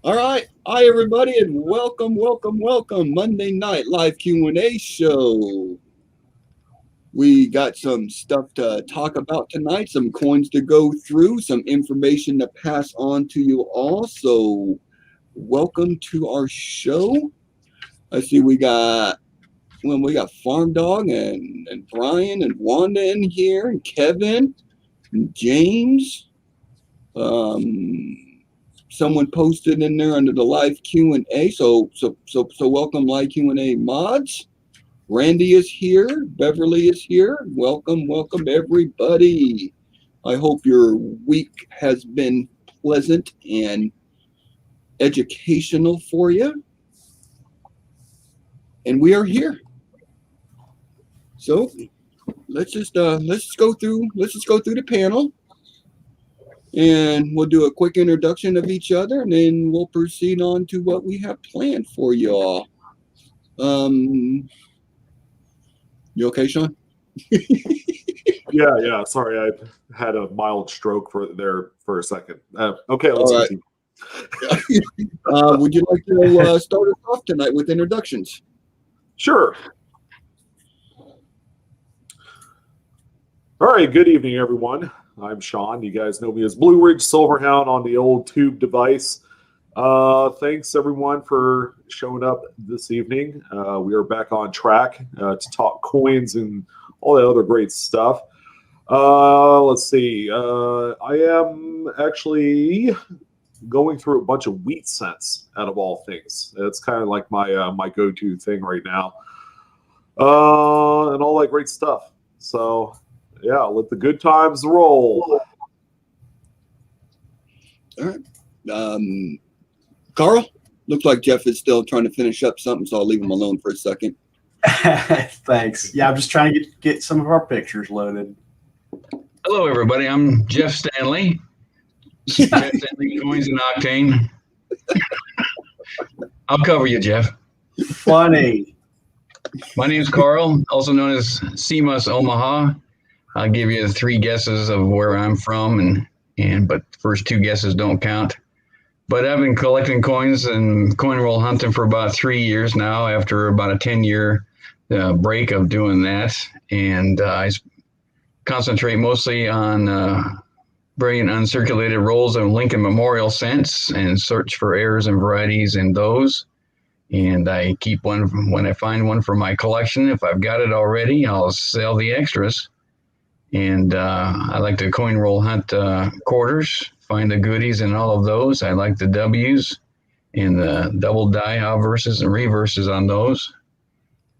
All right. Hi, everybody, and welcome Monday night live Q&A show. We got some stuff to talk about tonight, some coins to go through, some information to pass on to you all. So welcome to our show. I see we got Farm Dog and Brian and Wanda in here, and Kevin and James. Someone posted in there under the live Q&A. So welcome live Q&A mods. Randy is here. Beverly is here. Welcome everybody. I hope your week has been pleasant and educational for you. And we are here. So let's just go through the panel. And we'll do a quick introduction of each other, and then we'll proceed on to what we have planned for y'all. You okay, Sean? Yeah. Sorry, I had a mild stroke for a second. Okay, let's continue. Would you like to start us off tonight with introductions? Sure. All right, good evening, everyone. I'm Sean. You guys know me as Blue Ridge Silverhound on the old tube device. Thanks, everyone, for showing up this evening. We are back on track to talk coins and all that other great stuff. Let's see. I am actually going through a bunch of wheat cents out of all things. It's kind of like my go-to thing right now. And all that great stuff. So yeah, let the good times roll. All right. Carl, looks like Jeff is still trying to finish up something, so I'll leave him alone for a second. Thanks. Yeah, I'm just trying to get some of our pictures loaded. Hello, everybody. I'm Jeff Stanley. Jeff Stanley Coins and Octane. I'll cover you, Jeff. Funny. My name is Carl, also known as CMUS Omaha. I'll give you 3 guesses of where I'm from, but the first 2 guesses don't count. But I've been collecting coins and coin roll hunting for about 3 years now, after about a 10-year break of doing that. And I concentrate mostly on brilliant uncirculated rolls of Lincoln Memorial cents and search for errors and varieties in those. And I keep one when I find one for my collection. If I've got it already, I'll sell the extras. And I like to coin roll hunt quarters, find the goodies in all of those. I like the W's and the double die obverses and reverses on those.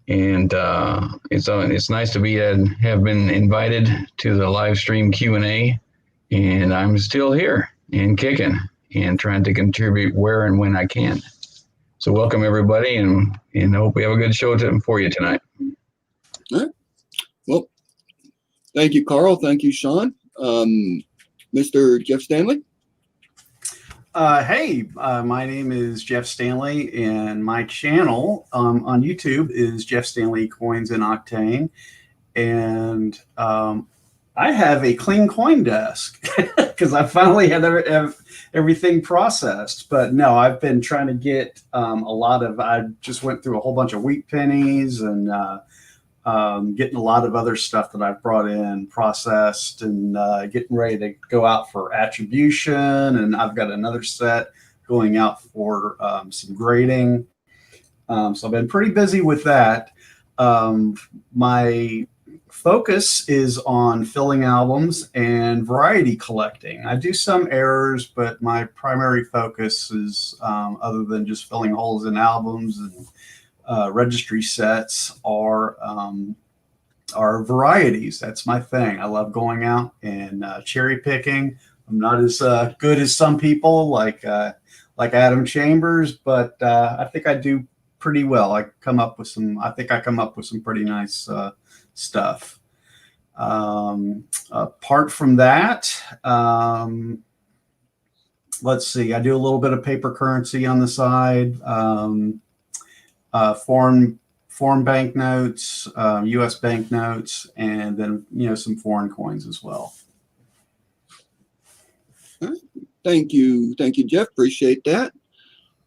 And it's nice to have been invited to the live stream Q&A, and I'm still here and kicking and trying to contribute where and when I can. So welcome everybody, and I hope we have a good show for you tonight. All right. Well, thank you, Carl. Thank you, Sean. Mr. Jeff Stanley. Hey, my name is Jeff Stanley, and my channel on YouTube is Jeff Stanley Coins and Octane. And I have a clean coin desk because I finally had everything processed. But no, I've been trying to get I just went through a whole bunch of wheat pennies and getting a lot of other stuff that I've brought in processed and getting ready to go out for attribution. And I've got another set going out for some grading. So I've been pretty busy with that. My focus is on filling albums and variety collecting. I do some errors, but my primary focus is, other than just filling holes in albums and registry sets, are varieties. That's my thing. I love going out and cherry picking. I'm not as good as some people like Adam Chambers, but I think I do pretty well. I come up with some pretty nice stuff. Apart from that, let's see, I do a little bit of paper currency on the side, foreign banknotes, U.S. banknotes, and then, some foreign coins as well. Thank you, Jeff. Appreciate that.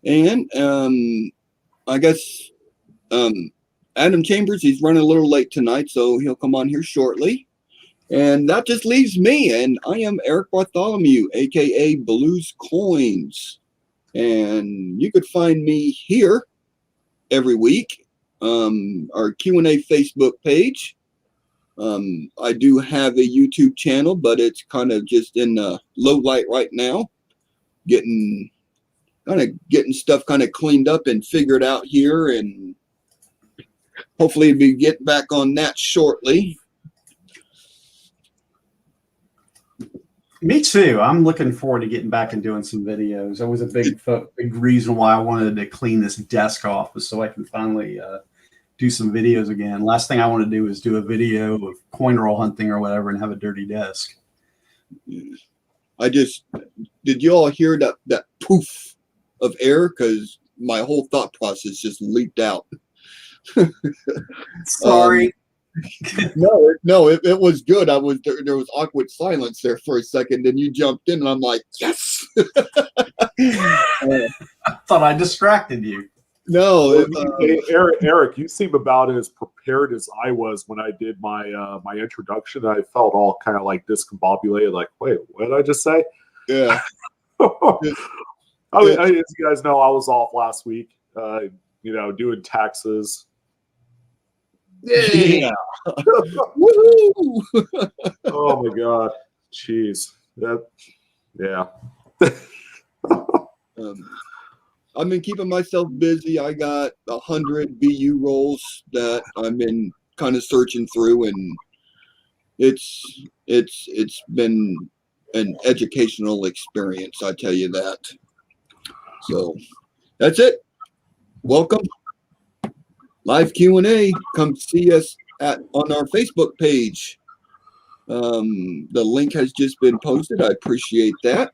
And I guess Adam Chambers, he's running a little late tonight, so he'll come on here shortly. And that just leaves me, and I am Eric Bartholomew, aka Blues Coins. And you could find me here every week, our Q&A Facebook page. I do have a YouTube channel, but it's kind of just in low light right now, getting stuff kind of cleaned up and figured out here, and hopefully we get back on that shortly. Me too. I'm looking forward to getting back and doing some videos. That was a big reason why I wanted to clean this desk off, was so I can finally do some videos again. Last thing I want to do is do a video of coin roll hunting or whatever and have a dirty desk. Did you all hear that poof of air? Because my whole thought process just leaked out. Sorry. No, it was good. There was awkward silence there for a second, and you jumped in, and I'm like, yes. I thought I distracted you. No, hey, Eric, you seem about as prepared as I was when I did my my introduction. I felt all kind of like discombobulated, like, wait, what did I just say? Yeah. As you guys know, I was off last week, doing taxes. Yeah. Woohoo! Oh my god. Jeez. Yeah. I've been keeping myself busy. I got 100 BU rolls that I've been kind of searching through, and it's been an educational experience, I tell you that. So that's it. Welcome. Live Q&A. Come see us on our Facebook page. The link has just been posted. I appreciate that.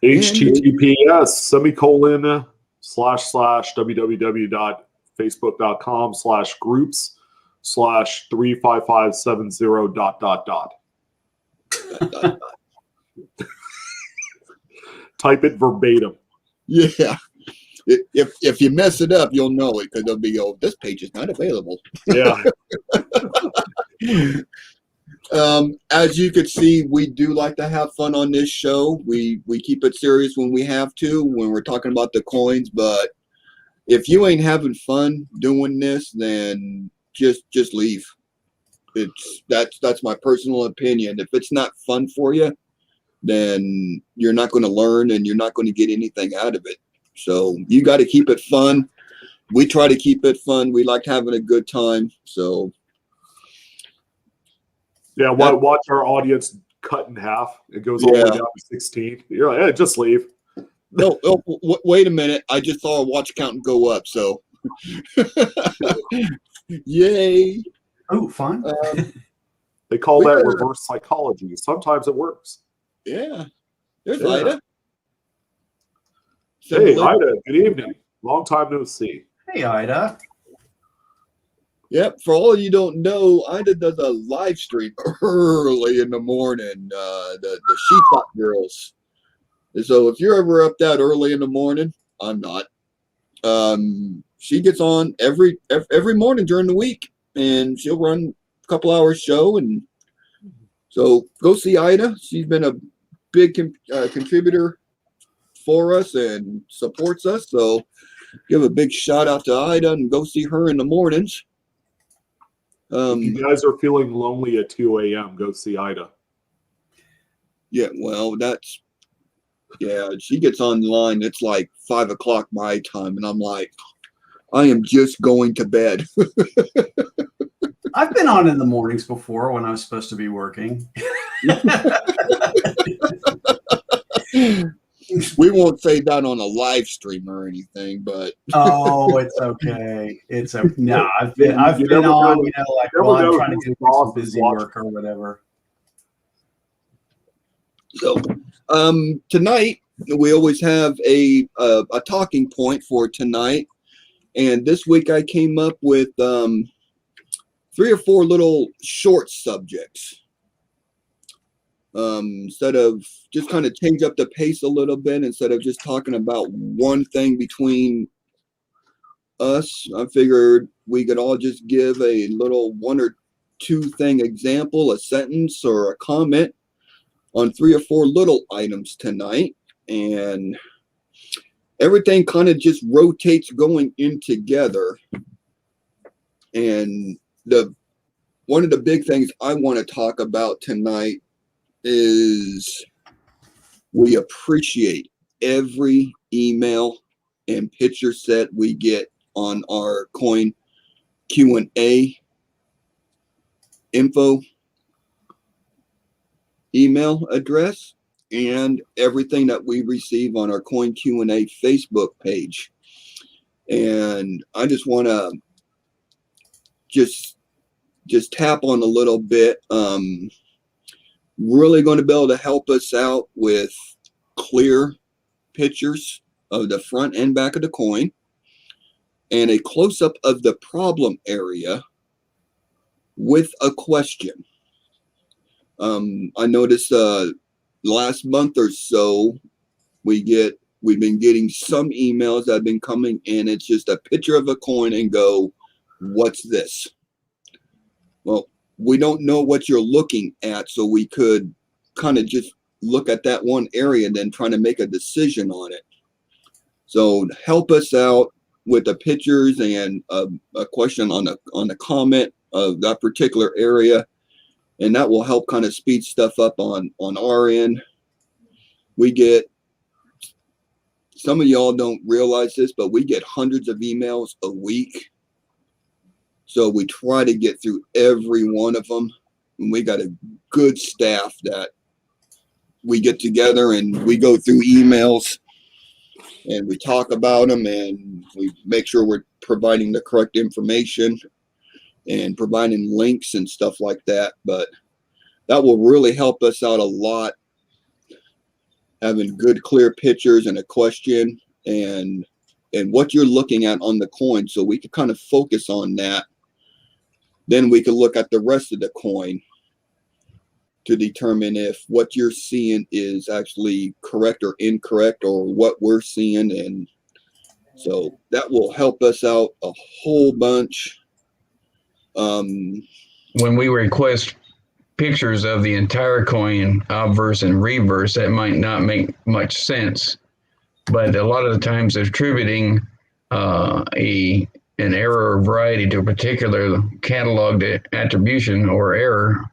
https://www.facebook.com/groups/35570 ... Type it verbatim. Yeah. If you mess it up, you'll know it, because they'll be, this page is not available. Yeah. As you could see, we do like to have fun on this show. We keep it serious when we have to, when we're talking about the coins. But if you ain't having fun doing this, then just leave. That's my personal opinion. If it's not fun for you, then you're not going to learn, and you're not going to get anything out of it. So you got to keep it fun. We try to keep it fun. We like having a good time. So yeah, watch our audience cut in half. It goes all the way down to 16. You're like, hey, just leave. No, wait a minute. I just saw a watch count go up. So yay. Oh, fun. They call that reverse psychology. Sometimes it works. Yeah. There's Ida. Hey, Ida, good evening. Long time no see. Hey, Ida. Yep, for all of you don't know, Ida does a live stream early in the morning, the Sheepot Girls. And so if you're ever up that early in the morning, I'm not. She gets on every morning during the week, and she'll run a couple hours show. And so go see Ida. She's been a big contributor for us and supports us. So give a big shout out to Ida and go see her in the mornings. If you guys are feeling lonely at 2 a.m., go see Ida. Yeah, well, she gets online. It's like 5 o'clock my time, and I'm like, I am just going to bed. I've been on in the mornings before when I was supposed to be working. We won't say that on a live stream or anything, but oh, it's okay. It's okay. No, I've been on, like while I'm trying to do some busy work or whatever. So, tonight we always have a talking point for tonight, and this week I came up with 3 or 4 little short subjects. Instead of just kind of change up the pace a little bit, instead of just talking about one thing between us, I figured we could all just give a little one or two thing example, a sentence or a comment on 3 or 4 little items tonight. And everything kind of just rotates going in together. And one of the big things I want to talk about tonight is we appreciate every email and picture set we get on our coin Q&A info email address, and everything that we receive on our coin Q&A Facebook page. And I just want to just tap on a little bit. Really going to be able to help us out with clear pictures of the front and back of the coin, and a close-up of the problem area with a question. I noticed last month or so we've been getting some emails that have been coming in. It's just a picture of a coin and go, what's this? Well, we don't know what you're looking at, so we could kind of just look at that one area and then try to make a decision on it. So help us out with the pictures and a question on the comment of that particular area, and that will help kind of speed stuff up on our end. We get, some of y'all don't realize this, but we get hundreds of emails a week. So we try to get through every one of them. And we got a good staff that we get together and we go through emails and we talk about them, and we make sure we're providing the correct information and providing links and stuff like that. But that will really help us out a lot, having good, clear pictures and a question and what you're looking at on the coin, so we can kind of focus on that. Then we can look at the rest of the coin to determine if what you're seeing is actually correct or incorrect, or what we're seeing. And so that will help us out a whole bunch. When we request pictures of the entire coin, obverse and reverse, that might not make much sense. But a lot of the times attributing an error or variety to a particular cataloged attribution or error,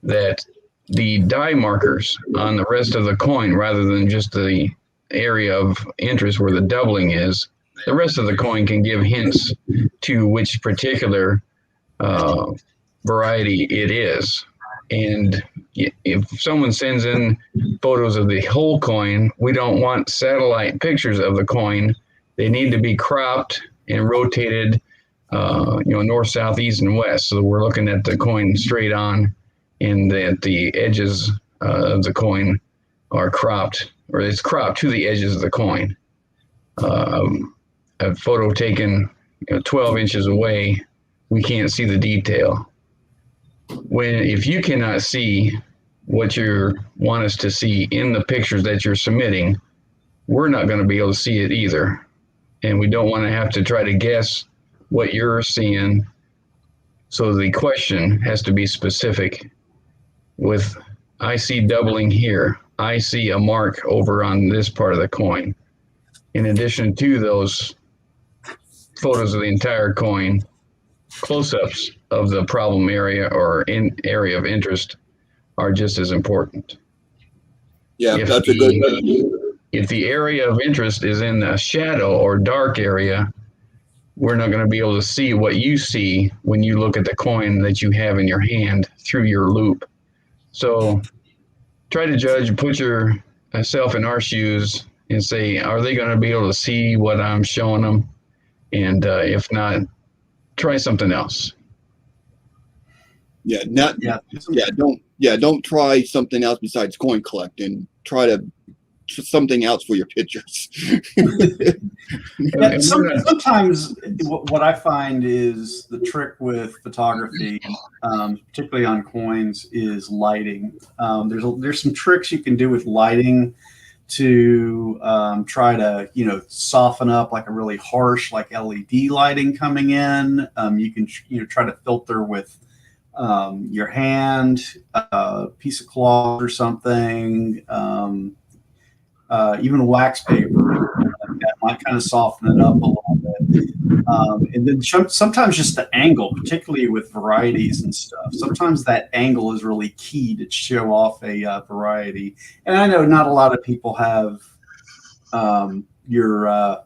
that the die markers on the rest of the coin, rather than just the area of interest where the doubling is, the rest of the coin can give hints to which particular variety it is. And if someone sends in photos of the whole coin, we don't want satellite pictures of the coin. They need to be cropped and rotated, north, south, east, and west. So we're looking at the coin straight on, and that the edges of the coin are cropped, or it's cropped to the edges of the coin. A photo taken 12 inches away, we can't see the detail. If you cannot see what you want us to see in the pictures that you're submitting, we're not going to be able to see it either. And we don't want to have to try to guess what you're seeing. So the question has to be specific with, I see doubling here. I see a mark over on this part of the coin. In addition to those photos of the entire coin, close-ups of the problem area or in area of interest are just as important. Yeah, that's a good one. If the area of interest is in a shadow or dark area, we're not going to be able to see what you see when you look at the coin that you have in your hand through your loop. So try to judge, put yourself in our shoes and say, are they going to be able to see what I'm showing them? And if not, try something else. Don't try something else besides coin collecting. Try to something else for your pictures. Yeah, sometimes what I find is the trick with photography, particularly on coins, is lighting. There's some tricks you can do with lighting to try to soften up like a really harsh like LED lighting coming in. You can try to filter with your hand, piece of cloth or something, even wax paper. That might kind of soften it up a little bit. And then sometimes just the angle, particularly with varieties and stuff. Sometimes that angle is really key to show off a variety. And I know not a lot of people have your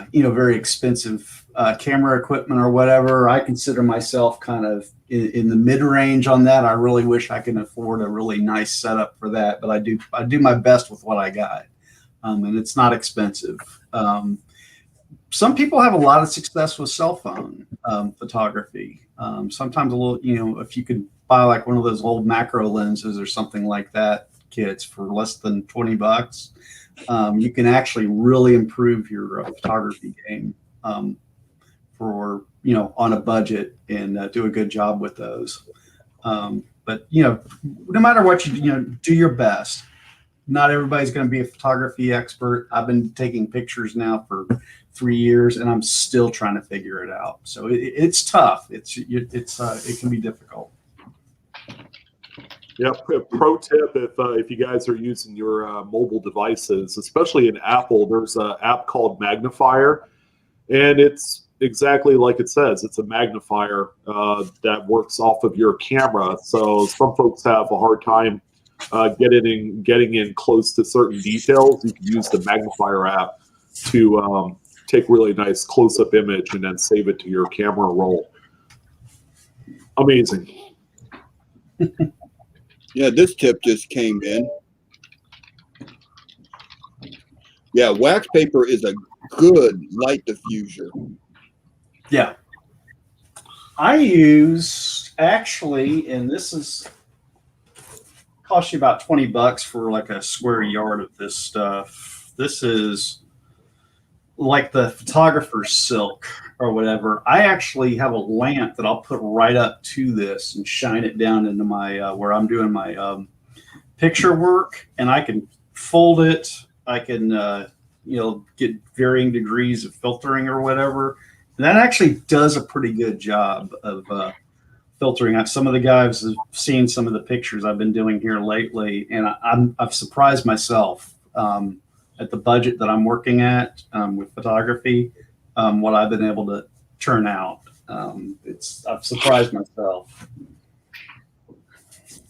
very expensive camera equipment or whatever. I consider myself kind of in the mid-range on that. I really wish I could afford a really nice setup for that, but I do my best with what I got. And it's not expensive. Some people have a lot of success with cell phone photography. Sometimes a little, if you could buy like one of those old macro lenses or something like that, kits for less than $20, you can actually really improve your photography game for on a budget and do a good job with those. But no matter what you do your best. Not everybody's going to be a photography expert. I've been taking pictures now for 3 years, and I'm still trying to figure it out. So it's tough. It can be difficult. Yeah. Pro tip: if you guys are using your mobile devices, especially in Apple, there's an app called Magnifier, and it's exactly like it says. It's a magnifier that works off of your camera. So some folks have a hard time getting in close to certain details. You can use the magnifier app to take really nice close-up image and then save it to your camera roll. Amazing. Yeah, this tip just came in. Yeah, wax paper is a good light diffuser. Yeah. I use actually, and this is cost you about $20 for like a square yard of this stuff. This is like the photographer's silk or whatever. I actually have a lamp that I'll put right up to this and shine it down into my where I'm doing my picture work, and I can fold it. I can get varying degrees of filtering or whatever, and that actually does a pretty good job of filtering. Some of the guys have seen some of the pictures I've been doing here lately, and I've surprised myself at the budget that I'm working at with photography, what I've been able to turn out. I've surprised myself.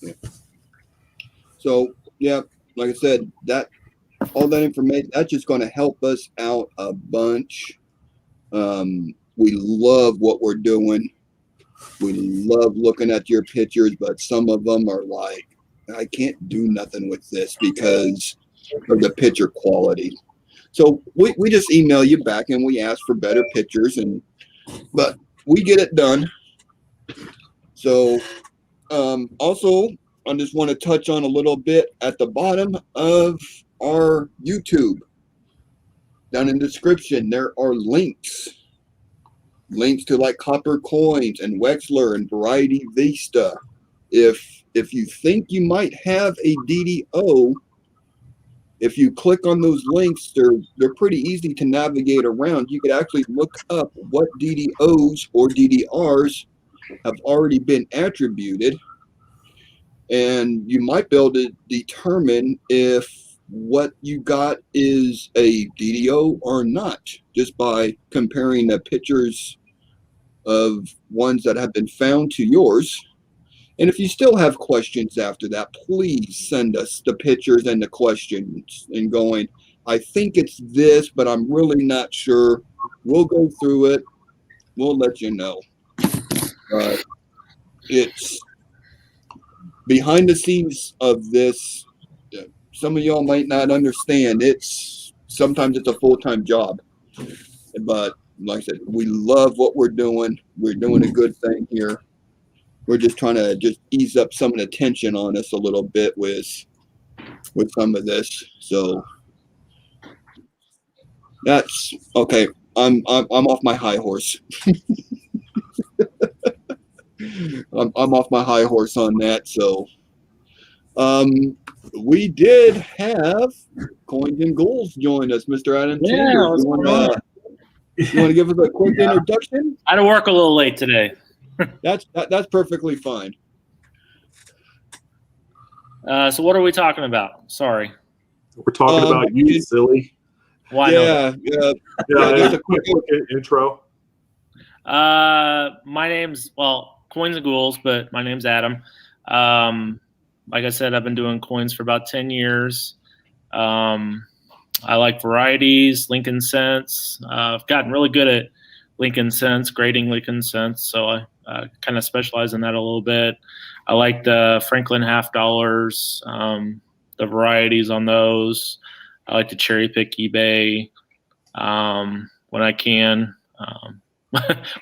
Yeah. So yeah, like I said, all that information, that's just going to help us out a bunch. We love what we're doing. We love looking at your pictures, but some of them are like, I can't do nothing with this because of the picture quality. So we just email you back and we ask for better pictures, but we get it done. So also, I just want to touch on a little bit at the bottom of our YouTube. Down in the description, there are links to like Copper Coins and Wexler and Variety Vista. If you think you might have a DDO, if you click on those links, they're pretty easy to navigate around. You could actually look up what DDOs or DDRs have already been attributed, and you might be able to determine if what you got is a DDO or not, just by comparing the pictures of ones that have been found to yours. And if you still have questions after that, please send us the pictures and the questions and going, I think it's this, but I'm really not sure. We'll go through it. We'll let you know. It's behind the scenes of this. Some of y'all might not understand. Sometimes it's a full-time job, but like I said, we love what we're doing. We're doing a good thing here. We're just trying to just ease up some of the tension on us a little bit with with some of this. So that's okay. I'm off my high horse. I'm off my high horse on that. So we did have Coins and Ghouls join us, Mr. Adam Yeah, Chambers. You want to give us a quick introduction? I had to work a little late today. That's perfectly fine. So what are we talking about? Sorry. We're talking about you, silly. Why Yeah. Just a quick intro. my name's Coins and Ghouls, but my name's Adam. Like I said, I've been doing coins for about 10 years. I like varieties, Lincoln cents. I've gotten really good at Lincoln cents, grading Lincoln cents, so I kind of specialize in that a little bit. I like the Franklin half dollars, the varieties on those. I like to cherry pick eBay when I can,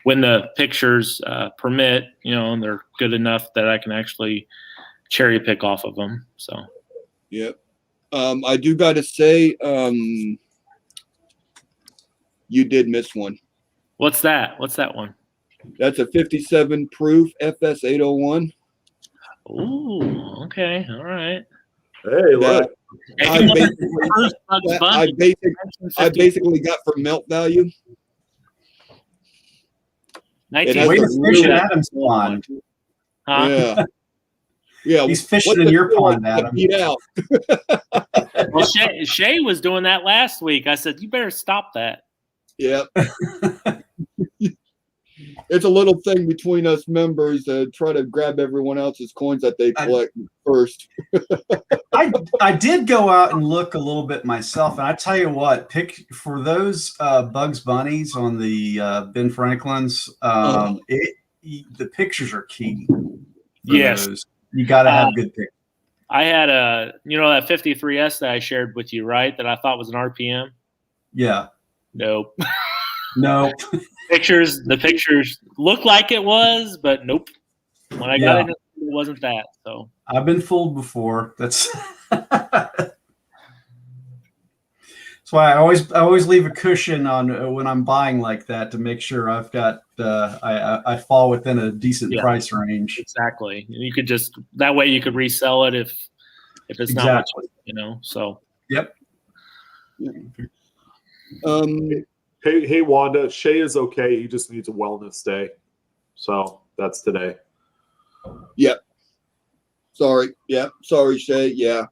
when the pictures permit, and they're good enough that I can actually cherry pick off of them. So, yep. I do got to say, you did miss one. What's that? What's that one? That's a 57 proof FS 801. Ooh, okay, all right. Hey, look. I basically got for melt value. Way to fish in Adam's pond. Huh? Yeah. He's fishing in your pond, Adam. Eat out. Well, Shay was doing that last week. I said, you better stop that. Yep. It's a little thing between us members to try to grab everyone else's coins that they collect first. I did go out and look a little bit myself, and I tell you what, pick for those Bugs Bunnies on the Ben Franklin's. The pictures are key. Yes, those. You got to have good pictures. I had that 53S that I shared with you, right? That I thought was an RPM. Yeah. Nope. No. The pictures looked like it was, but nope. When I got it wasn't that. So I've been fooled before. That's why I always leave a cushion on when I'm buying like that to make sure I've got I fall within a decent price range. Exactly. You could just that way you could resell it if it's not much, So yep. Hey, Wanda, Shay is okay. He just needs a wellness day. So that's today. Yep. Sorry. Yeah. Sorry, Shay. Yeah.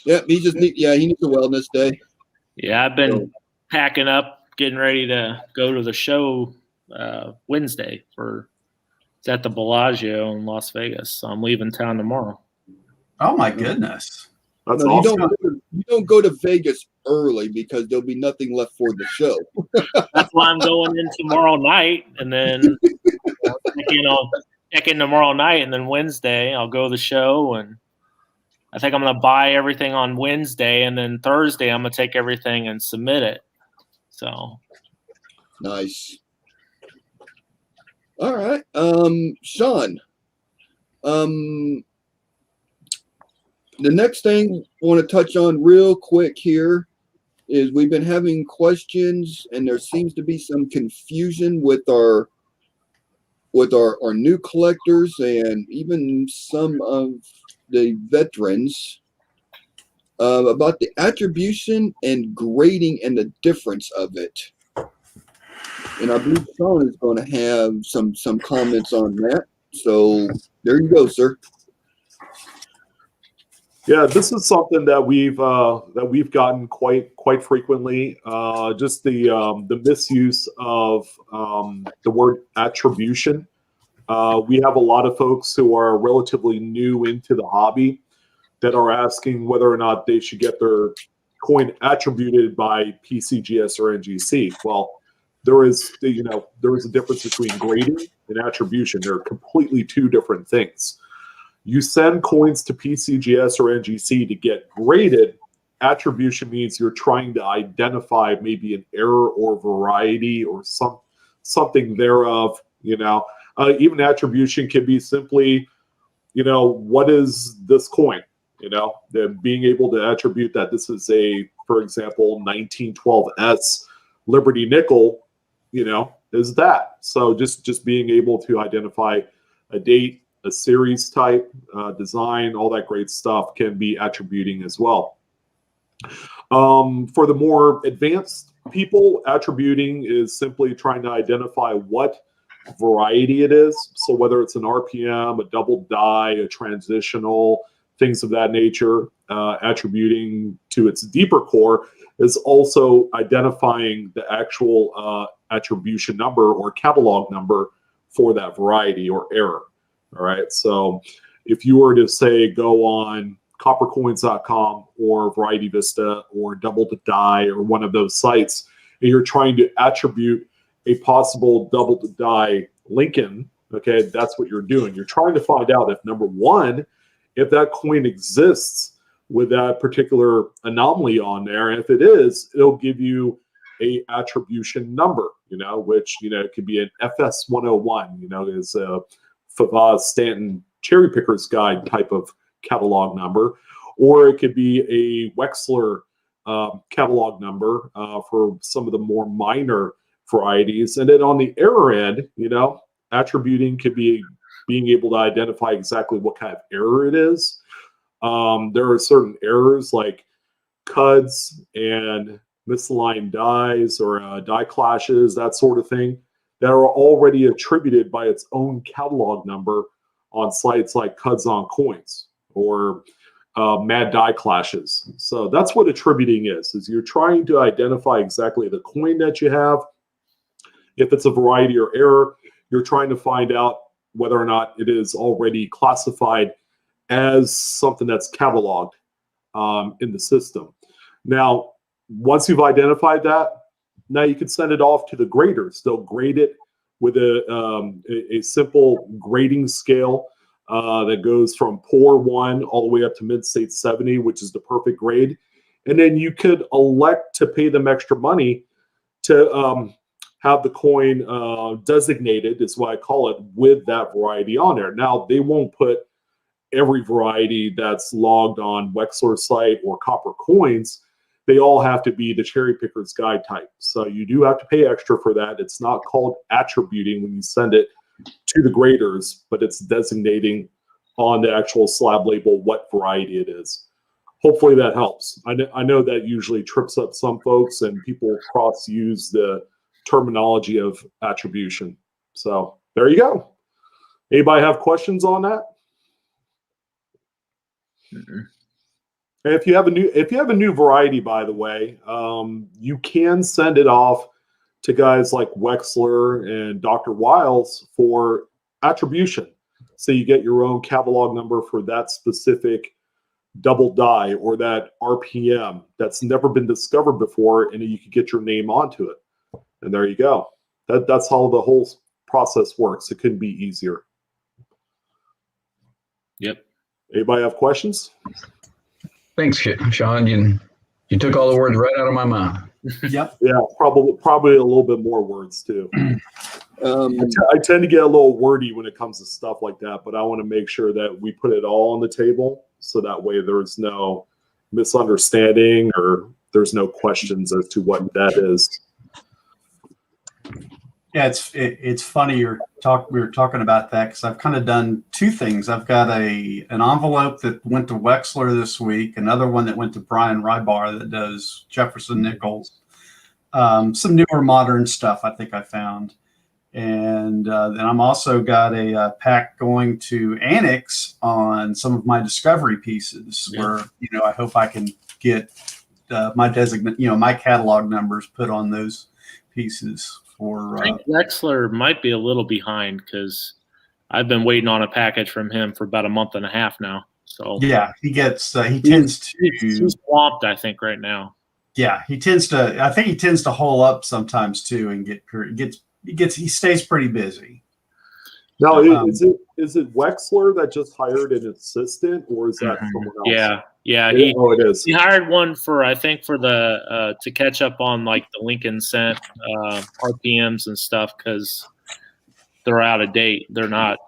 Yep. He needs a wellness day. Yeah, I've been packing up, getting ready to go to the show Wednesday it's at the Bellagio in Las Vegas. So I'm leaving town tomorrow. Oh my goodness. That's awesome. You don't go to Vegas early because there'll be nothing left for the show. That's why I'm going in tomorrow night, and then check in tomorrow night, and then Wednesday I'll go to the show, and I think I'm going to buy everything on Wednesday, and then Thursday I'm going to take everything and submit it. So nice. All right, Sean. The next thing I want to touch on real quick here is we've been having questions, and there seems to be some confusion with our new collectors and even some of the veterans about the attribution and grading and the difference of it. And I believe Sean is going to have some comments on that. So there you go, sir. Yeah, this is something that we've gotten quite frequently. Just the misuse of the word attribution. We have a lot of folks who are relatively new into the hobby that are asking whether or not they should get their coin attributed by PCGS or NGC. Well, there is a difference between grading and attribution. They're completely two different things. You send coins to PCGS or NGC to get graded. Attribution means you're trying to identify maybe an error or variety or something thereof. Even attribution can be simply, what is this coin? You know, being able to attribute that this is a, for example, 1912S Liberty nickel, you know, is that. So just being able to identify a date, a series type, design, all that great stuff can be attributing as well. For the more advanced people, attributing is simply trying to identify what variety it is. So whether it's an RPM, a double die, a transitional, things of that nature, attributing to its deeper core is also identifying the actual attribution number or catalog number for that variety or error. All right. So if you were to say go on coppercoins.com or Variety Vista or Double to Die or one of those sites, and you're trying to attribute a possible double to die Lincoln, okay, that's what you're doing. You're trying to find out if, number one, if that coin exists with that particular anomaly on there. And if it is, it'll give you a attribution number, you know, which, you know, it could be an FS101, you know, is a Favaz Stanton Cherry Picker's Guide type of catalog number, or it could be a Wexler catalog number for some of the more minor varieties. And then on the error end, you know, attributing could be being able to identify exactly what kind of error it is. There are certain errors like CUDs and misaligned dies or die clashes, that sort of thing, that are already attributed by its own catalog number on sites like CUDs on Coins or Mad Die Clashes. So that's what attributing is you're trying to identify exactly the coin that you have. If it's a variety or error, you're trying to find out whether or not it is already classified as something that's cataloged in the system. Now, once you've identified that, now you can send it off to the graders. They'll grade it with a simple grading scale that goes from poor 1 all the way up to mid-state 70, which is the perfect grade. And then you could elect to pay them extra money to have the coin designated, is what I call it, with that variety on there. Now, they won't put every variety that's logged on Wexler's site or Copper Coins. They all have to be the Cherry Picker's Guide type. So you do have to pay extra for that. It's not called attributing when you send it to the graders, but it's designating on the actual slab label what variety it is. Hopefully that helps. I know that usually trips up some folks and people cross-use the terminology of attribution. So there you go. Anybody have questions on that? Mm-hmm. And if you have a new variety, by the way, you can send it off to guys like Wexler and Dr. Wiles for attribution. So you get your own catalog number for that specific double die or that RPM that's never been discovered before, and you can get your name onto it. And there you go. That's how the whole process works. It couldn't be easier. Yep. Anybody have questions? Thanks, Sean. You took all the words right out of my mouth. Yep. Yeah, probably a little bit more words too. I tend to get a little wordy when it comes to stuff like that, but I want to make sure that we put it all on the table so that way there's no misunderstanding or there's no questions as to what that is. Yeah, it's funny we were talking about that because I've kind of done two things. I've got an envelope that went to Wexler this week, another one that went to Brian Rybar that does Jefferson Nichols, some newer modern stuff I think I found. And then I'm also got a pack going to Annex on some of my discovery pieces where, you know, I hope I can get my my catalog numbers put on those pieces. I think Wexler might be a little behind because I've been waiting on a package from him for about a month and a half now. So yeah, he tends to he's swamped, I think, right now. Yeah, I think he tends to hole up sometimes too, and he stays pretty busy. Now, is it Wexler that just hired an assistant, or is that someone else? Yeah. It is. He hired one for the to catch up on like the Lincoln Cent RPMs and stuff because they're out of date. They're not.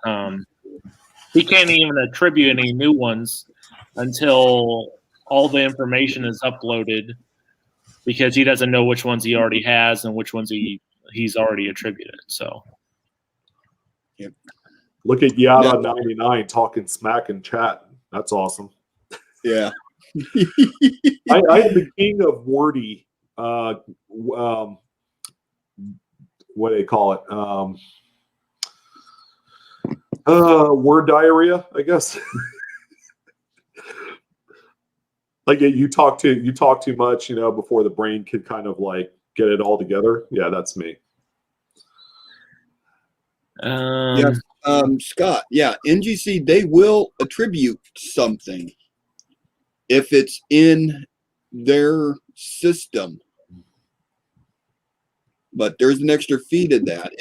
He can't even attribute any new ones until all the information is uploaded, because he doesn't know which ones he already has and which ones he's already attributed. So, Yep. Look at Yada99 talking smack in chat. That's awesome. Yeah. I am the king of wordy. What do they call it? Word diarrhea, I guess. Like you talk too much, before the brain could kind of like get it all together. Yeah, that's me. Scott, NGC, they will attribute something if it's in their system, but there's an extra fee to that.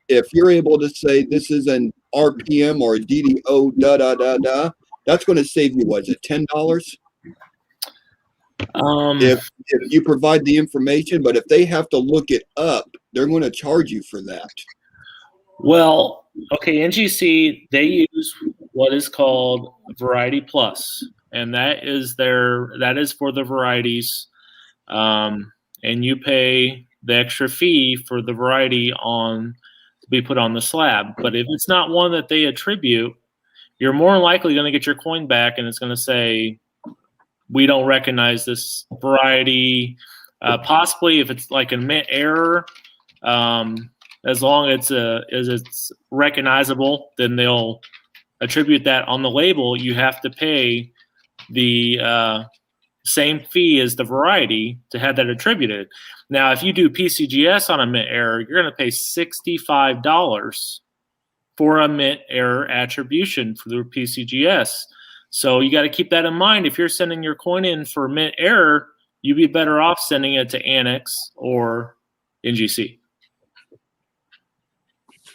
If you're able to say this is an RPM or a DDO that's going to save you, what is it, $10? If you provide the information, but if they have to look it up, they're going to charge you for that. Well, okay, NGC, they use what is called Variety Plus, and that is for the varieties, and you pay the extra fee for the variety to be put on the slab. But if it's not one that they attribute, you're more likely going to get your coin back, and it's going to say, we don't recognize this variety. Possibly if it's like a mint error, as long as it's recognizable, then they'll attribute that on the label. You have to pay the same fee as the variety to have that attributed. Now, if you do PCGS on a mint error, you're going to pay $65 for a mint error attribution for the PCGS. So you got to keep that in mind. If you're sending your coin in for mint error, you'd be better off sending it to Annex or NGC.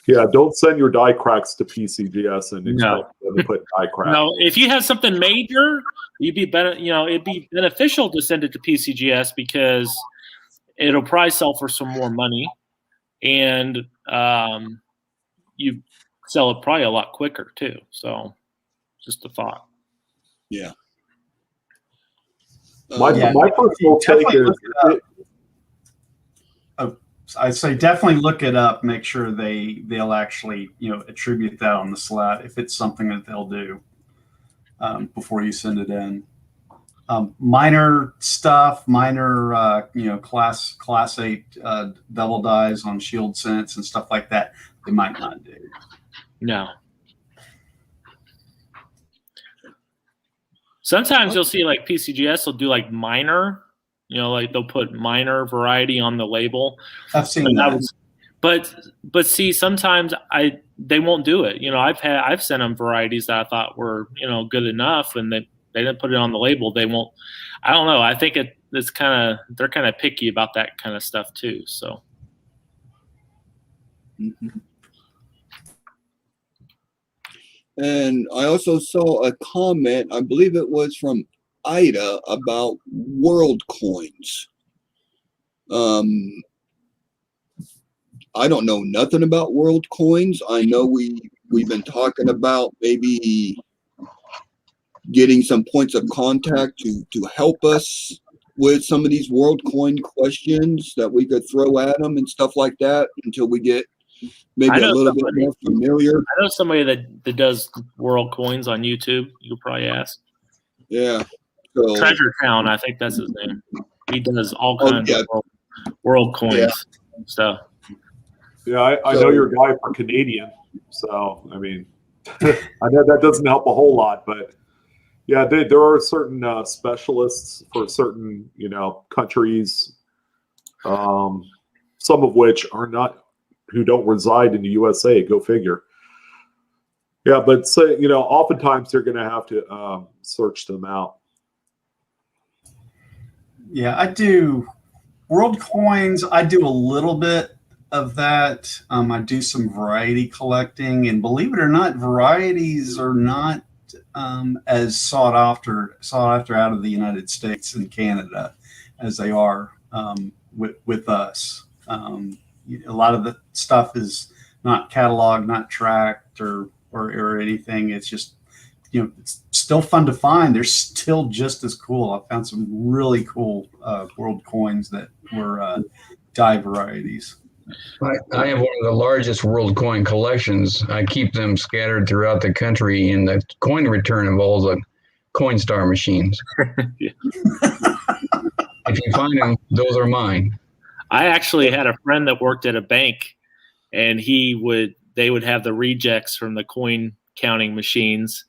Yeah, don't send your die cracks to PCGS and expect them to put die cracks. No, if you have something major, it'd be beneficial to send it to PCGS because it'll probably sell for some more money, and you sell it probably a lot quicker too. So, just a thought. Yeah. My personal take is, I'd say definitely look it up. Make sure they'll actually attribute that on the slab if it's something that they'll do before you send it in. Minor stuff, class 8 double dies on shield sense and stuff like that, they might not do. No. Sometimes you'll see like PCGS will do like minor, like they'll put minor variety on the label. I've seen that. But see, sometimes they won't do it. I've sent them varieties that I thought were good enough, and they didn't put it on the label. They won't. I don't know. I think they're kind of picky about that kind of stuff too. So. Mm-hmm. And I also saw a comment, I believe it was from Ida, about world coins. I don't know nothing about world coins. I know we've been talking about maybe getting some points of contact to help us with some of these world coin questions that we could throw at them and stuff like that until we get maybe a little bit more familiar. I know somebody that does world coins on YouTube. You could probably ask. Yeah. So, Treasure Town, I think that's his name. He does all kinds of world coins stuff. Yeah, I know you're a guy for Canadian, so I mean, I know that doesn't help a whole lot, but yeah, there are certain specialists for certain countries, some of which are not, who don't reside in the USA. Go figure. Yeah, but oftentimes they're going to have to search them out. Yeah, I do world coins. I do a little bit of that. I do some variety collecting, and believe it or not, varieties are not as sought after out of the United States and Canada as they are with us. A lot of the stuff is not cataloged, not tracked, or anything. It's just it's still fun to find. They're still just as cool. I found some really cool world coins that were die varieties. I have one of the largest world coin collections. I keep them scattered throughout the country in the coin return of all the Coinstar machines. Yeah. If you find them, those are mine. I actually had a friend that worked at a bank, and they would have the rejects from the coin counting machines,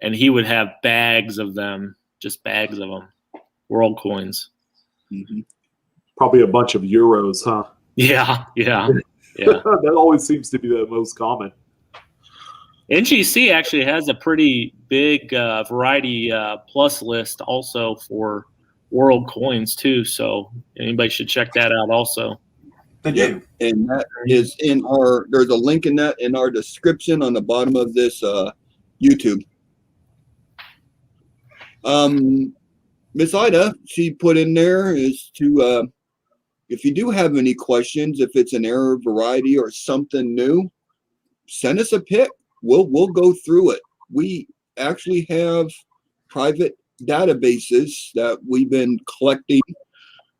and he would have bags of them, just bags of them, world coins. Mm-hmm. Probably a bunch of euros, huh? Yeah. That always seems to be the most common. NGC actually has a pretty big variety plus list also for world coins too, so anybody should check that out also. They do. And that is there's a link in that in our description on the bottom of this YouTube. Miss Ida, she put in there is to if you do have any questions, if it's an error variety or something new, send us a pic. We'll go through it. We actually have private databases that we've been collecting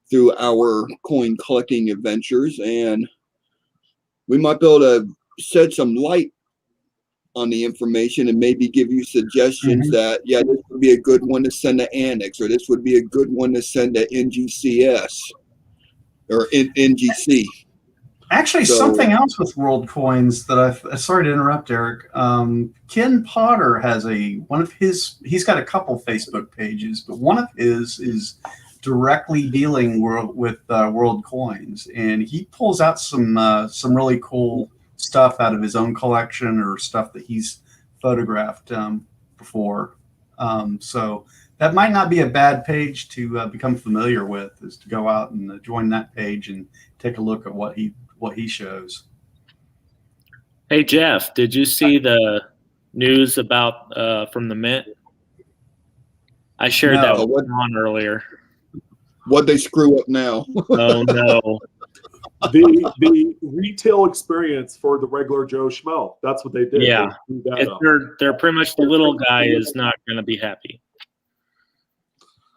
through our coin collecting adventures, and we might be able to shed some light on the information and maybe give you suggestions that, yeah, this would be a good one to send to Annex, or this would be a good one to send to NGCS or NGC. Actually, something else with world coins that sorry to interrupt, Eric. Ken Potter has he's got a couple Facebook pages, but one of his is directly dealing with world coins, and he pulls out some really cool stuff out of his own collection or stuff that he's photographed before. So that might not be a bad page to become familiar with, is to go out and join that page and take a look at what he shows. Hey Jeff, did you see the news about from the Mint? I shared that with Ron earlier. What'd they screw up now? Oh no. The retail experience for the regular Joe Schmo. That's what they did. Yeah. They're pretty much, the little guy is not going to be happy.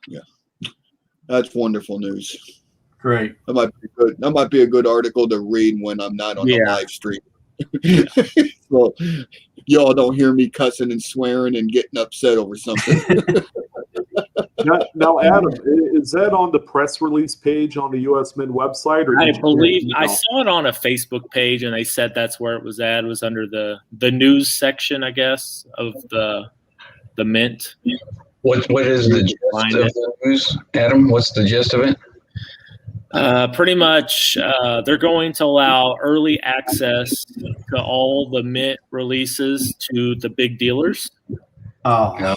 Yeah. That's wonderful news. Great. That might be good. That might be a good article to read when I'm not on the live stream. So y'all don't hear me cussing and swearing and getting upset over something. Now, Adam, is that on the press release page on the US Mint website? Or I believe I saw it on a Facebook page, and they said that's where it was at. It was under the news section, I guess, of the Mint. What is the gist of the news, Adam? What's the gist of it? Pretty much, they're going to allow early access to all the Mint releases to the big dealers. Oh. Yeah.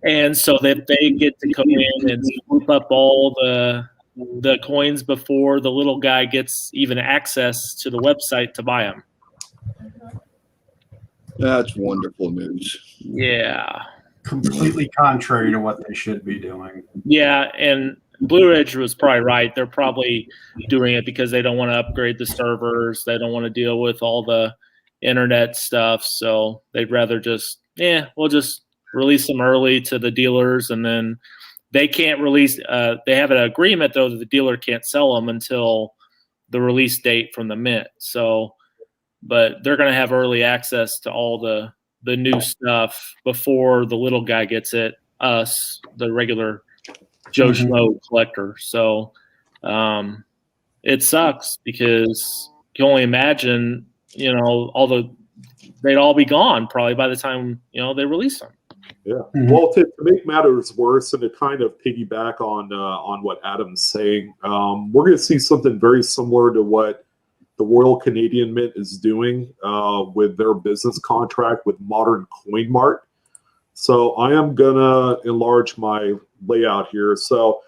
And so that they get to come in and swoop up all the coins before the little guy gets even access to the website to buy them. That's wonderful news. Yeah. Completely contrary to what they should be doing. Yeah, and Blue Ridge was probably right. They're probably doing it because they don't want to upgrade the servers. They don't want to deal with all the internet stuff. So they'd rather just, we'll just release them early to the dealers, and then they can't release. They have an agreement though that the dealer can't sell them until the release date from the Mint. So, but they're going to have early access to all the new stuff before the little guy gets it. Us, the regular Joe Schmo collector. So, it sucks because you can only imagine, they'd all be gone probably by the time they release them. Yeah. Mm-hmm. Well, to make matters worse, and to kind of piggyback on what Adam's saying, we're going to see something very similar to what the Royal Canadian Mint is doing with their business contract with Modern Coin Mart. So I am going to enlarge my layout here. So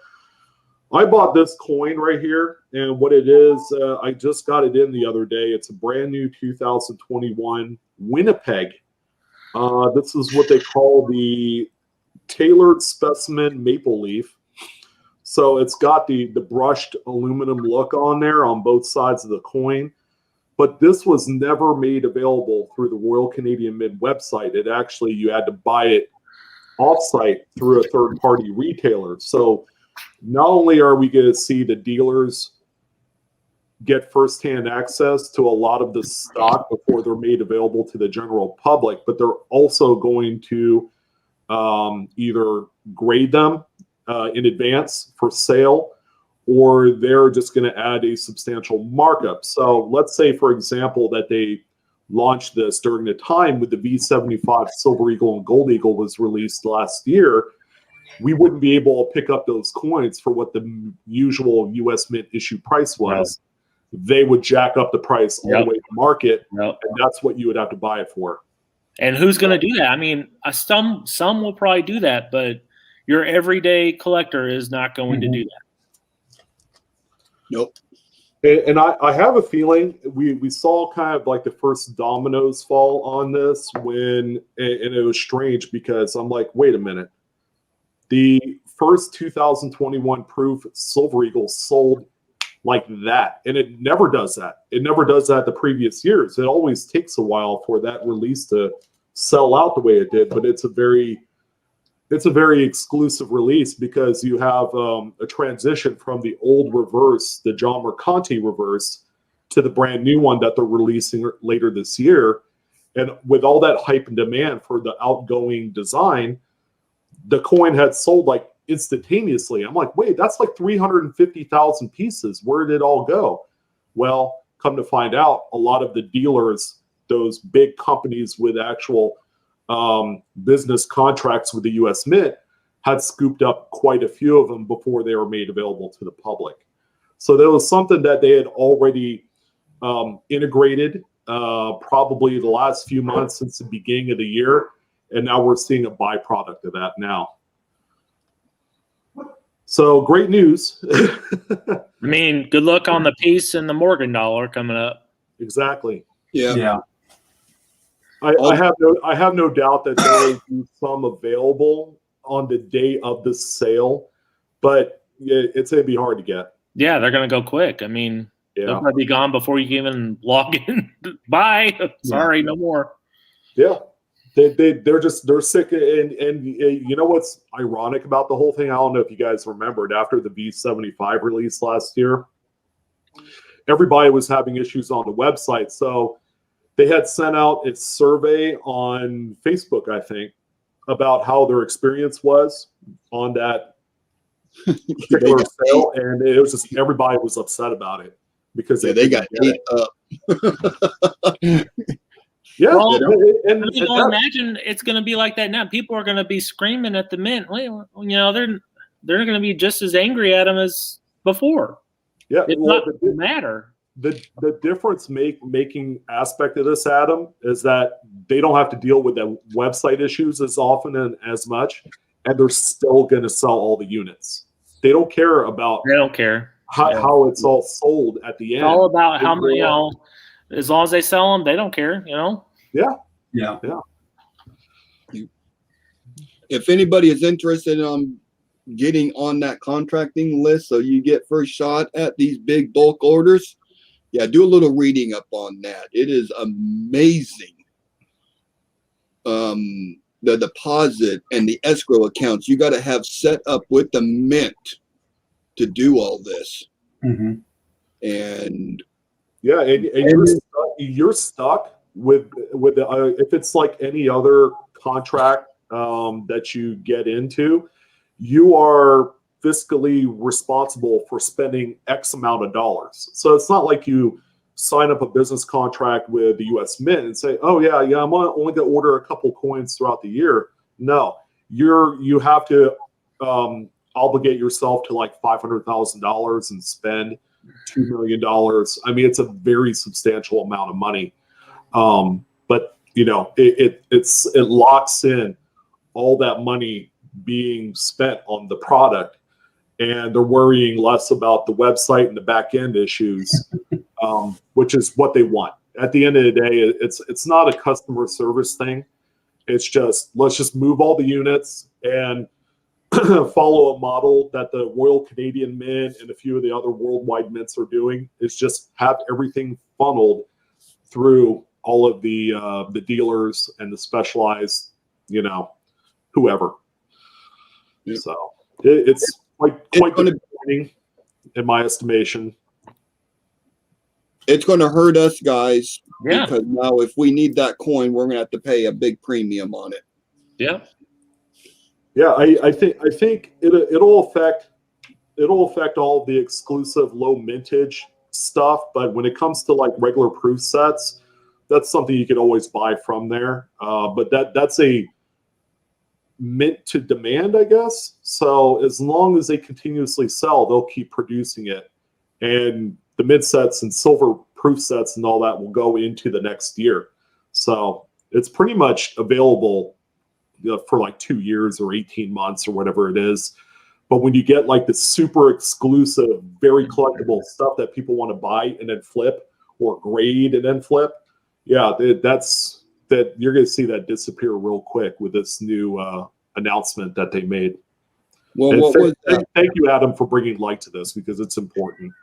I bought this coin right here, and what it is, I just got it in the other day. It's a brand new 2021 Winnipeg. This is what they call the tailored specimen maple leaf. So it's got the brushed aluminum look on there on both sides of the coin. But this was never made available through the Royal Canadian Mint website. It actually, you had to buy it offsite through a third-party retailer. So not only are we going to see the dealers get firsthand access to a lot of the stock before they're made available to the general public, but they're also going to either grade them in advance for sale, or they're just going to add a substantial markup. So let's say, for example, that they launched this during the time with the V75 Silver Eagle and Gold Eagle was released last year. We wouldn't be able to pick up those coins for what the usual U.S. Mint issue price was. No. They would jack up the price all the way to market, and that's what you would have to buy it for. And who's going to do that? I mean, some will probably do that, but your everyday collector is not going to do that. Nope. And I have a feeling we saw kind of like the first dominoes fall on this and it was strange because I'm like, wait a minute. The first 2021 proof Silver Eagle sold like that, and it never does that. It never does that the previous years. It always takes a while for that release to sell out the way it did, but it's a very exclusive release because you have a transition from the old reverse, the John Mercanti reverse, to the brand new one that they're releasing later this year. And with all that hype and demand for the outgoing design, the coin had sold like instantaneously. I'm like, wait, that's like 350,000 pieces. Where did it all go? Well, come to find out, a lot of the dealers, those big companies with actual business contracts with the U.S. Mint, had scooped up quite a few of them before they were made available to the public. So there was something that they had already integrated probably the last few months since the beginning of the year, and now we're seeing a byproduct of that now. So great news. I mean, good luck on the piece and the Morgan dollar coming up. Exactly. Yeah. I have no doubt that there will be some available on the day of the sale, but it's going to be hard to get. Yeah, they're going to go quick. I mean, they'll probably be gone before you can even log in. Bye. Sorry, no more. Yeah. They're sick, and you know what's ironic about the whole thing? I don't know if you guys remembered, after the V75 release last year, everybody was having issues on the website. So they had sent out its survey on Facebook, I think, about how their experience was on that particular sale, and it was just everybody was upset about it because they got ate up. Yeah, well, and imagine it's going to be like that now. People are going to be screaming at the Mint. Well, you know, they're going to be just as angry at them as before. Yeah, it doesn't matter. The difference making aspect of this, Adam, is that they don't have to deal with the website issues as often and as much, and they're still going to sell all the units. They don't care about. They don't care how it's all sold at the end. It's all about how many, you know. As long as they sell them, they don't care, you know? Yeah. If anybody is interested in getting on that contracting list so you get first shot at these big bulk orders, do a little reading up on that. It is amazing. The deposit and the escrow accounts you got to have set up with the Mint to do all this. Mm-hmm. And yeah, and you're stuck with if it's like any other contract that you get into, you are fiscally responsible for spending X amount of dollars. So it's not like you sign up a business contract with the U.S. Mint and say, oh yeah, I'm only going to order a couple coins throughout the year. No, you have to obligate yourself to like $500,000 and spend $2 million. I mean, it's a very substantial amount of money. But you know, it locks in all that money being spent on the product, and they're worrying less about the website and the back end issues, which is what they want. At the end of the day, it's not a customer service thing. It's just, let's just move all the units and follow a model that the Royal Canadian Mint and a few of the other worldwide mints are doing, is just have everything funneled through all of the dealers and the specialized, you know, whoever. Yep. So it's quite disappointing in my estimation. It's going to hurt us guys Yeah. because now if we need that coin, we're going to have to pay a big premium on it. Yeah. Yeah, I think it'll affect all the exclusive low mintage stuff, but when it comes to like regular proof sets, that's something you can always buy from there. But that's a mint to demand, I guess. So as long as they continuously sell, they'll keep producing it, and the mint sets and silver proof sets and all that will go into the next year. So it's pretty much available for like 2 years or 18 months or whatever it is. But when you get like the super exclusive, very collectible stuff that people want to buy and then flip, or grade and then flip, yeah, that's you're going to see that disappear real quick with this new announcement that they made. Well, And what was that? thank you, Adam, for bringing light to this because it's important.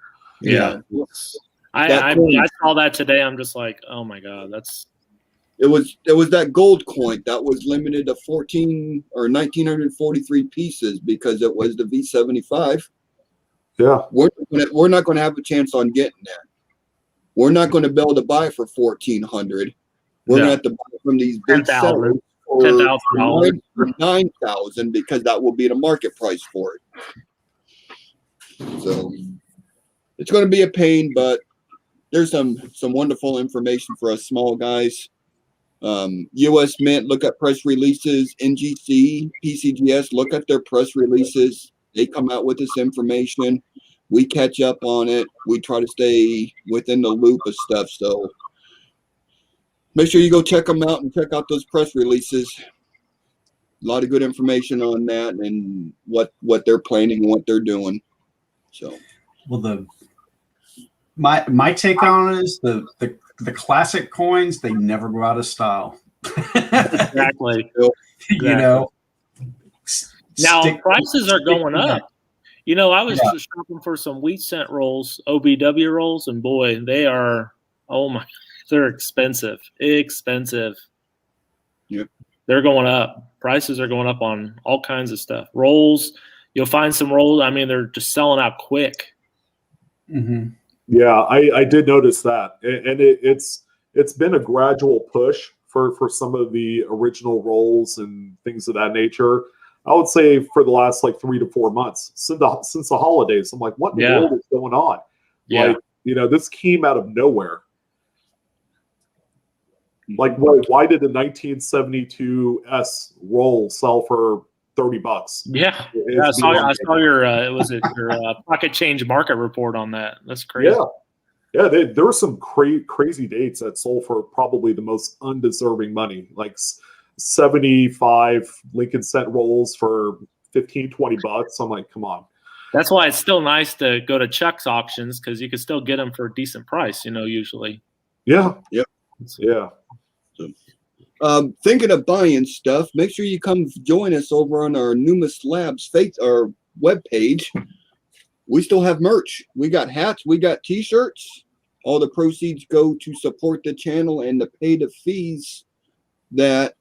Yeah. I saw that today. I'm just like, oh my God, It was that gold coin that was limited to 14 or 1,943 pieces because it was the V75. Yeah. We're not going to have a chance on getting that. We're not going to be able to buy for 1,400. We're going to have to buy from these big sellers for $9,000 because that will be the market price for it. So it's going to be a pain, but there's some wonderful information for us small guys. US Mint, look at press releases. NGC, PCGS, look at their press releases. They come out with this information. We catch up on it. We try to stay within the loop of stuff. So make sure you go check them out and check out those press releases. A lot of good information on that and what they're planning and what they're doing. So, well, my take on it is the classic coins, they never go out of style. exactly. You know, now prices are going up. You know, I was shopping for some wheat cent rolls, OBW rolls, and boy, they are, they're expensive. Yep. They're going up. Prices are going up on all kinds of stuff. Rolls, you'll find some rolls. I mean, they're just selling out quick. Mm-hmm. Yeah, I did notice that, and it's been a gradual push for some of the original rolls and things of that nature. I would say for the last like 3 to 4 months since the holidays. I'm like, what in the world is going on? Yeah. Like, you know, this came out of nowhere. Like, why did the 1972 S roll sell for $30? Yeah, I saw your your pocket change market report on that. That's crazy. Yeah, there were some crazy dates that sold for probably the most undeserving money, like 75 Lincoln cent rolls for $15-$20. I'm like, come on. That's why it's still nice to go to Chuck's auctions because you can still get them for a decent price, you know, usually. Yeah. Yep. Yeah. Thinking of buying stuff, make sure you come join us over on our Numis Labs our webpage. We still have merch. We got hats, we got t-shirts. All the proceeds go to support the channel and to pay the fees that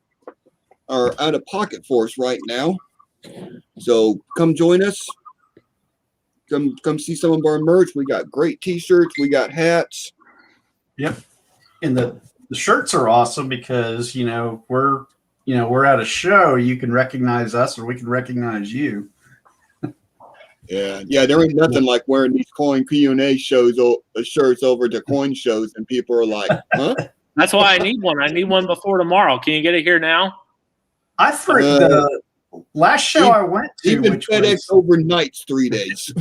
are out of pocket for us right now. So come join us. Come see some of our merch. We got great t-shirts, we got hats. Yep. And the shirts are awesome because, you know, we're at a show, you can recognize us or we can recognize you. Yeah, there ain't nothing like wearing these coin Q&A shirts over to coin shows and people are like, huh? That's why I need one. I need one before tomorrow. Can you get it here now? The last show I went to, even which FedEx overnights 3 days.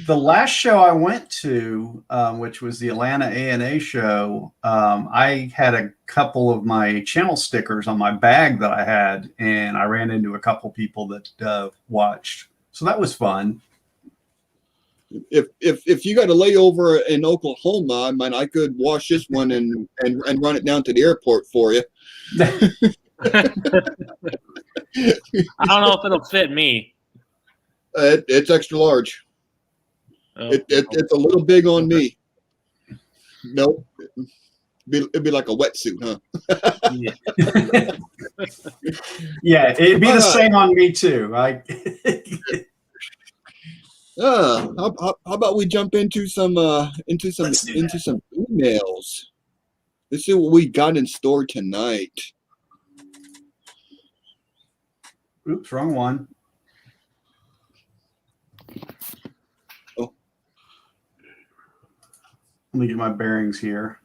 The last show I went to, which was the Atlanta A&A show, I had a couple of my channel stickers on my bag that I had, and I ran into a couple people that watched. So that was fun. If you got a layover in Oklahoma, I could wash this one and run it down to the airport for you. I don't know if it'll fit me. It's extra large. Oh, it's a little big on me. Nope. It'd be like a wetsuit, huh? Yeah, it'd be All the right. same on me too. How about we jump into some Let's do that. emails? Let's see what we got in store tonight. Oops, wrong one. Oh. Let me get my bearings here.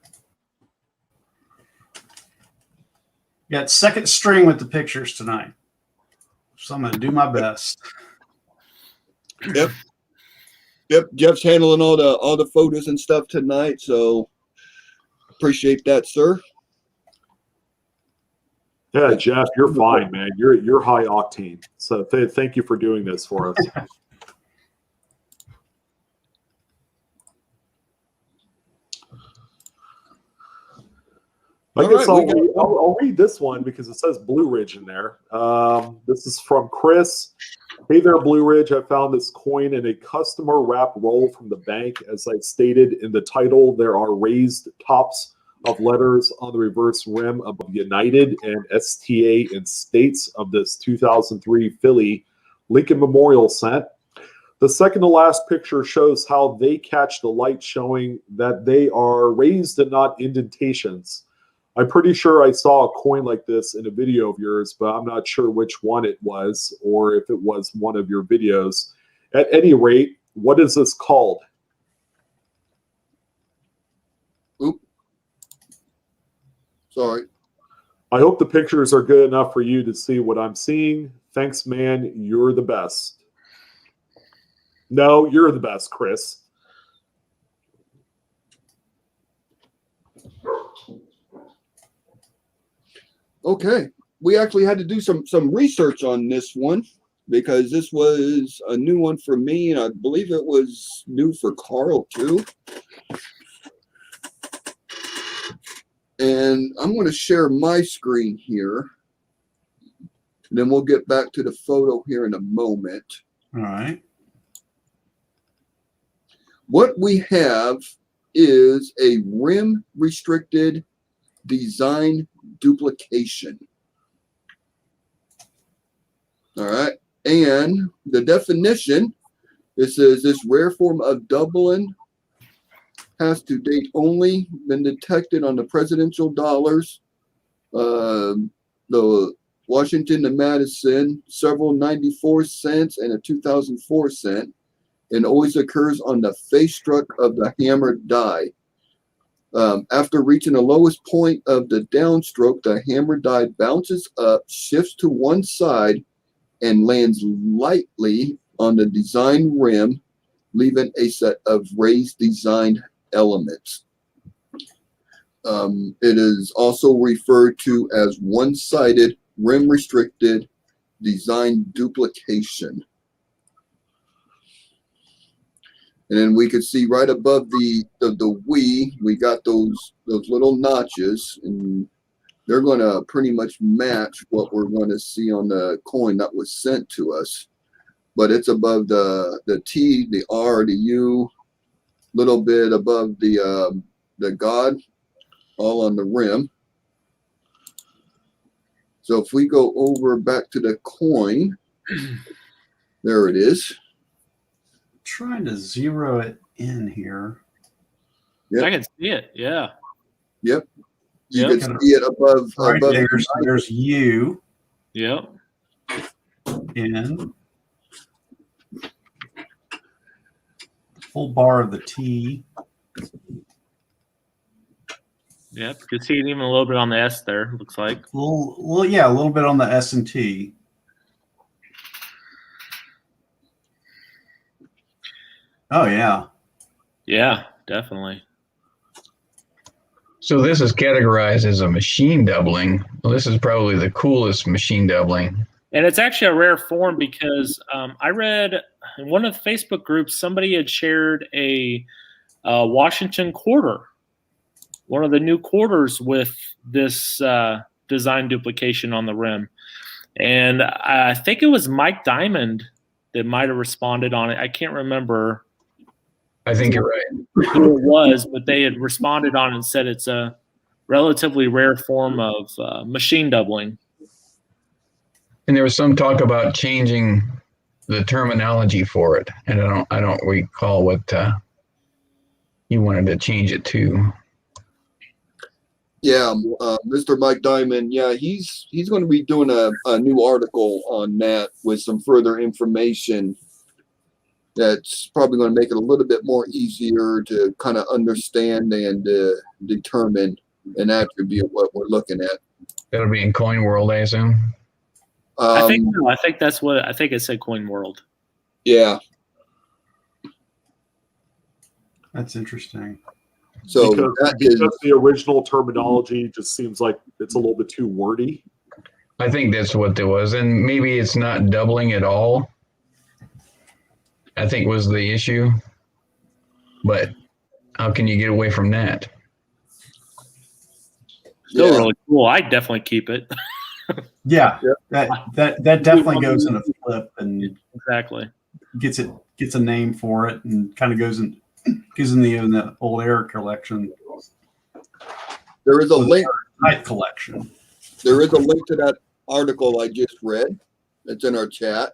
Got second string with the pictures tonight, so I'm going to do my best. Yep. Jeff's handling all the photos and stuff tonight, so appreciate that, sir. Yeah, Jeff, you're fine, man. You're high octane. So thank you for doing this for us. I guess I'll read this one because it says Blue Ridge in there. This is from Chris. Hey there, Blue Ridge. I found this coin in a customer wrap roll from the bank. As I stated in the title, there are raised tops of letters on the reverse rim above United and STA in states of this 2003 Philly Lincoln Memorial set. The second to last picture shows how they catch the light, showing that they are raised and not indentations. I'm pretty sure I saw a coin like this in a video of yours, but I'm not sure which one it was or if it was one of your videos. At any rate, what is this called? Oop. Sorry. I hope the pictures are good enough for you to see what I'm seeing. Thanks, man. You're the best. No, you're the best, Chris. Okay, we actually had to do some research on this one because this was a new one for me, and I believe it was new for Carl too. And I'm going to share my screen here, and then we'll get back to the photo here in a moment. All right. What we have is a rim restricted design duplication. All right. And the definition, it says this rare form of doubling has to date only been detected on the presidential dollars, the Washington and Madison, several 94 cents and a 2004 cent, and always occurs on the face struck of the hammered die. After reaching the lowest point of the downstroke, the hammered die bounces up, shifts to one side, and lands lightly on the design rim, leaving a set of raised design elements. It is also referred to as one-sided rim-restricted design duplication. And then we could see right above the we got those little notches, and they're going to pretty much match what we're going to see on the coin that was sent to us. But it's above the T, the R, the U, little bit above the God, all on the rim. So if we go over back to the coin, there it is. Trying to zero it in here. Yep. I can see it. Yeah. Yep. You Yep. can see it above. Right above there's U, Yep. N, full bar of the T. Yep. You can see it even a little bit on the S there, looks like. A little bit on the S and T. Oh yeah. Yeah, definitely. So this is categorized as a machine doubling. Well, this is probably the coolest machine doubling. And it's actually a rare form because I read in one of the Facebook groups, somebody had shared a Washington quarter, one of the new quarters with this design duplication on the rim. And I think it was Mike Diamond that might have responded on it. I can't remember I think you're right. who it was, but they had responded on it and said it's a relatively rare form of machine doubling. And there was some talk about changing the terminology for it, and I don't recall what you wanted to change it to. Yeah, Mr. Mike Diamond. Yeah, he's going to be doing a new article on that with some further information. That's probably going to make it a little bit more easier to kind of understand and determine and attribute what we're looking at. That'll be in Coin World, I assume. I think that's what I think it said. Coin World. Yeah, That's interesting. so because the original terminology just seems like it's a little bit too wordy. I think that's what it was, and maybe it's not doubling at all. I think was the issue, but how can you get away from that? Still really cool. I'd definitely keep it. Yeah, that definitely goes in a flip and Exactly. gets a name for it and kind of goes in the old Air collection. there is a link. Night collection. There is a link to that article I just read. It's in our chat.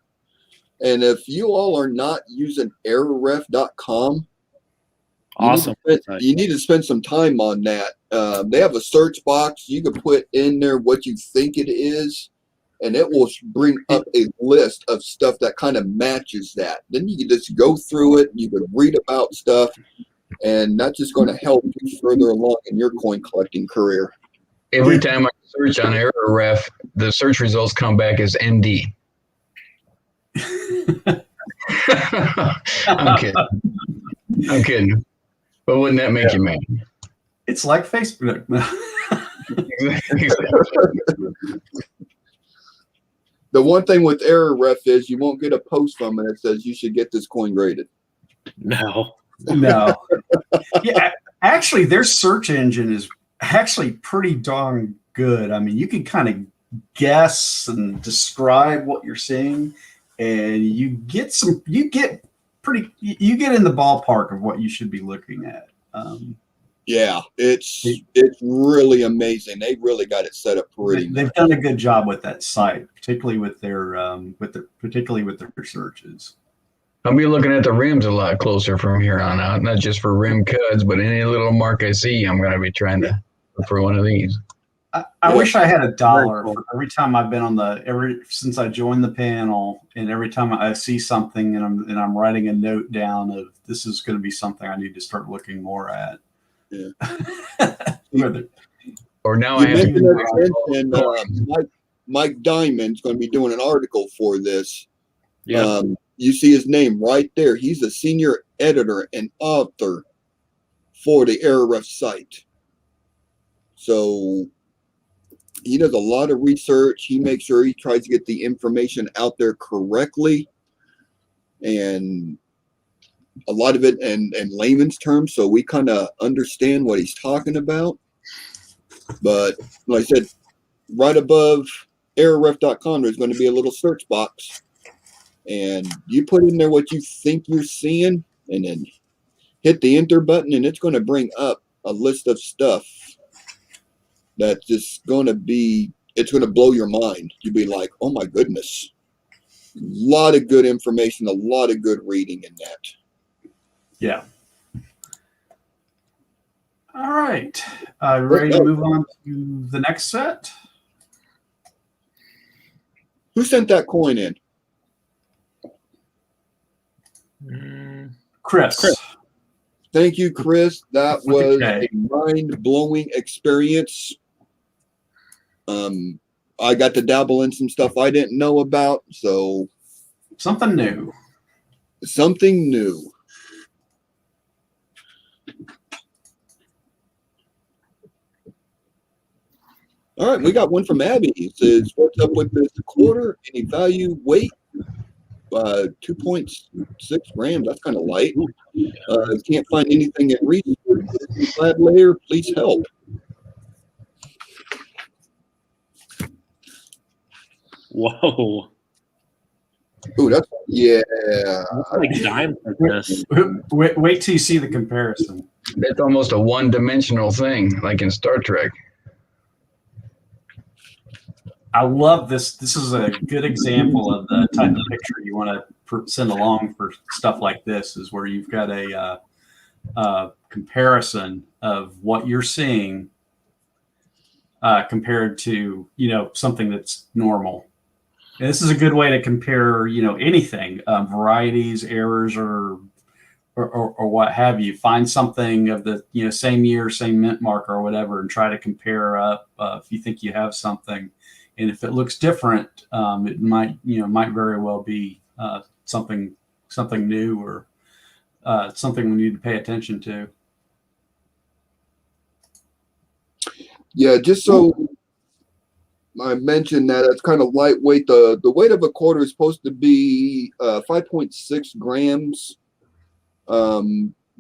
And if you all are not using errorref.com, Awesome. you need to spend some time on that. They have a search box. You can put in there what you think it is, and it will bring up a list of stuff that kind of matches that. Then you can just go through it. You can read about stuff, and that's just going to help you further along in your coin collecting career. Every time I search on ErrorRef, the search results come back as MD. I'm kidding. But wouldn't that make you mad? It's like Facebook. The one thing with ErrorRef is you won't get a post from it that says you should get this coin graded. No. Yeah, actually, their search engine is actually pretty darn good. I mean, you can kind of guess and describe what you're seeing, and you get in the ballpark of what you should be looking at. Yeah, it's really amazing. They really got it set up pretty. They've done a good job with that site, particularly with their searches. I'll be looking at the rims a lot closer from here on out, not just for rim cuts, but any little mark I see, I'm going to be trying to look for one of these. I wish I had $1 for every time I've been since I joined the panel, and every time I see something and I'm writing a note down of this is going to be something I need to start looking more at. Yeah. Or now You I have mentioned and Mike Diamond's going to be doing an article for this. Yeah. You see his name right there. He's a senior editor and author for the ErrorRef site. So he does a lot of research. He makes sure he tries to get the information out there correctly, and a lot of it in layman's terms, so we kind of understand what he's talking about. But like I said, right above errorref.com, there's going to be a little search box, and you put in there what you think you're seeing, and then hit the enter button, and it's going to bring up a list of stuff that's just going to blow your mind. You'll be like, oh my goodness. A lot of good information, a lot of good reading in that. Yeah. All right. Ready to move on to the next set? Who sent that coin in? Chris. Thank you, Chris. That was a mind-blowing experience. I got to dabble in some stuff I didn't know about, so Something new. All right, we got one from Abby. It says, what's up with this quarter? Any value, weight? 2.6 grams. That's kind of light. Can't find anything in research. Flat layer, please help. Whoa. Ooh, that's Like dime for this. Wait till you see the comparison. That's almost a one-dimensional thing, like in Star Trek. I love this. This is a good example of the type of picture you want to send along for stuff like this, is where you've got a comparison of what you're seeing compared to, something that's normal. And this is a good way to compare, anything, varieties, errors, or what have you. Find something of the same year, same mint marker or whatever, and try to compare up if you think you have something. And if it looks different, it might very well be something new, or something we need to pay attention to. Yeah, just so I mentioned that it's kind of lightweight. The weight of a quarter is supposed to be 5.6 grams,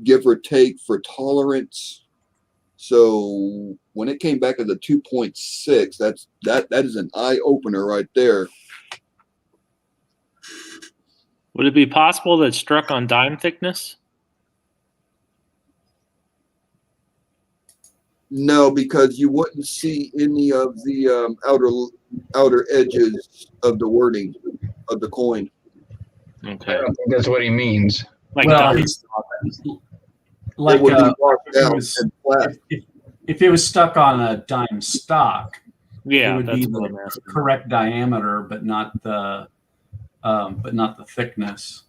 give or take, for tolerance. So when it came back as a 2.6, that is an eye opener right there. Would it be possible that it struck on dime thickness? No, because you wouldn't see any of the outer edges of the wording of the coin. Okay. I don't think that's what he means. Like Well, dime. Like it would be marked if it out was- and flat. if it was stuck on a dime stock, it Yeah, would that's be what I'm the asking. correct diameter, but not the thickness.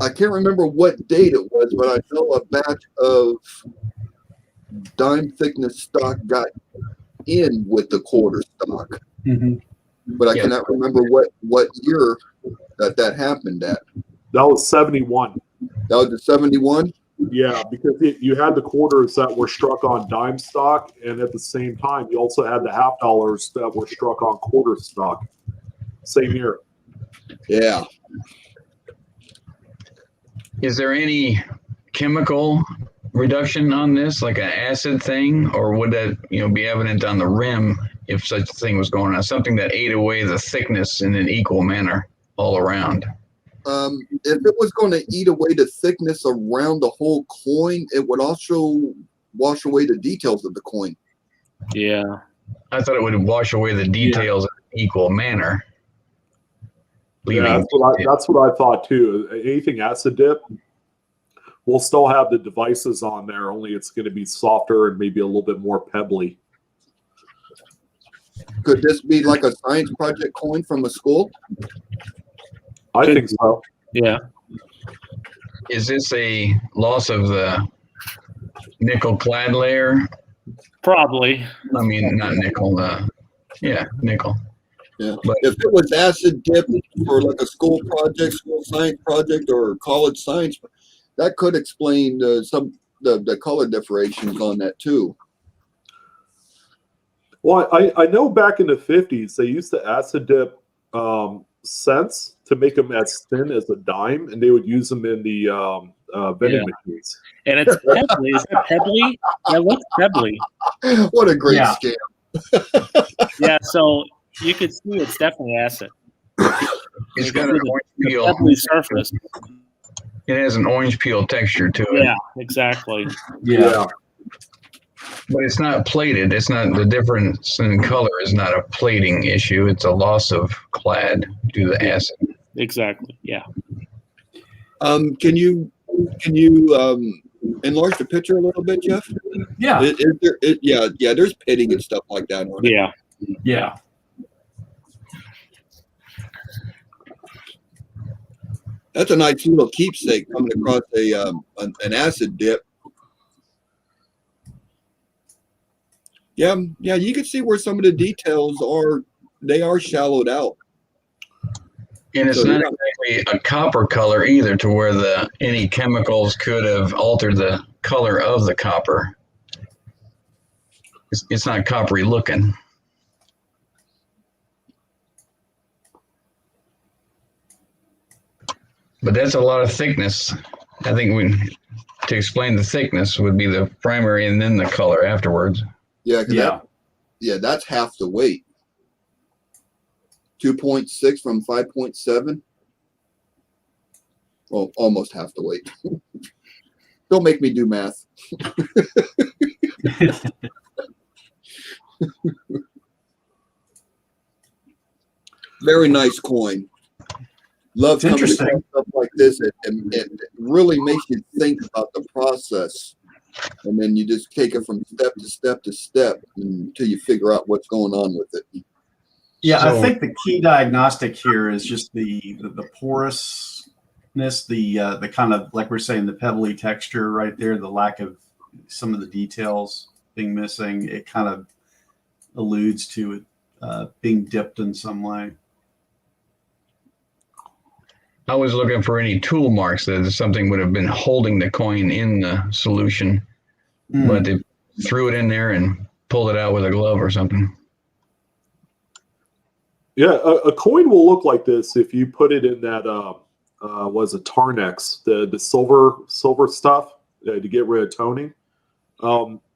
I can't remember what date it was, but I know a batch of dime thickness stock got in with the quarter stock, Mm-hmm. but I cannot remember what year that happened at. That was 71. That was the 71. Yeah, because you had the quarters that were struck on dime stock, and at the same time, you also had the half dollars that were struck on quarter stock. Same year. Yeah. Is there any chemical reduction on this, like an acid thing, or would that be evident on the rim if such a thing was going on? Something that ate away the thickness in an equal manner all around. If it was going to eat away the thickness around the whole coin, it would also wash away the details of the coin. Yeah. I thought it would wash away the details in an equal manner. Yeah, that's what I thought too. Anything acid dip, we'll still have the devices on there, only it's going to be softer and maybe a little bit more pebbly. Could this be like a science project coin from a school? I think so. Yeah. Is this a loss of the nickel clad layer? Probably. I mean, not nickel. Nickel. Yeah. But If it was acid dip for like a school project, school science project, or college science, that could explain the color differentiations on that too. Well, I know back in the 50s, they used to acid dip cents to make them as thin as a dime, and they would use them in the vending machines. And it's pebbly. Is it pebbly? Yeah, what's pebbly? What a great Yeah. scam. Yeah, so you could see it's definitely acid. it's You got can an see orange the peel. pebbly surface. It has an orange peel texture to it. Yeah, exactly. Yeah. But it's not plated. It's not, the difference in color is not a plating issue. It's a loss of clad due to acid. Exactly. Yeah. Can you enlarge the picture a little bit, Jeff? Yeah. There's pitting and stuff like that on it. Yeah. Yeah. That's a nice little keepsake coming across an acid dip. Yeah, you can see where some of the details are shallowed out. And it's So, not yeah. exactly a copper color either, to where any chemicals could have altered the color of the copper. It's not coppery looking. But that's a lot of thickness. I think to explain the thickness would be the primary, and then the color afterwards. Yeah, that's half the weight. 2.6 from 5.7. Well, almost half the weight. Don't make me do math. Very nice coin. Love It's coming to interesting. stuff like this. It really makes you think about the process. And then you just take it from step to step to step until you figure out what's going on with it. Yeah, So- I think the key diagnostic here is just the porousness, the kind of, like we're saying, the pebbly texture right there, the lack of some of the details being missing. It kind of alludes to it being dipped in some way. I was looking for any tool marks that something would have been holding the coin in the solution, but they threw it in there and pulled it out with a glove or something. Yeah, a coin will look like this if you put it in that was it Tarnex, the silver stuff to get rid of toning.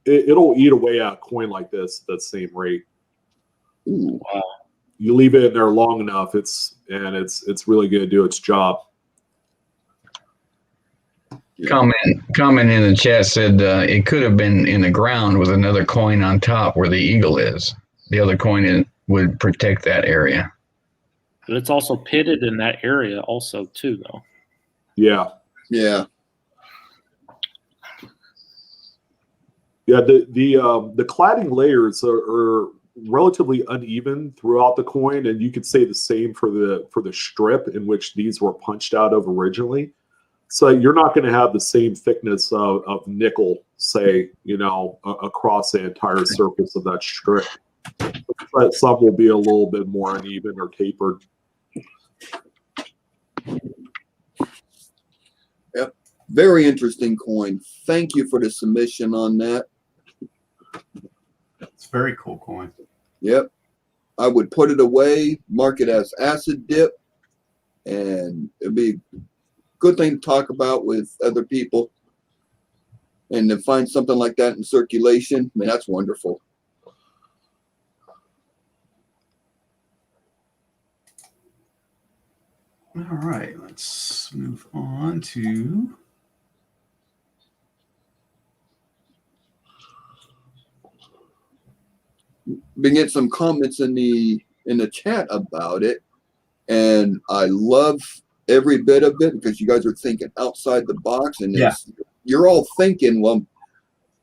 It'll eat away at a coin like this that same rate. Ooh. Wow. You leave it in there long enough, it's really going to do its job. Comment in the chat said it could have been in the ground with another coin on top where the eagle is. The other coin would protect that area. But it's also pitted in that area also too, though. Yeah. Yeah. Yeah, the cladding layers are relatively uneven throughout the coin, and you could say the same for the strip in which these were punched out of originally. So you're not going to have the same thickness of nickel, say, across the entire surface of that strip. But some will be a little bit more uneven or tapered. Yep. Very interesting coin. Thank you for the submission on that. It's a very cool coin. Yep. I would put it away, mark it as acid dip, and it'd be a good thing to talk about with other people. And to find something like that in circulation, I mean, that's wonderful. All right, let's move on to. Been getting some comments in the chat about it, and I love every bit of it because you guys are thinking outside the box, and you're all thinking, well,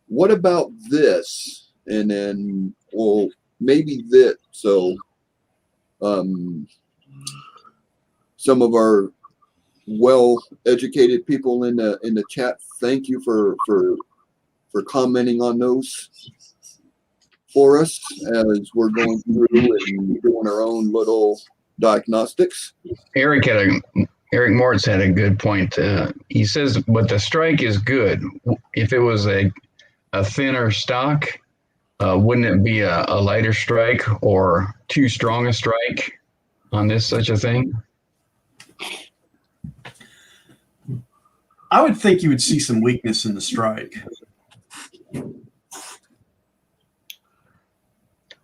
what about this? And then, well, maybe this. So, some of our well-educated people in the chat, thank you for commenting on those for us as we're going through and doing our own little diagnostics. Eric Moritz had a good point. He says, but the strike is good. If it was a thinner stock, wouldn't it be a lighter strike or too strong a strike on this such a thing? I would think you would see some weakness in the strike.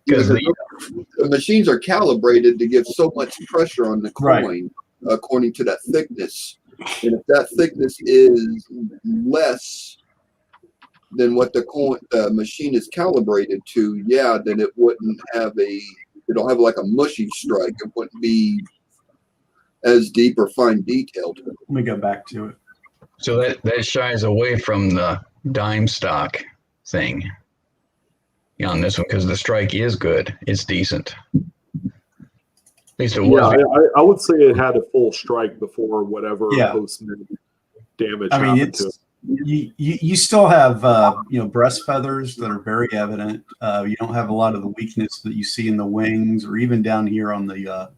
Because the machines are calibrated to give so much pressure on the coin, according to that thickness. And if that thickness is less than what the machine is calibrated to, then it wouldn't have it'll have like a mushy strike. It wouldn't be as deep or fine detailed. Let me go back to it. So that shies away from the dime stock thing on this one because the strike is good. It's decent. At least it was. Yeah, I would say it had a full strike before whatever post-mint damage happened to it. You still have breast feathers that are very evident. You don't have a lot of the weakness that you see in the wings or even down here on the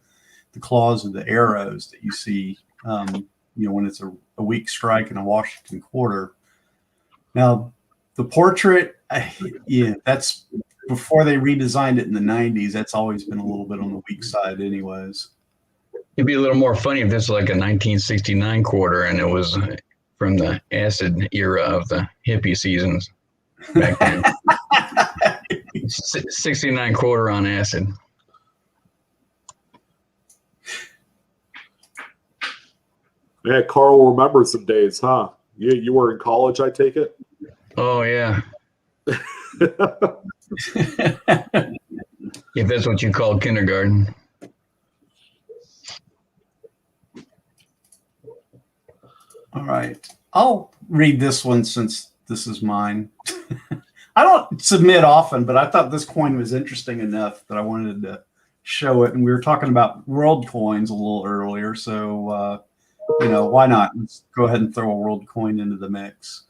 claws of the arrows that you see when it's a weak strike in a Washington quarter. Now the portrait, that's before they redesigned it in the 90s. That's always been a little bit on the weak side anyways. It'd be a little more funny if this was like a 1969 quarter and it was from the acid era of the hippie seasons back then. 69 quarter on acid. Yeah, Carl remembers some days, huh? You were in college, I take it? Oh, yeah. If that's what you call kindergarten. All right. I'll read this one since this is mine. I don't submit often, but I thought this coin was interesting enough that I wanted to show it. And we were talking about world coins a little earlier. So, why not? Let's go ahead and throw a world coin into the mix.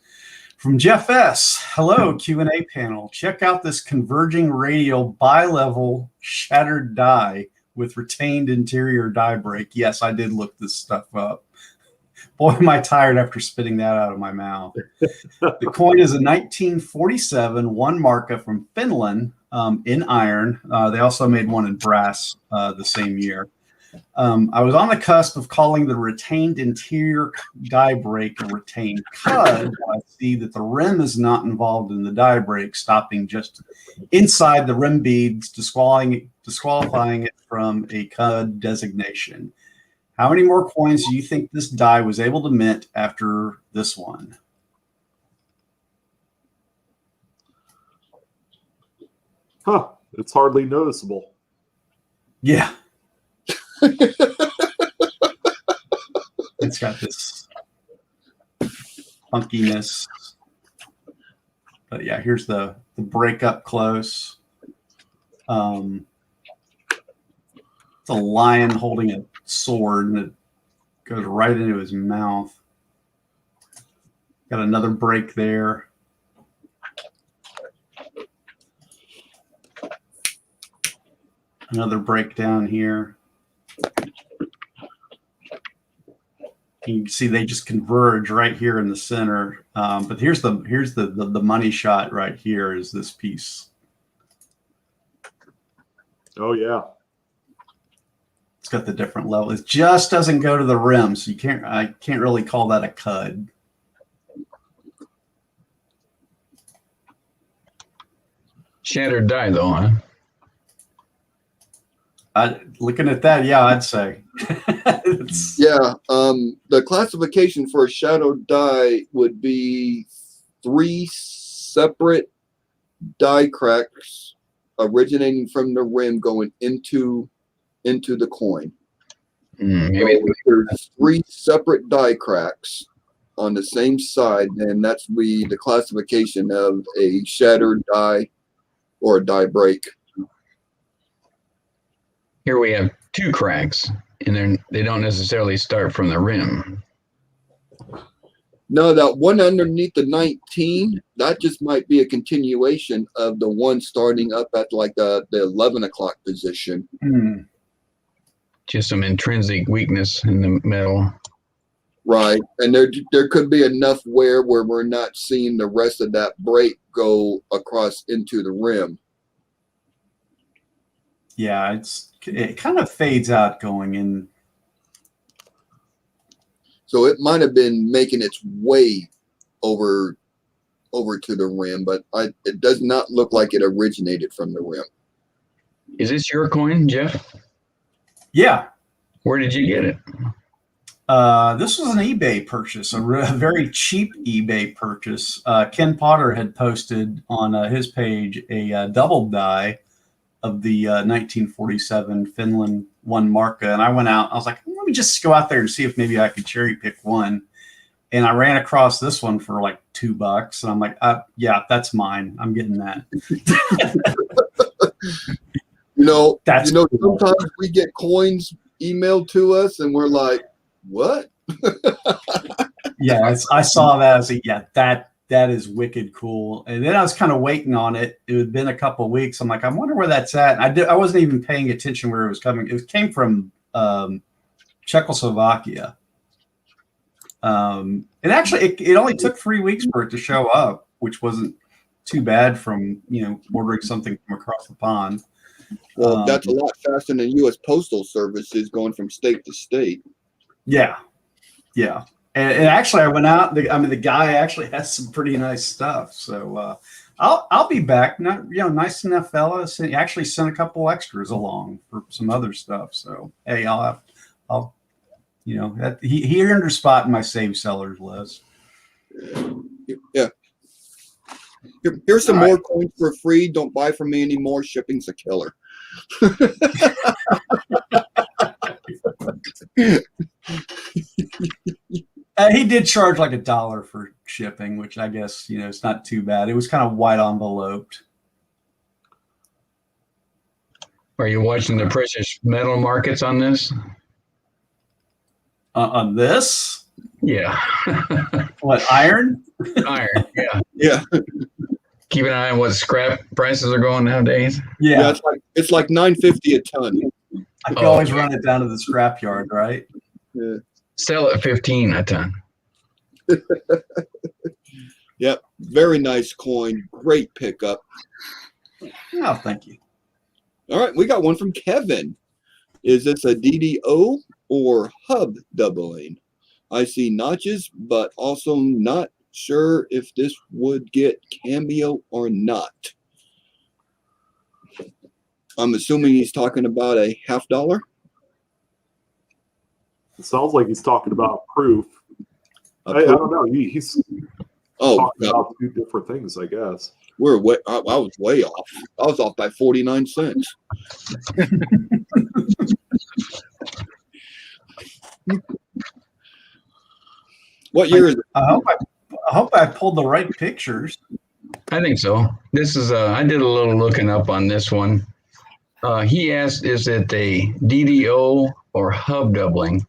From Jeff S. Hello, Q&A panel. Check out this converging radial bi-level shattered die with retained interior die break. Yes, I did look this stuff up. Boy, am I tired after spitting that out of my mouth. The coin is a 1947 one marca from Finland in iron. They also made one in brass the same year. I was on the cusp of calling the retained interior die break a retained cud. I see that the rim is not involved in the die break, stopping just inside the rim beads, disqualifying it from a cud designation. How many more coins do you think this die was able to mint after this one? Huh. It's hardly noticeable. Yeah. It's got this funkiness. But yeah, here's the break up close. It's a lion holding a sword and it goes right into his mouth. Got another break there. Another break down here. You can see they just converge right here in the center. But here's the money shot right here is this piece. Oh, yeah. It's got the different level. It just doesn't go to the rim, so I can't really call that a cud. Shattered die, though, huh? Looking at that, yeah, I'd say. Yeah, the classification for a shadow die would be 3 separate die cracks originating from the rim going into the coin. Maybe So if there's 3 separate die cracks on the same side, then that's the classification of a shattered die or a die break. here we have 2 cracks, and they don't necessarily start from the rim. No, that one underneath the 19, that just might be a continuation of the one starting up at like the 11 o'clock position. Just some intrinsic weakness in the metal. Right. And there could be enough wear where we're not seeing the rest of that break go across into the rim. Yeah, it kind of fades out going in. So it might have been making its way over to the rim, but it does not look like it originated from the rim. Is this your coin, Jeff? Yeah. Where did you get it? This was an eBay purchase, a very cheap eBay purchase. Ken Potter had posted on his page a double die of the 1947 Finland one marca. And I went out, I was like, let me just go out there and see if maybe I could cherry pick one. And I ran across this one for like $2. And I'm like, yeah, that's mine. I'm getting that. Sometimes we get coins emailed to us and we're like, what? Yeah, I saw that. I was like, yeah, that is wicked cool. And then I was kind of waiting on it. It had been a couple of weeks. I'm like, I wonder where that's at. And I wasn't even paying attention where it was coming. It came from Czechoslovakia. And actually, it only took 3 weeks for it to show up, which wasn't too bad from ordering something from across the pond. Well, that's a lot faster than U.S. Postal Service is going from state to state. Yeah. And actually, I went out. The guy actually has some pretty nice stuff. So I'll be back. Nice enough fella. He actually sent a couple extras along for some other stuff. So hey, he earned a spot in my save sellers list. Yeah. Here's some All more coins for free. Don't buy from me anymore. Shipping's a killer. He did charge like $1 for shipping, which I guess, it's not too bad. It was kind of white enveloped. Are you watching the precious metal markets on this? On this? Yeah. What, iron? Iron. Yeah. Yeah. Keep an eye on what scrap prices are going nowadays. Yeah. It's like $9.50 a ton. I can always run it down to the scrap yard, right? Yeah. Sell at 15 a ton. Yep. Very nice coin. Great pickup. Oh, thank you. All right, we got one from Kevin. Is this a DDO or hub doubling? I see notches, but also not sure if this would get cameo or not. I'm assuming he's talking about a $50. It sounds like he's talking about proof. I don't know. He's talking about two different things, I guess. I was way off. I was off by 49 cents. What year is it? I hope I pulled the right pictures. I think so. This is I did a little looking up on this one. He asked, is it a DDO or hub doubling,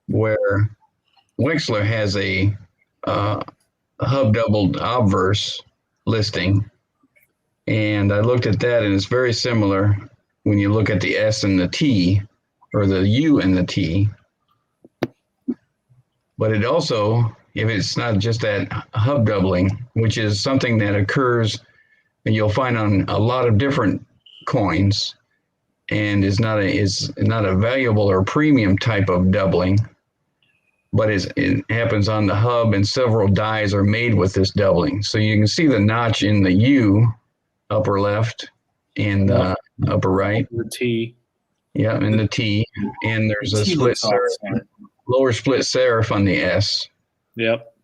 where Wexler has a hub doubled obverse listing. And I looked at that, and it's very similar when you look at the S and the T, or the U and the T. But it also, if it's not just that hub doubling, which is something that occurs and you'll find on a lot of different coins, and is not a valuable or premium type of doubling, but it happens on the hub, and several dies are made with this doubling. So you can see the notch in the U, upper left, and upper right. The T. Yeah, and the T. And there's a split serif, lower split serif on the S. Yep.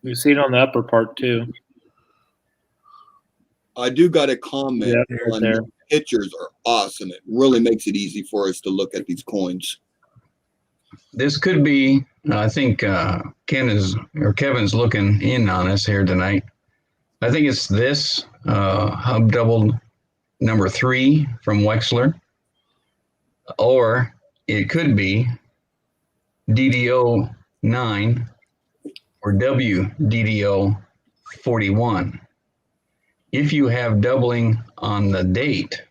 You see it on the upper part too. I do got a comment on there. The pictures are awesome. It really makes it easy for us to look at these coins. This could be, I think Kevin's looking in on us here tonight. I think it's this hub doubled number 3 from Wexler, or it could be DDO 9 or WDDO 41. If you have doubling on the date,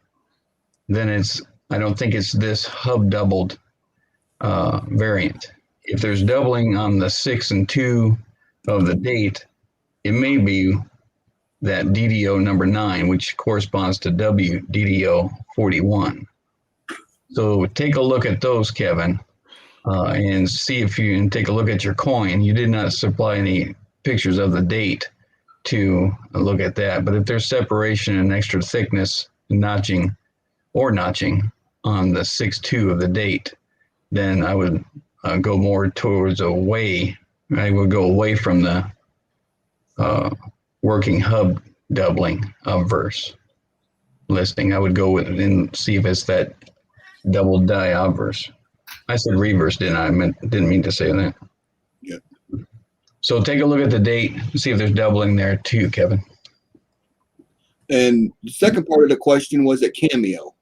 then I don't think it's this hub doubled variant. If there's doubling on the 6 and 2 of the date, it may be that DDO number 9, which corresponds to WDDO 41. So take a look at those, Kevin, and see if you can take a look at your coin. You did not supply any pictures of the date to look at that, but if there's separation and extra thickness, notching on the 6-2 of the date, then I would go more towards away. I would go away from the working hub doubling obverse listing. I would go with it and see if it's that double die obverse. I said reverse, didn't I? Didn't mean to say that. Yeah. So take a look at the date and see if there's doubling there too, Kevin. And the second part of the question was a cameo.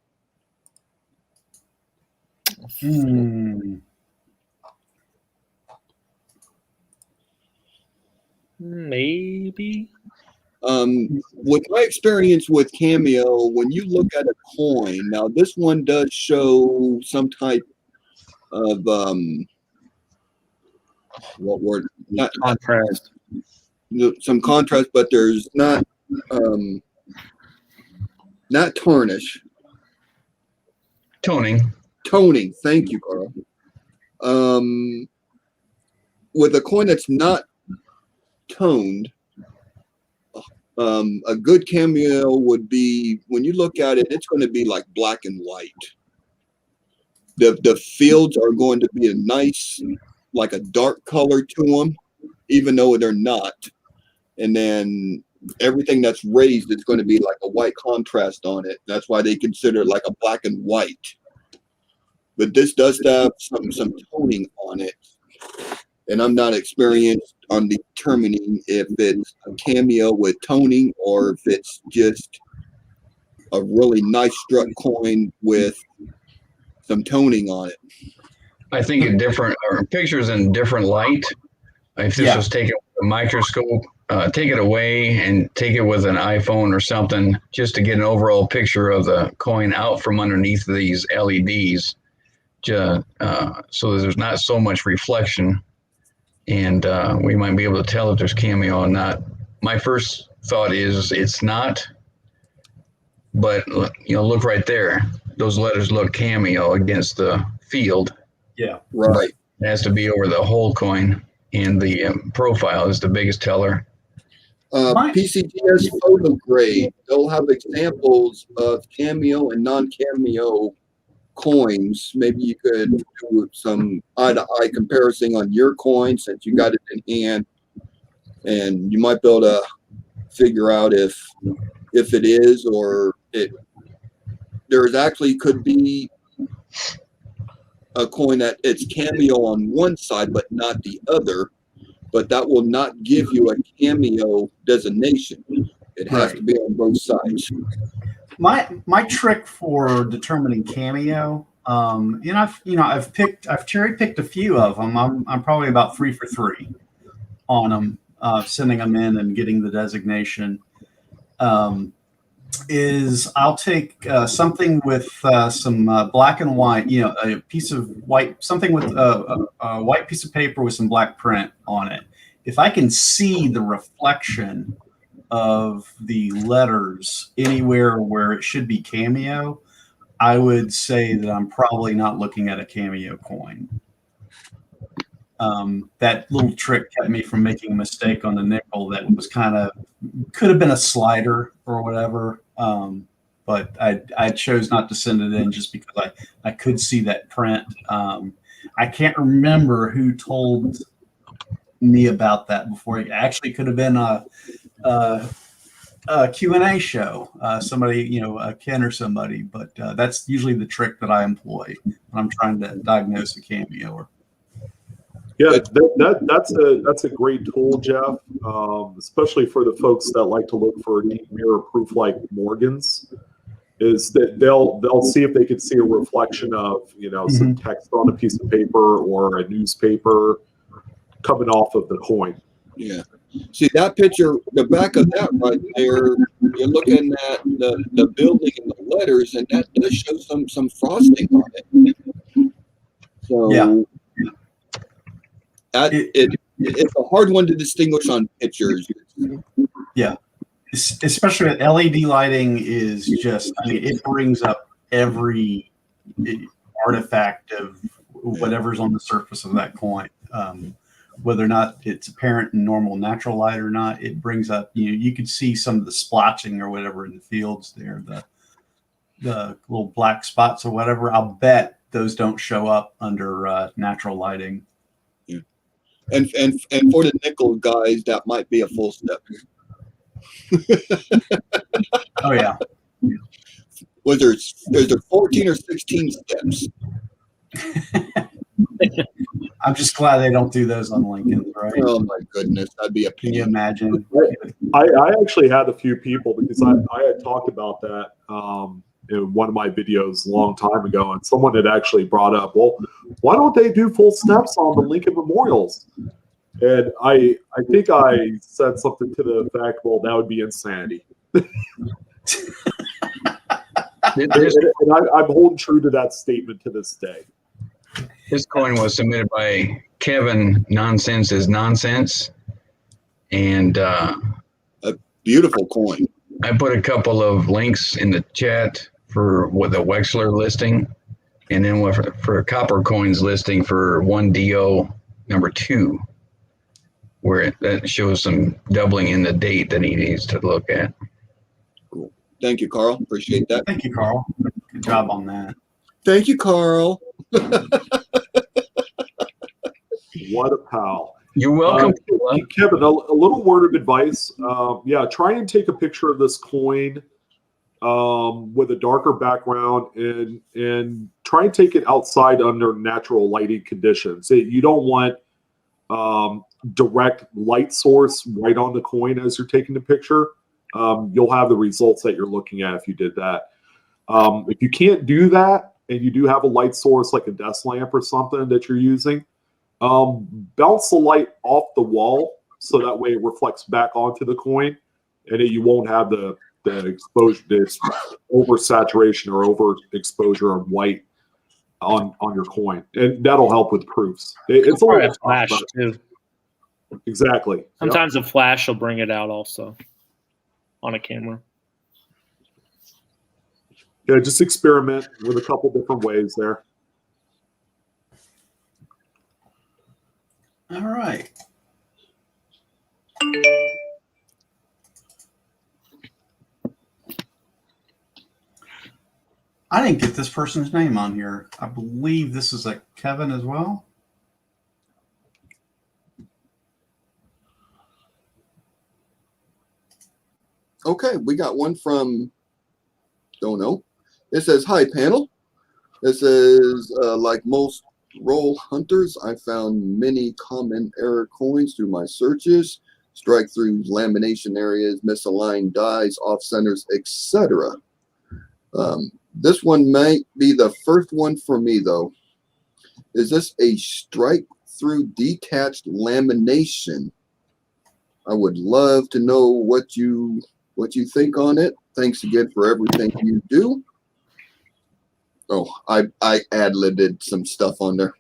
Maybe. With my experience with cameo, when you look at a coin, now this one does show some type of what word? Not Contrast. some contrast, but there's not tarnish. Toning. Thank you, Carl. With a coin that's not toned, a good cameo would be, when you look at it, it's going to be like black and white. The fields are going to be a nice, like a dark color to them, even though they're not. and then everything that's raised is going to be like a white contrast on it. That's why they consider it like a black and white. But this does have some toning on it, and I'm not experienced on determining if it's a cameo with toning or if it's just a really nice struck coin with some toning on it. I think in different or pictures in different light. If this was taken with a microscope, take it away and take it with an iPhone or something, just to get an overall picture of the coin out from underneath these LEDs, so there's not so much reflection, and we might be able to tell if there's cameo or not. My first thought is it's not, but look right there. Those letters look cameo against the field. Yeah, right. It has to be over the whole coin, and the profile is the biggest teller. PCGS Photograde, they'll have examples of cameo and non-cameo coins. Maybe you could do some eye-to-eye comparison on your coin since you got it in hand, and you might be able to figure out if it is or it. There's actually could be a coin that it's cameo on one side but not the other, but that will not give you a cameo designation. It has to be on both sides. My trick for determining cameo, I've cherry picked a few of them. I'm probably about 3 for 3 on them, sending them in and getting the designation. Is I'll take something with some black and white, a piece of white, something with a white piece of paper with some black print on it. If I can see the reflection of the letters anywhere where it should be cameo, I would say that I'm probably not looking at a cameo coin. That little trick kept me from making a mistake on the nickel that was could have been a slider or whatever. But I chose not to send it in just because I could see that print. I can't remember who told me about that before. It actually could have been a Q&A show, somebody, Ken or somebody, but that's usually the trick that I employ when I'm trying to diagnose a cameo. Yeah, that's a great tool, Jeff, especially for the folks that like to look for deep mirror proof like Morgan's, is that they'll see if they can see a reflection of, some text on a piece of paper or a newspaper coming off of the coin. Yeah. See that picture, the back of that right there, you're looking at the building and the letters, and that does show some frosting on it. So yeah. It's a hard one to distinguish on pictures. Yeah, especially with LED lighting is just, it brings up every artifact of whatever's on the surface of that coin. Whether or not it's apparent in normal natural light or not, it brings up, you could see some of the splotching or whatever in the fields there, the little black spots or whatever. I'll bet those don't show up under natural lighting. And for the nickel guys, that might be a full step. Oh yeah. Was there 14 or 16 steps? I'm just glad they don't do those on Lincoln, right? Oh my goodness, that'd be a pain. Can you imagine? I actually had a few people, because I had talked about that in one of my videos a long time ago, and someone had actually brought up, well, why don't they do full steps on the Lincoln Memorials? And I think I said something to the fact, well, that would be insanity. And I'm holding true to that statement to this day. This coin was submitted by Kevin Nonsense is Nonsense, and a beautiful coin. I put a couple of links in the chat for the Wexler listing, and then for Copper Coins listing for 1DO number 2, where that shows some doubling in the date that he needs to look at. Cool. Thank you, Carl. Appreciate that. Thank you, Carl. Good job on that. Thank you, Carl. What a pal. You're welcome. Kevin, a little word of advice. Yeah, try and take a picture of this coin with a darker background and try and take it outside under natural lighting conditions. You don't want direct light source right on the coin as you're taking the picture. You'll have the results that you're looking at if you did that. If you can't do that and you do have a light source like a desk lamp or something that you're using, bounce the light off the wall so that way it reflects back onto the coin, and you won't have the exposure, this oversaturation or overexposure of white on your coin, and that'll help with proofs. It's a little flash too. Exactly. Sometimes a flash will bring it out also on a camera. Yeah, just experiment with a couple different ways there. All right. I didn't get this person's name on here. I believe this is a Kevin as well. Okay, we got one from, don't know. It says, hi, panel. This is like most roll hunters, I found many common error coins through my searches, strike through lamination areas, misaligned dies, off centers, etc. This one might be the first one for me, though. Is this a strike through detached lamination? I would love to know what you think on it. Thanks again for everything you do. Oh, I ad-libbed some stuff on there.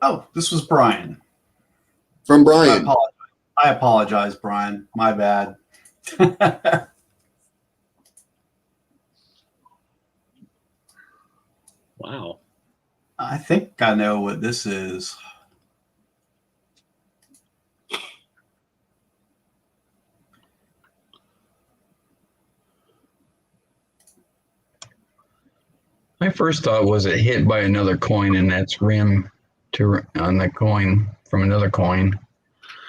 Oh, this was Brian. From Brian. I apologize, Brian. My bad. Wow. I think I know what this is. My first thought was it hit by another coin, and that's rim on the coin from another coin.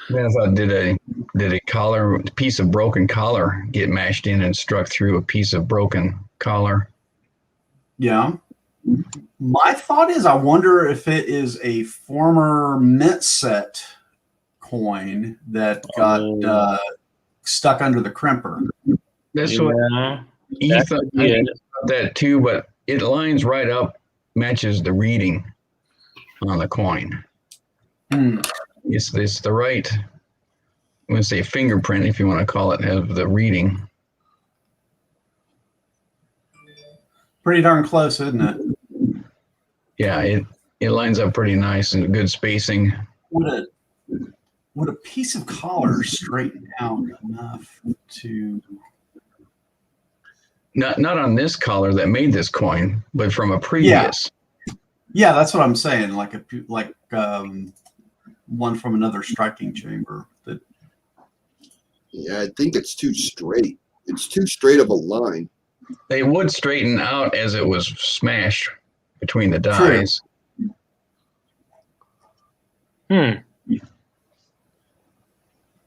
Then I thought, did a collar, piece of broken collar, get mashed in and struck through a piece of broken collar? Yeah. My thought is, I wonder if it is a former mint set coin that got stuck under the crimper. That's what I thought that too, but it lines right up, matches the reading on the coin. It's the right, I'm going to say fingerprint, if you want to call it, of the reading. Pretty darn close, isn't it? Yeah, it lines up pretty nice and good spacing. Would a piece of collar straighten out enough to? Not on this collar that made this coin, but from a previous. Yeah, that's what I'm saying. Like one from another striking chamber. Yeah, I think it's too straight. It's too straight of a line. They would straighten out as it was smashed between the dies. If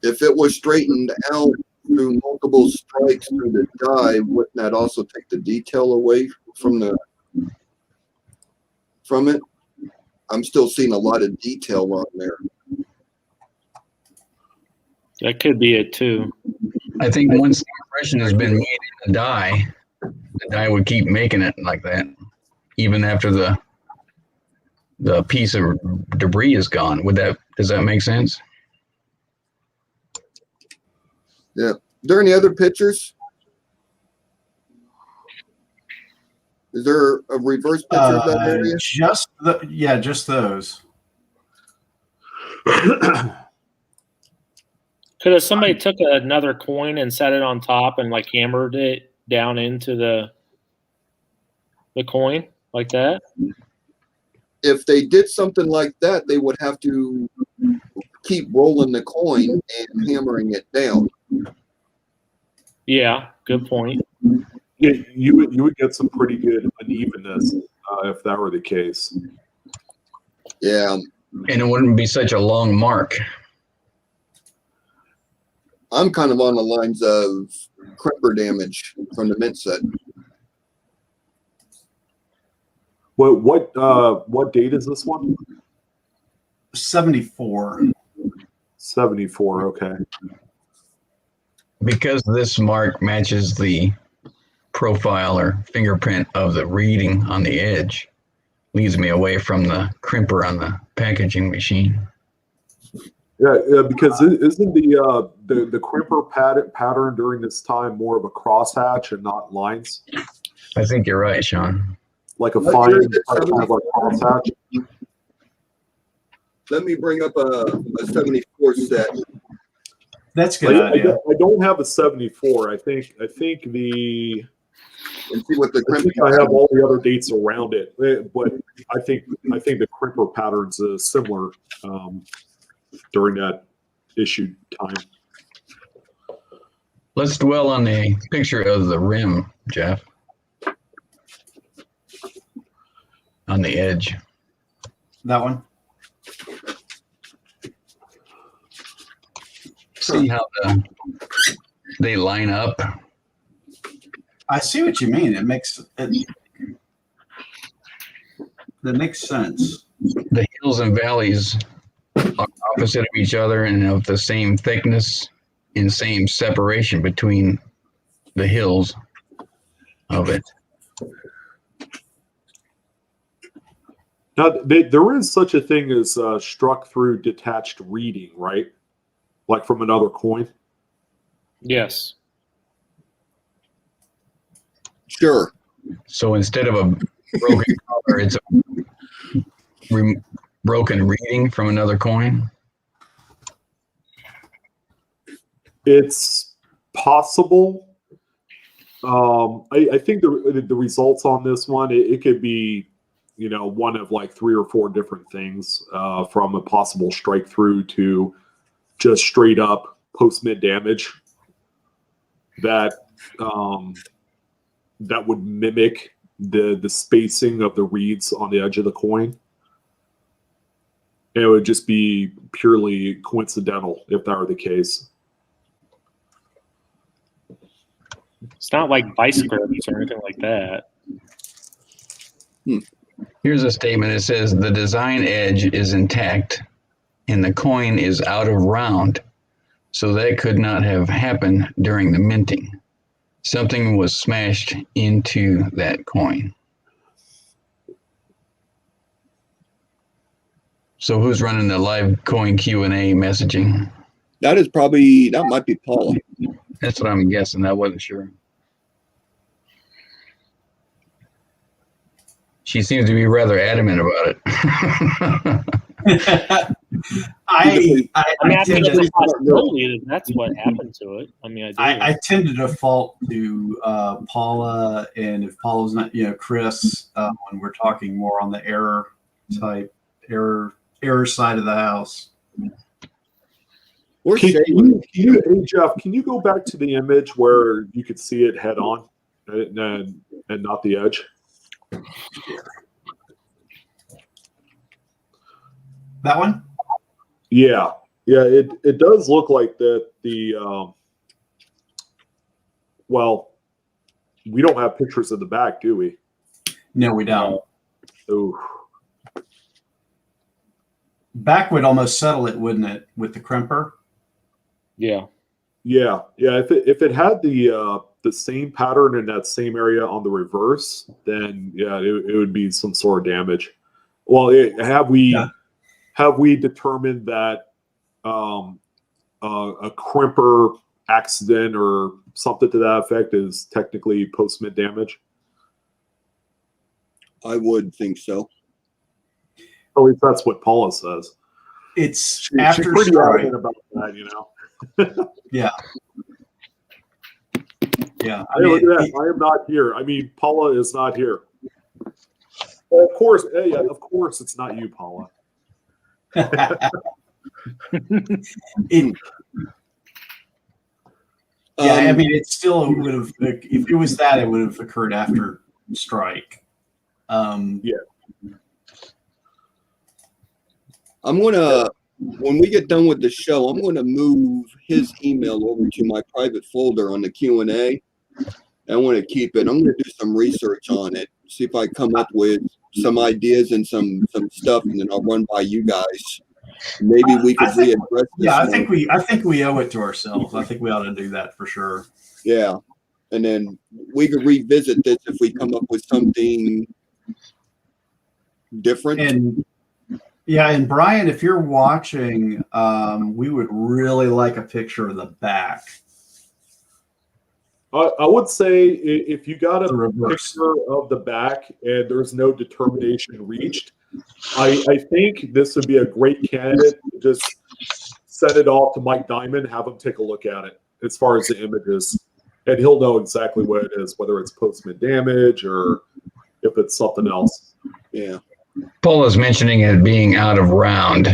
it was straightened out through multiple strikes through the die, wouldn't that also take the detail away from it? I'm still seeing a lot of detail on there. That could be it too. I think once the impression has been made in the die would keep making it like that, even after the piece of debris is gone. Does that make sense? Yeah. Are there any other pictures? Is there a reverse picture of that area? Just those. Could have somebody took another coin and set it on top and like hammered it down into the coin like that? If they did something like that, they would have to keep rolling the coin and hammering it down. Yeah, good point. Yeah, you would get some pretty good unevenness if that were the case. Yeah, And it wouldn't be such a long mark. I'm kind of on the lines of crimper damage from the mint set. What date is this one? 74. 74. Okay. Because this mark matches the profile or fingerprint of the reading on the edge, leads me away from the crimper on the packaging machine. Yeah, because isn't the crimper pattern during this time more of a crosshatch and not lines? I think you're right, Sean. Like a What fine year is it, kind of like crosshatch. Let me bring up a 74 set. That's a good idea. I don't have a 74. I think the And see what the I think crimper I have all the other dates around it, but I think the crimper pattern's similar during that issued time. Let's dwell on the picture of the rim, Jeff. On the edge. That one. See how they line up? I see what you mean. That makes sense. The hills and valleys are opposite of each other and of the same thickness and same separation between the hills of it. Now, there is such a thing as struck through detached reading, right? Like from another coin. Yes. Sure. So instead of a broken color, it's a broken reading from another coin. It's possible. I think the results on this one, it could be, one of like 3 or 4 different things, from a possible strike through to just straight up post-mid damage that would mimic the spacing of the reads on the edge of the coin. It would just be purely coincidental if that were the case. It's not like vice grips or anything like that. Here's a statement. It says the design edge is intact and the coin is out of round, so that could not have happened during the minting. Something was smashed into that coin. So who's running the live coin Q&A messaging? That might be Paula. That's what I'm guessing. I wasn't sure. She seems to be rather adamant about it. I tend there's to, a possibility that that's what happened to it. I mean, I tend to default to Paula, and if Paula's not, Chris, when we're talking more on the error side of the house. Or Hey, Jeff, can you go back to the image where you could see it head on and not the edge? That one? Yeah. It does look like that. Well, we don't have pictures of the back, do we? No, we don't. Ooh. Back would almost settle it, wouldn't it, with the crimper? Yeah. Yeah. If it had the same pattern in that same area on the reverse, then yeah, it would be some sort of damage. Well, have we determined that a crimper accident or something to that effect is technically post-mid damage? I would think so. At least that's what Paula says. It's She's after pretty strike. adamant about that, Yeah. Yeah. Hey, look at that. I am not here. I mean, Paula is not here. Well, of course it's not you, Paula. It, yeah, I mean, it still would have, if it was that, it would have occurred after strike. Yeah. I'm gonna, when we get done with the show, I'm gonna move his email over to my private folder on the Q&A. I want to keep it. I'm gonna do some research on it, see if I come up with some ideas and some stuff, and then I'll run by you guys. Maybe we could readdress this. Yeah, I think we owe it to ourselves. I think we ought to do that for sure. Yeah, and then we could revisit this if we come up with something different. And yeah, and Brian, if you're watching, we would really like a picture of the back. I would say if you got a The reverse. picture of the back and there's no determination reached, I think this would be a great candidate to just send it off to Mike Diamond, have him take a look at it as far as the images. And he'll know exactly what it is, whether it's postman damage or if it's something else. Yeah. Paula's mentioning it being out of round.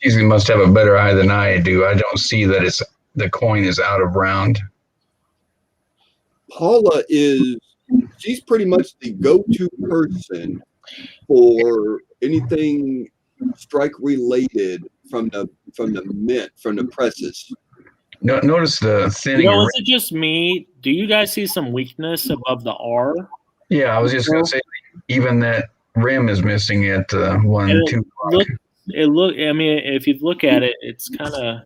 She must have a better eye than I do. I don't see that the coin is out of round. Paula she's pretty much the go-to person for anything strike related from the mint, from the presses. No, notice the thinning. Is it just me? Do you guys see some weakness above the R? Yeah, I was just going to say, even that rim is missing at 1, 2. I mean, if you look at it, it's kind of,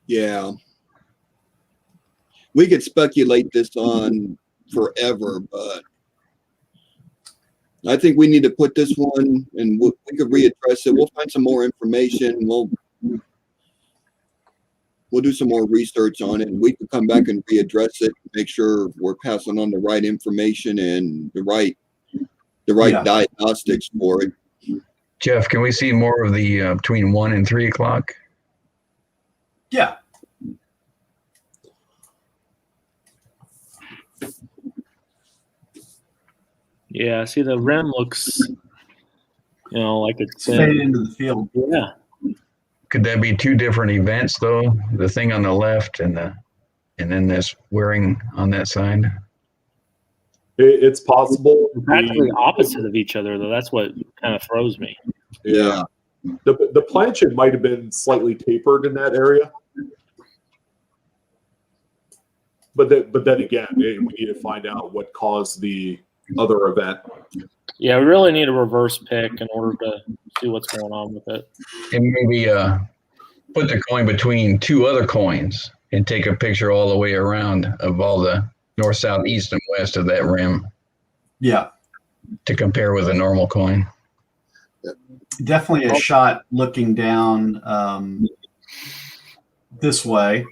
Yeah. We could speculate this on forever, but I think we need to put this one, and we could readdress it. We'll find some more information. We'll do some more research on it, and we could come back and readdress it, make sure we're passing on the right information and the right diagnostics for it. Jeff, can we see more of the between 1 and 3 o'clock? Yeah. yeah. See, the rim looks, like it's Fade into the field. Yeah. Could that be 2 different events though? The thing on the left and then this wearing on that side. It's possible. Practically opposite of each other, though. That's what kind of throws me. Yeah. The planchet might have been slightly tapered in that area. But then again, we need to find out what caused the other event. Yeah, we really need a reverse pick in order to see what's going on with it. And maybe put the coin between 2 other coins and take a picture all the way around of all the north, south, east, and west of that rim. Yeah. To compare with a normal coin. Definitely a shot looking down this way.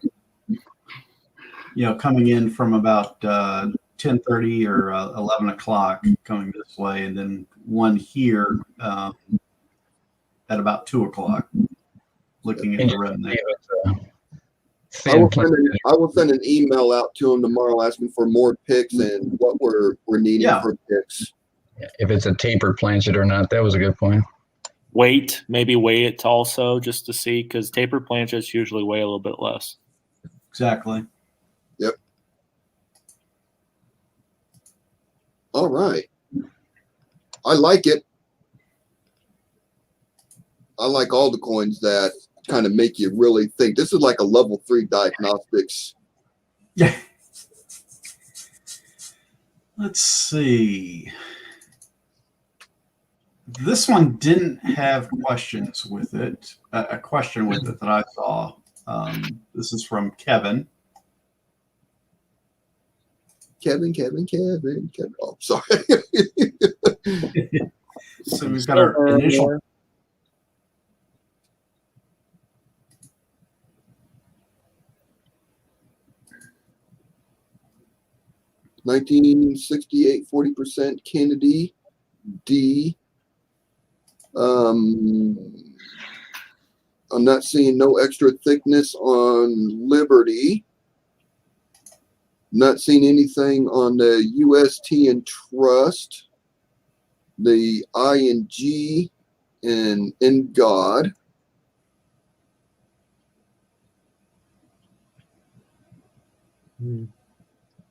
Coming in from about 10:30 or 11 o'clock, coming this way, and then one here at about 2 o'clock, looking at the rim there. I will send an email out to him tomorrow asking for more picks and what we're needing for picks. If it's a tapered planchet or not, that was a good point. Maybe weigh it also just to see, because tapered planchets usually weigh a little bit less. Exactly. Yep. All right. I like it. I like all the coins that kind of make you really think. This is like a level 3 diagnostics. Yeah. Let's see. This one didn't have questions with it. A question with it that I saw. This is from Kevin. Kevin. Oh, sorry. So we've got our initial. $1968, 40% Kennedy D. I'm not seeing no extra thickness on Liberty. Not seeing anything on the UST and Trust. The ING and In God.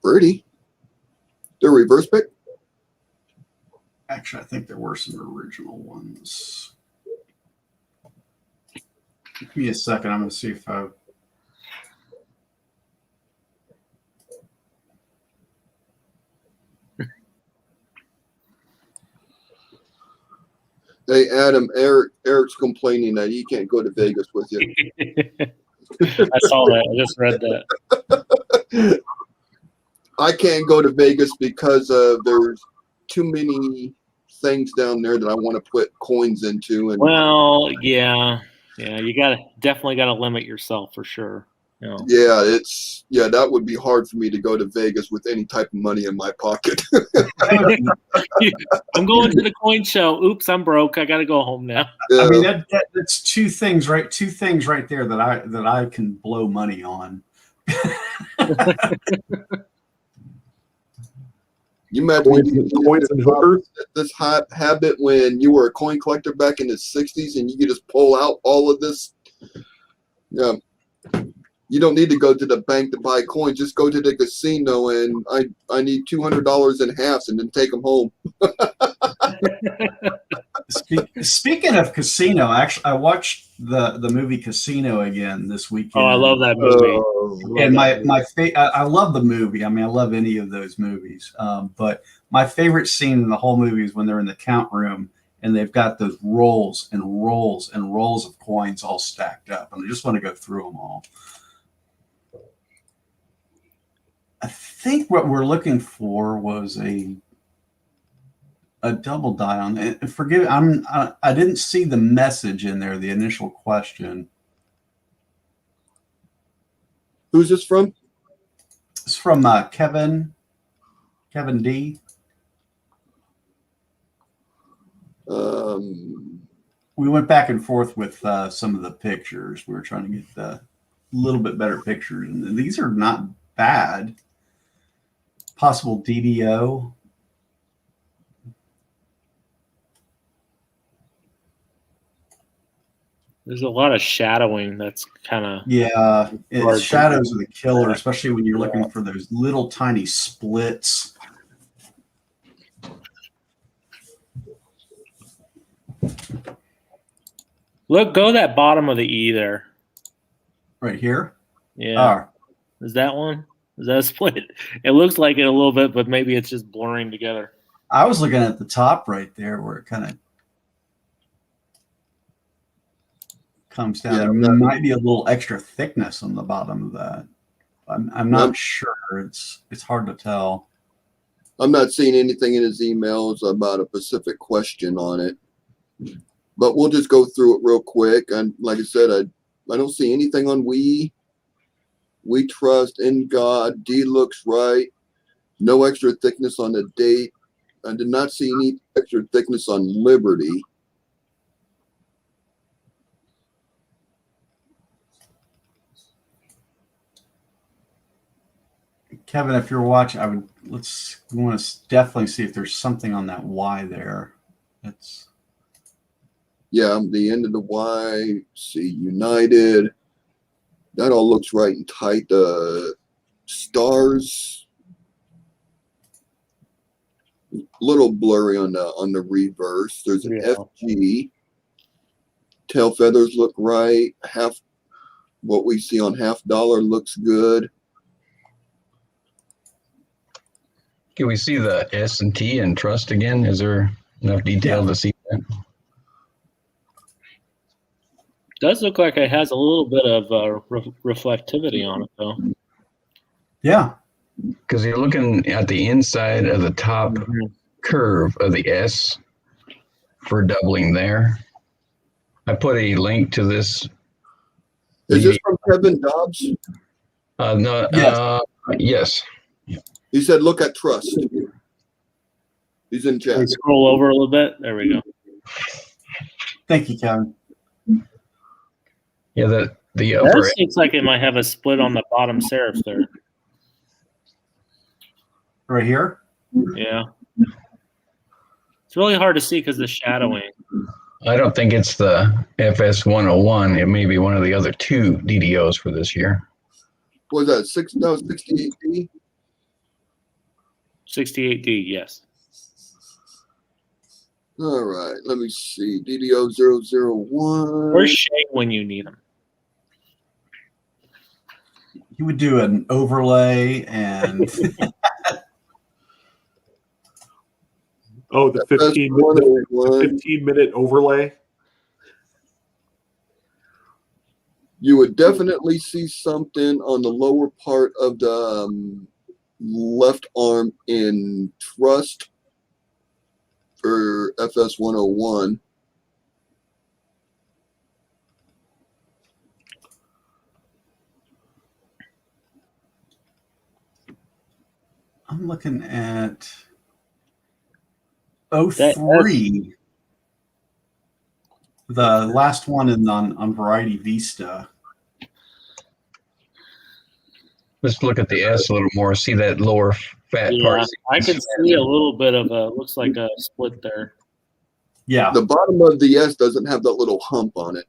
Pretty. The reverse pick. Actually, I think there were some original ones. Give me a second. I'm going to see if I. Hey, Adam, Eric's complaining that he can't go to Vegas with you. I saw that. I just read that. I can't go to Vegas because there's too many things down there that I want to put coins into. And Well, yeah, you definitely gotta limit yourself for sure. You know. yeah, that would be hard for me to go to Vegas with any type of money in my pocket. I'm going to the coin show. Oops, I'm broke. I gotta go home now. I mean, that's two things, right? Two things right there that I can blow money on. You imagine Coins and hookers. this habit when you were a coin collector back in the 60s and you could just pull out all of this. Yeah. You don't need to go to the bank to buy coins. Just go to the casino and I need $200 in halves and then take them home. Speaking of casino, actually, I watched the movie Casino again this weekend. Oh, I love that movie. And I love the movie. I mean, I love any of those movies. But my favorite scene in the whole movie is when they're in the count room and they've got those rolls and rolls and rolls of coins all stacked up, and I just want to go through them all. I think what we're looking for was a double die on it. Forgive, I didn't see the message in there, the initial question. Who's this from? It's from Kevin D. We went back and forth with some of the pictures. We were trying to get a little bit better pictures, and these are not bad. Possible DDO. There's a lot of shadowing. That's kind of Shadows are the killer, especially when you're looking for those little tiny splits. Look, go that bottom of the E there. Right here? Yeah. Is that one? Is that a split? It looks like it a little bit, but maybe it's just blurring together. I was looking at the top right there where it kind of comes down. Yeah, there might be a little extra thickness on the bottom of that. I'm not sure. It's hard to tell. I'm not seeing anything in his emails about a specific question on it, but we'll just go through it real quick. And like I said, I don't see anything on We trust in God. D looks right. No extra thickness on the date. I did not see any extra thickness on Liberty. Kevin, if you're watching, we want to definitely see if there's something on that Y there. The end of the Y. See United. That all looks right and tight. The stars, a little blurry on the reverse. There's an FG. Tail feathers look right. What we see on $half looks good. Can we see the S and T and trust again? Is there enough detail to see that? Does look like it has a little bit of reflectivity on it, though. Yeah. Because you're looking at the inside of the top curve of the S for doubling there. I put a link to this. Is this from Kevin Dobbs? No. Yes. He said, look at trust. He's in chat. Scroll over a little bit. There we go. Thank you, Kevin. Yeah, the upper. That looks like it might have a split on the bottom serif there. Right here? Yeah. It's really hard to see because of the shadowing. I don't think it's the FS101. It may be one of the other two DDOs for this year. What was that? 68D? 68D, yes. All right, let me see. DDO 001. Where's Shay when you need him? He would do an overlay and Oh, the 15-minute overlay. You would definitely see something on the lower part of the left arm in Trust for FS101. I'm looking at 03. The last one on Variety Vista. Let's look at the S a little more. See that lower fat Yeah, part. I can see a little bit of a, looks like a split there. Yeah. The bottom of the S doesn't have that little hump on it.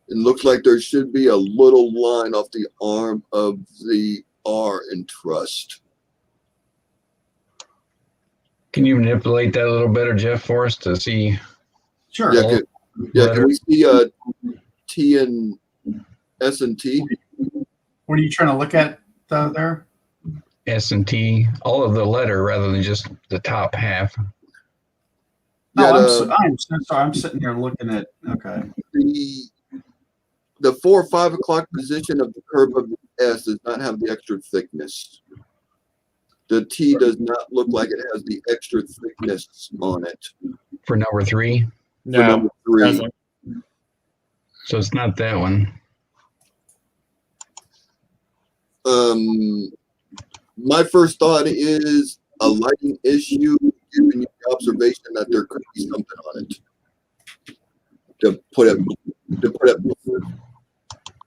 It looks like there should be a little line off the arm of the R in Trust. Can you manipulate that a little better, Jeff, for us to see? Sure. Yeah, can we see T and S and T? What are you trying to look at there? S and T, all of the letter rather than just the top half. No, Yeah, I'm so sorry. I'm sitting here looking at, okay. The 4 or 5 o'clock position of the curve of the S does not have the extra thickness. The T does not look like it has the extra thickness on it. For number 3? For number 3. Doesn't. So it's not that one. My first thought is a lighting issue, giving you the observation that there could be something on it. To put it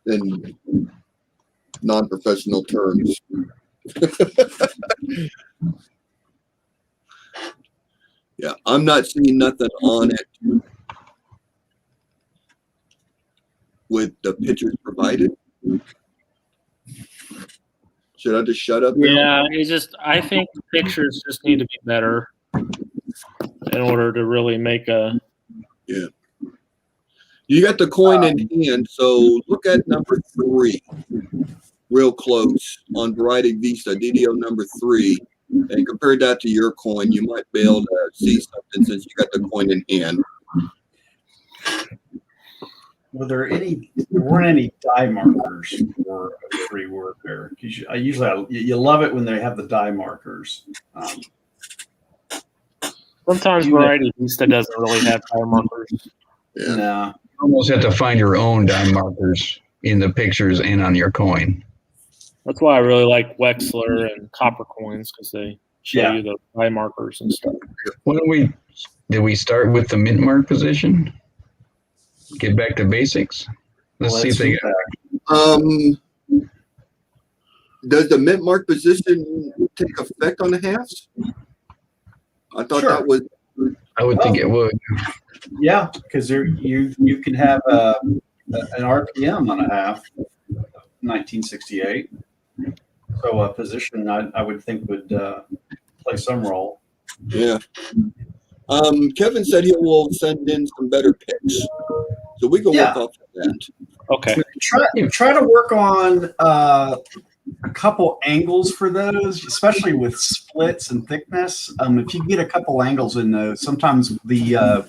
in non-professional terms. Yeah, I'm not seeing nothing on it with the pictures provided. Should I just shut up now? Yeah, it's just, I think the pictures just need to be better in order to really make a. Yeah. You got the coin in hand, so look at number 3 real close on Variety Vista, DDO number 3, and compare that to your coin. You might be able to see something since you got the coin in hand. Were there weren't any die markers for free work there? Because you love it when they have the die markers. Sometimes Variety Vista doesn't really have color markers. Yeah. No. You almost have to find your own die markers in the pictures and on your coin. That's why I really like Wexler and Copper coins, because they show Yeah. you the die markers and stuff. Did we start with the mint mark position? Get back to basics. Let's see if they got. Does the mint mark position take effect on the halves? I thought Sure. that was. I would think it would. Yeah, because you can have an RPM on a half, 1968. So a position I would think would play some role. Yeah. Kevin said he will send in some better picks, so we can work off of that. Okay. Try to work on a couple angles for those, especially with splits and thickness. If you get a couple angles in those, sometimes the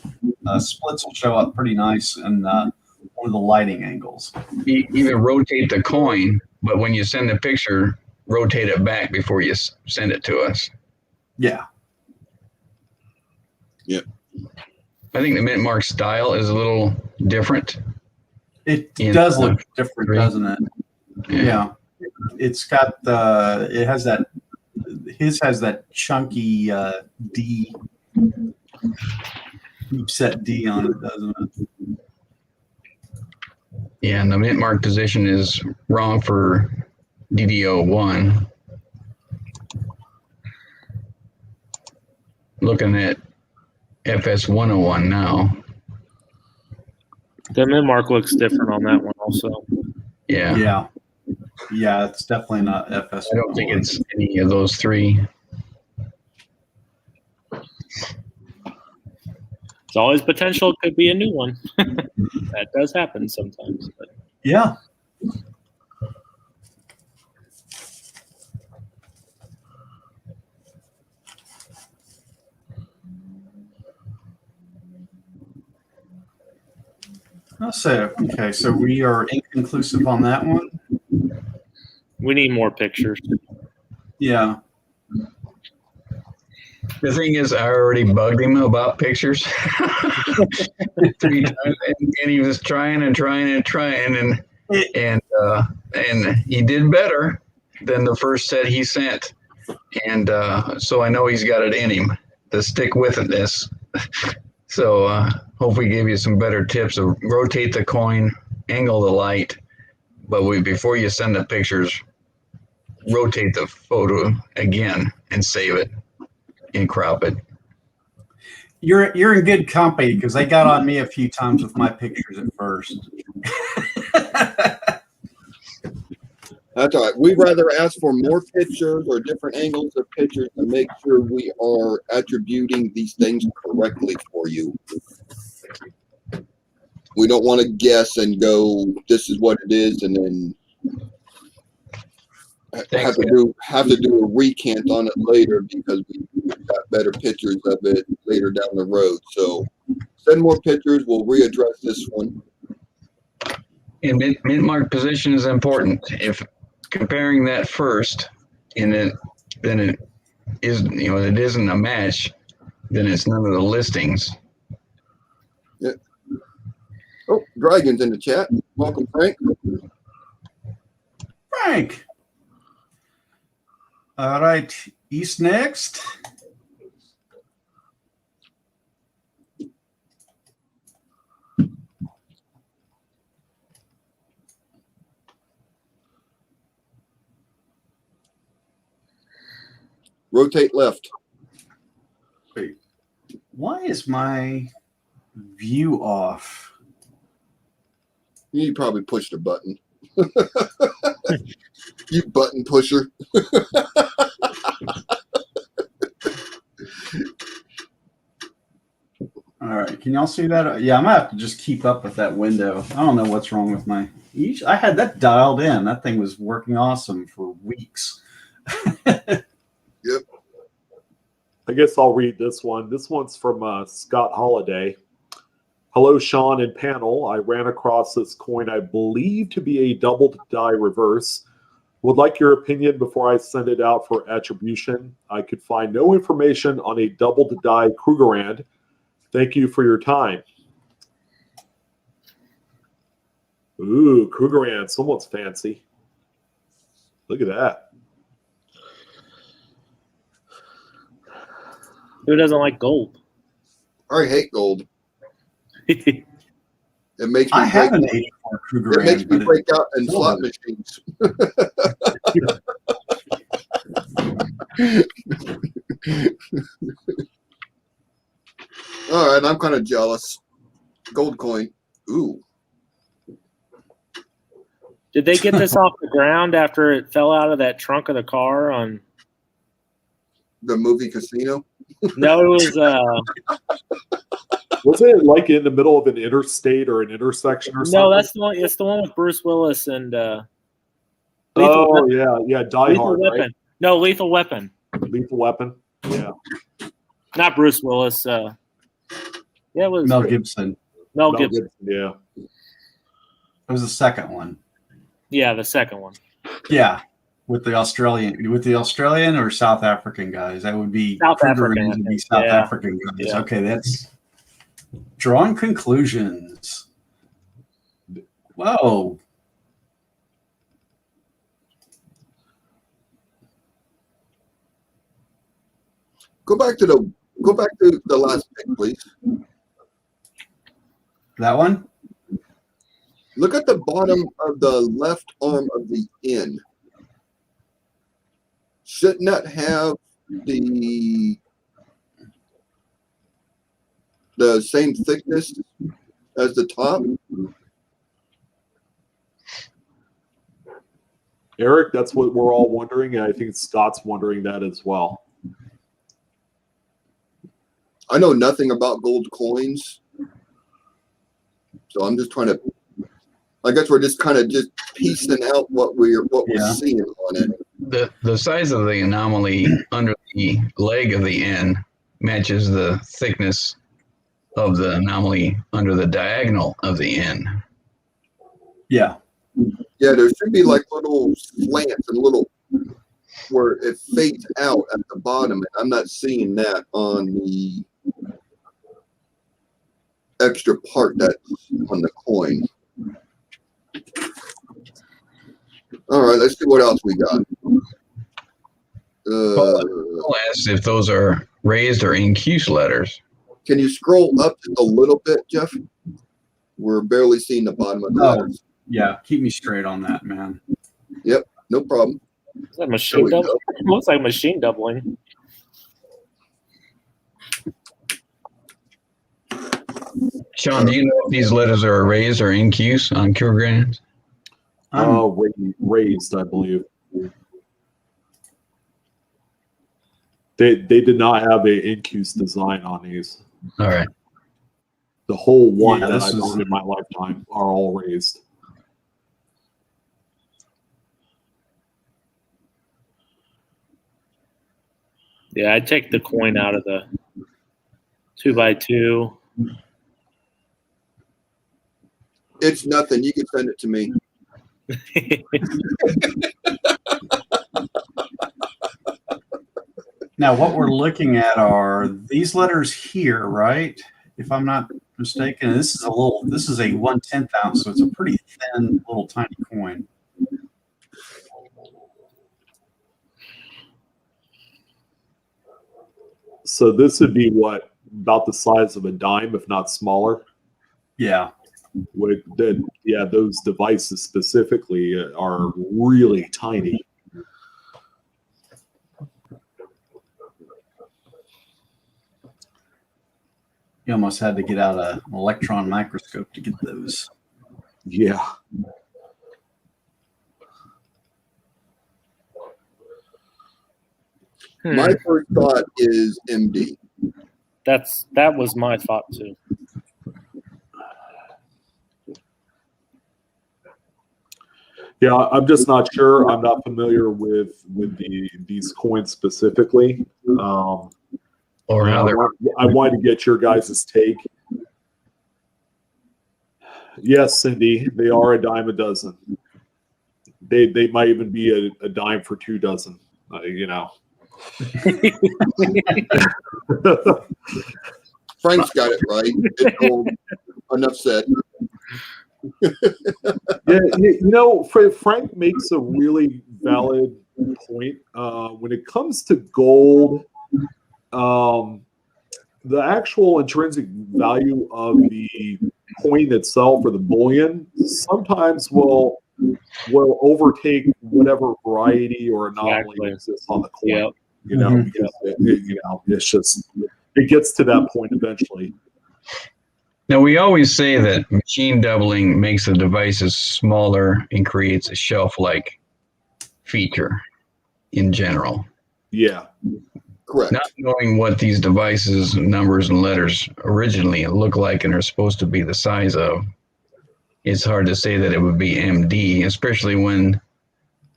splits will show up pretty nice in one of the lighting angles. Even rotate the coin, but when you send the picture, rotate it back before you send it to us. Yeah. Yep. I think the mint mark style is a little different. It does look different, doesn't it? Yeah. It's got his has that chunky D, deep set D on it, doesn't it? Yeah, and the mint mark position is wrong for DDO1. looking at FS 101 now. The mid mark looks different on that one also. Yeah. Yeah, it's definitely not FS. I don't think it's any of those three. It's always potential. It could be a new one. That does happen sometimes. But. Yeah. I'll say, okay, so we are inconclusive on that one. We need more pictures. Yeah. The thing is, I already bugged him about pictures 3 times, and he was trying, and he did better than the first set he sent, and so I know he's got it in him to stick with this. So hope we gave you some better tips of rotate the coin, angle the light, but before you send the pictures, rotate the photo again and save it and crop it. You're in good company because they got on me a few times with my pictures at first. That's all right. We'd rather ask for more pictures or different angles of pictures to make sure we are attributing these things correctly for you. We don't want to guess and go, this is what it is, and then have to do a recant on it later because we got better pictures of it later down the road. So send more pictures. We'll readdress this one. And mint mark position is important. If comparing that first, and then it is, it isn't a match, then it's none of the listings. Yeah. Oh, Dragon's in the chat. Welcome, Frank. Frank. All right, East next. Rotate left. Wait, why is my view off? You probably pushed a button. You button pusher. All right, can y'all see that? Yeah, I'm gonna have to just keep up with that window. I don't know what's wrong with my. I had that dialed in. That thing was working awesome for weeks. Yep. I guess I'll read this one. This one's from Scott Holiday. Hello, Sean and panel. I ran across this coin I believe to be a doubled die reverse. Would like your opinion before I send it out for attribution. I could find no information on a doubled die Krugerrand. Thank you for your time. Ooh, Krugerrand. Someone's fancy. Look at that. Who doesn't like gold? I hate gold. It makes me I have an H4 Krugerrand. It makes me break out in slot machines. All right, I'm kind of jealous. Gold coin. Ooh. Did they get this off the ground after it fell out of that trunk of the car on The movie Casino? No, it was Was it like in the middle of an interstate or an intersection or something? no, that's the one. It's the one with Bruce Willis and Oh yeah, Die Lethal Hard, Weapon. right? No, Lethal Weapon. Lethal Weapon. Yeah. Not Bruce Willis. Yeah, it was Mel Gibson. Mel Gibson. Yeah. It was the second one. Yeah, the second one. Yeah, with the Australian or South African guys. That would be South African. Would be South Yeah. African guys. Yeah. Okay, that's drawing conclusions. Whoa. Go back to the last pick, please. That one? Look at the bottom of the left arm of the N. Shouldn't that have the the same thickness as the top? Eric, that's what we're all wondering, and I think Scott's wondering that as well. I know nothing about gold coins, so I'm just trying to. I guess we're just kind of just piecing out what we're seeing on it. The size of the anomaly under the leg of the N matches the thickness of the anomaly under the diagonal of the N. Yeah. Yeah, there should be like little slants and little where it fades out at the bottom. And I'm not seeing that on the extra part that's on the coin. All right, let's see what else we got. I'll ask if those are raised or incuse letters. Can you scroll up just a little bit, Jeff? We're barely seeing the bottom of the letters. Yeah, keep me straight on that, man. Yep, no problem. Is that machine doubling? It looks like machine doubling. Sean, do you know if these letters are raised or incuse on kilograms? Raised, I believe. They did not have a incuse design on these. All right. The whole one Yeah, that this I've is- owned in my lifetime are all raised. Yeah, I'd take the coin out of the 2x2. It's nothing. You can send it to me. Now, what we're looking at are these letters here, right? If I'm not mistaken, this is a 1/10 ounce, so it's a pretty thin, little tiny coin. So this would be what, about the size of a dime, if not smaller. Yeah. Those devices specifically are really tiny. You almost had to get out an electron microscope to get those. Yeah. My first thought is MD. That was my thought too. Yeah, I'm just not sure. I'm not familiar with these coins specifically. Or how they're I wanted to get your guys' take. Yes, Cindy, they are a dime a dozen. They might even be a dime for 2 dozen. Frank's got it right. It's gold. Enough said. Frank makes a really valid point. When it comes to gold, the actual intrinsic value of the coin itself or the bullion sometimes will overtake whatever variety or anomaly exists on the coin. Yep. Because it's just it gets to that point eventually. Now, we always say that machine doubling makes the devices smaller and creates a shelf-like feature in general. Yeah. Correct. Not knowing what these devices, numbers, and letters originally look like and are supposed to be the size of, it's hard to say that it would be MD, especially when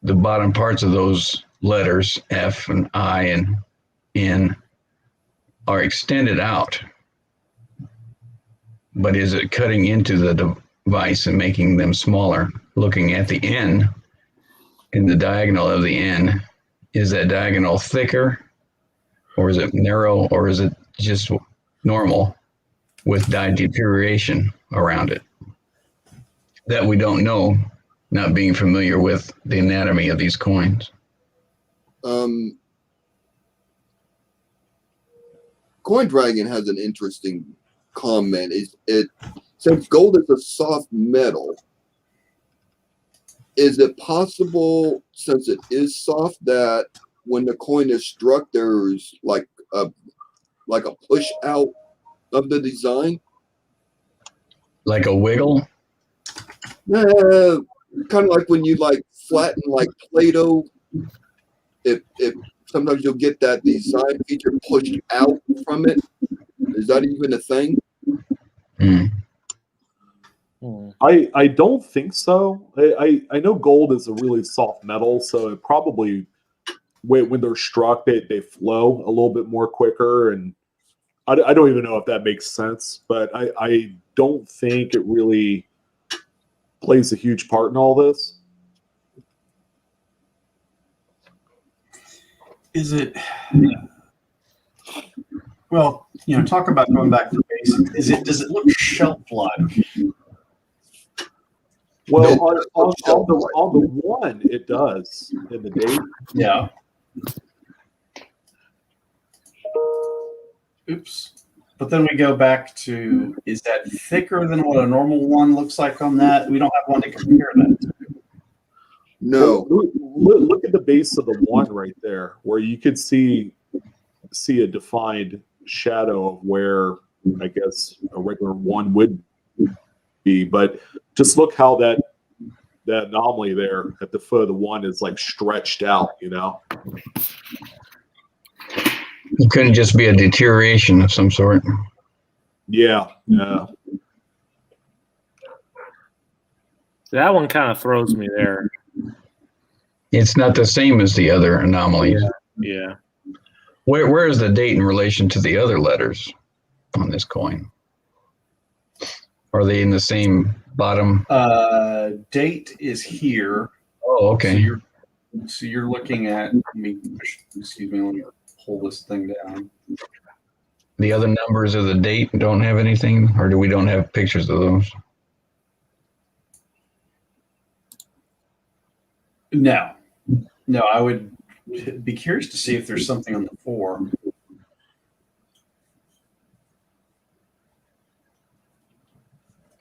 the bottom parts of those letters, F and I and N, are extended out. But is it cutting into the device and making them smaller? Looking at the N, in the diagonal of the N, is that diagonal thicker, or is it narrow, or is it just normal with dye deterioration around it? That we don't know, not being familiar with the anatomy of these coins. Coin Dragon has an interesting comment. Since gold is a soft metal, is it possible, since it is soft, that when the coin is struck, there's like a push out of the design. Like a wiggle? Kind of like when you like flatten like Play-Doh. If sometimes you'll get that design feature pushed out from it. Is that even a thing? I don't think so. I know gold is a really soft metal, so it probably when they're struck, they flow a little bit more quicker, and I don't even know if that makes sense, but I don't think it really plays a huge part in all this. Is it? Well, talk about going back to basics. Does it look shelf-like? Well, on the one, it does in the date. Yeah. Oops. But then we go back to, is that thicker than what a normal one looks like on that? We don't have one to compare that to. No. Look at the base of the one right there, where you could see a defined shadow of where I guess a regular one would be. But just look how that anomaly there at the foot of the one is like stretched out, It couldn't just be a deterioration of some sort. Yeah. That one kind of throws me there. It's not the same as the other anomalies. Yeah. Where is the date in relation to the other letters on this coin? Are they in the same bottom? Date is here. Oh, okay. So you're looking at me. Excuse me. Let me pull this thing down. The other numbers of the date don't have anything, or we don't have pictures of those? No, I would be curious to see if there's something on the 4.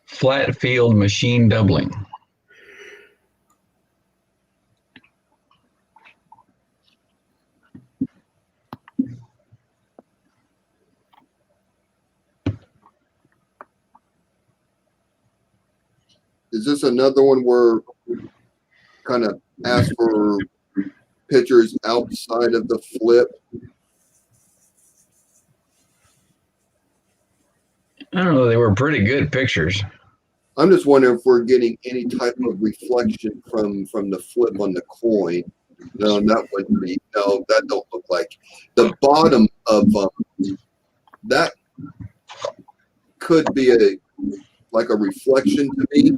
Flat field machine doubling. Is this another one where kind of ask for pictures outside of the flip? I don't know. They were pretty good pictures. I'm just wondering if we're getting any type of reflection from the flip on the coin. No, that wouldn't be. No, that don't look like. The bottom of that could be like a reflection to me,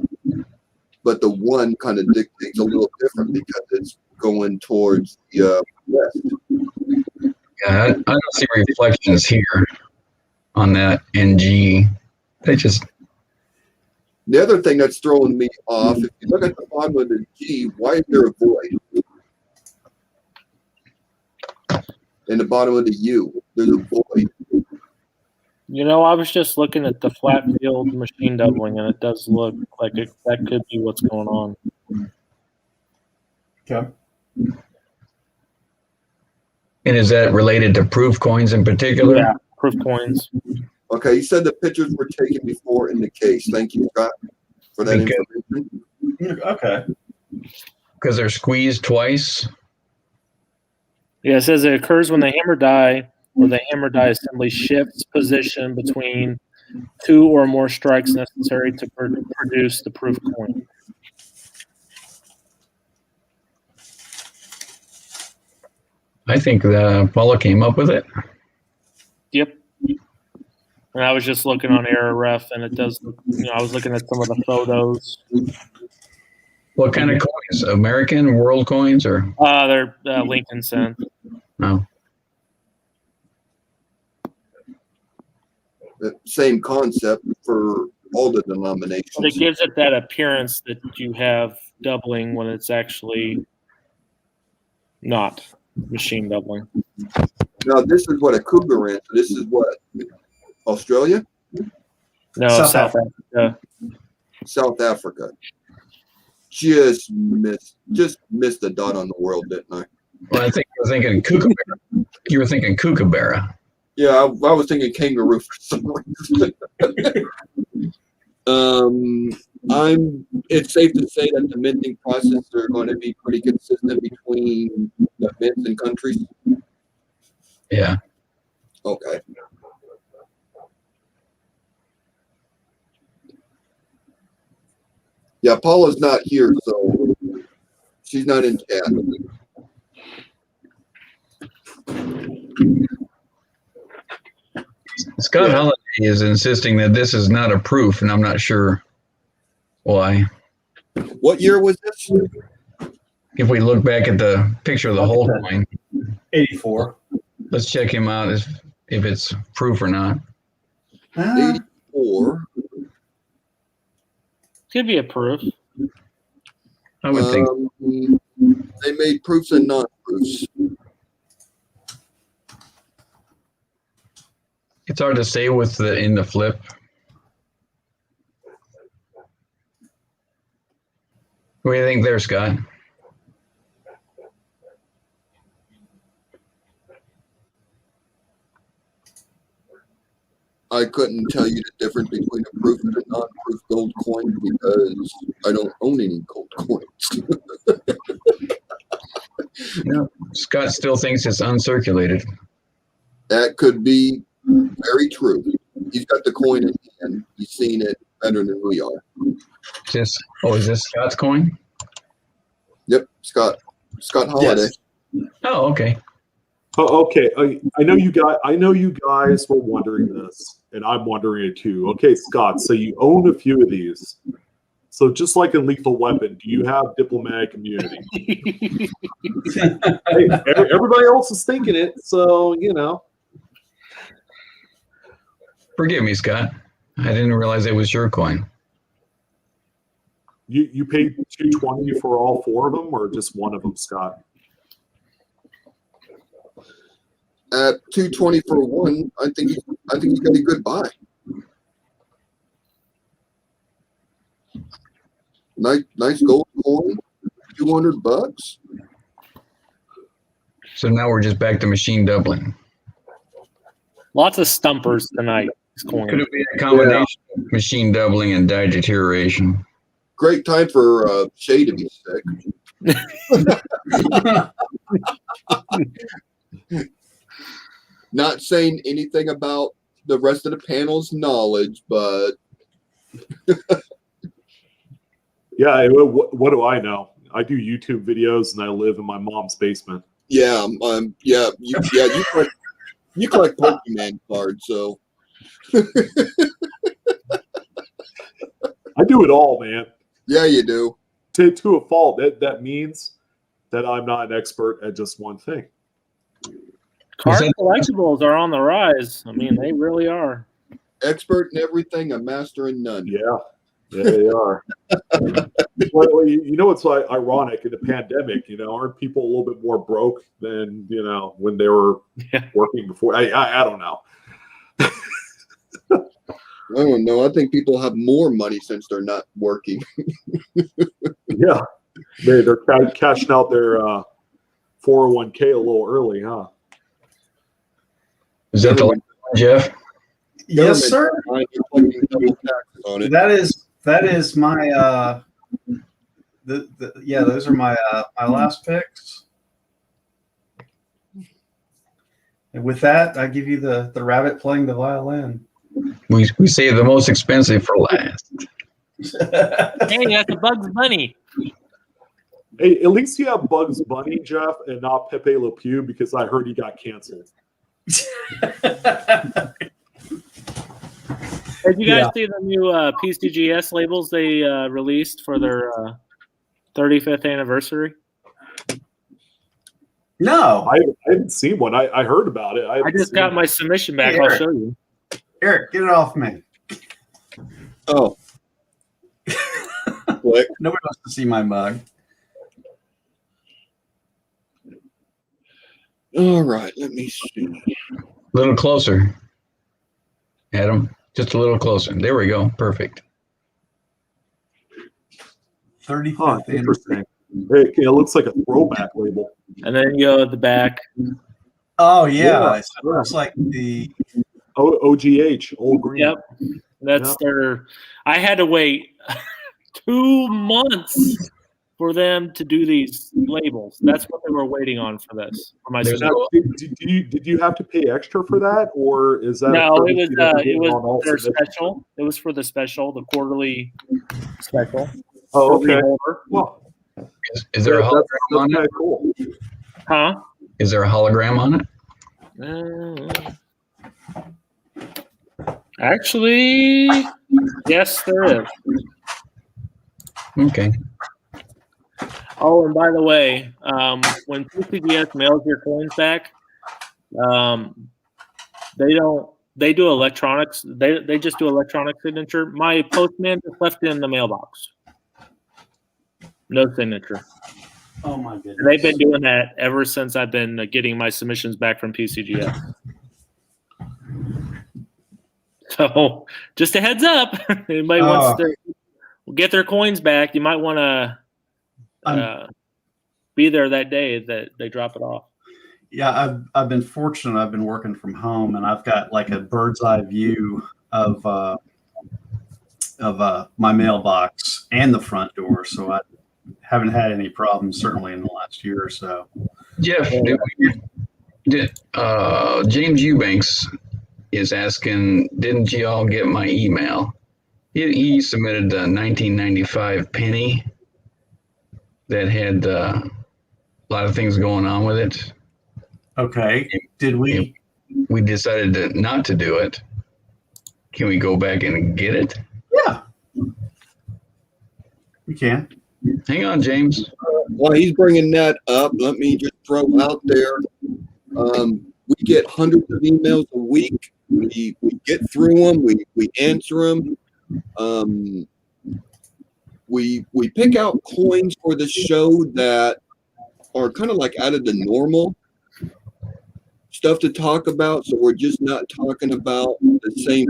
but the one kind of dictates a little different because it's going towards the west. Yeah, I don't see reflections here on that NG. They just. The other thing that's throwing me off, if you look at the bottom of the G, why is there a void? In the bottom of the U, there's a void. I was just looking at the flat field machine doubling, and it does look like that could be what's going on. Okay. And is that related to proof coins in particular? Yeah, proof coins. Okay, you said the pictures were taken before in the case. Thank you, Scott, for that information. Okay. Because they're squeezed twice. Yeah, it says it occurs when the hammer die or the hammer die assembly shifts position between 2 or more strikes necessary to produce the proof coin. I think Paula came up with it. Yep. And I was just looking on Error Ref, and it does look, I was looking at some of the photos. What kind of coins? American, world coins, or? They're Lincoln cent. No. The same concept for all the denominations. But it gives it that appearance that you have doubling when it's actually not machine doubling. Now, this is what a cougar is. This is what? Australia? No, South Africa. South Africa. Just missed the dot on the world, didn't I? Well, I think you were thinking kookaburra. You were thinking kookaburra. Yeah, I was thinking kangaroo for some reason. It's safe to say that the minting process are going to be pretty consistent between the mints and countries. Yeah. Okay. Yeah, Paula's not here, so she's not in chat. Scott Yeah. Holiday is insisting that this is not a proof, and I'm not sure why. What year was this? If we look back at the picture of the whole coin, 84. let's check him out if it's proof or not. 84. Could be a proof. I would think. They made proofs and non-proofs. It's hard to say with the in the flip. What do you think there, Scott? I couldn't tell you the difference between a proof and a non-proof gold coin because I don't own any gold coins. No, Scott still thinks it's uncirculated. That could be very true. He's got the coin in hand. He's seen it better than we are. Is this Scott's coin? Yep, Scott Holiday. Yes. Oh, okay. Oh, okay. I know you guys were wondering this, and I'm wondering it too. Okay, Scott. So you own a few of these. So just like in Lethal Weapon, do you have diplomatic immunity? Hey, everybody else is thinking it, so you know. Forgive me, Scott. I didn't realize it was your coin. You paid $220 for all four of them, or just one of them, Scott? At $220 for one, I think he's got a good buy. Nice gold coin, $200. So now we're just back to machine doubling. Lots of stumpers tonight. Could it be a combination of machine doubling and die deterioration? Great time for Shay to be sick. Not saying anything about the rest of the panel's knowledge, but Yeah, what do I know? I do YouTube videos, and I live in my mom's basement. yeah, you collect Pokemon cards, so I do it all, man. yeah, you do. To a fault. That means that I'm not an expert at just one thing. Card collectibles are on the rise. I mean, they really are. Expert in everything, a master in none. Yeah, they are. Well, you know, it's like ironic in the pandemic. You know, aren't people a little bit more broke than when they were working before? I don't know. I don't know. I think people have more money since they're not working. Yeah, they're cashing out their 401k a little early, huh? Is that the last one, Jeff? Yes, sir. On it. That is my those are my my last picks. And with that, I give you the rabbit playing the violin. We save the most expensive for last. Hey, that's a Bugs Bunny. Hey, at least you have Bugs Bunny, Jeff, and not Pepe Le Pew, because I heard he got canceled. Did you guys see the new PCGS labels they released for their 35th anniversary? No, I haven't seen one. I heard about it. I just got my submission back. Hey, I'll Eric. show you. Eric, get it off me. Oh. What? Nobody wants to see my mug. All right, let me see. A little closer, Adam. Just a little closer. There we go. Perfect. 35th Interesting. Hey, it looks like a throwback label. And then you go at the back. Oh yeah, Yeah, so it looks like the OGH, Old Green. Yep, that's their. I had to wait 2 months for them to do these labels. That's what they were waiting on for this. For my There's submission. Now, did you have to pay extra for that, or is that No, a it was courtesy that they it give on all was their submissions? special. It was for the special, the quarterly special. Oh, for the okay. holder. Well, Is there a that's hologram on kind it? of cool. Huh? Is there a hologram on it? Actually, yes, there is. Okay. Oh, and by the way, when PCGS mails your coins back, they do electronics. They just do electronic signature. My postman just left it in the mailbox. No signature. oh my goodness. And they've been doing that ever since I've been getting my submissions back from PCGS. So, just a heads up. Anybody wants to get their coins back, you might want to be there that day that they drop it off. Yeah, I've been fortunate. I've been working from home, and I've got like a bird's eye view of my mailbox and the front door, so I haven't had any problems certainly in the last year or so. Jeff, James Eubanks is asking, didn't you all get my email? He submitted the 1995 penny that had a lot of things going on with it. Okay. Did we? We decided not to do it. Can we go back and get it? Yeah. We can. Hang on, James. While he's bringing that up, let me just throw out there. We get hundreds of emails a week. We get through them. We answer them. We pick out coins for the show that are kind of like out of the normal stuff to talk about. So we're just not talking about the same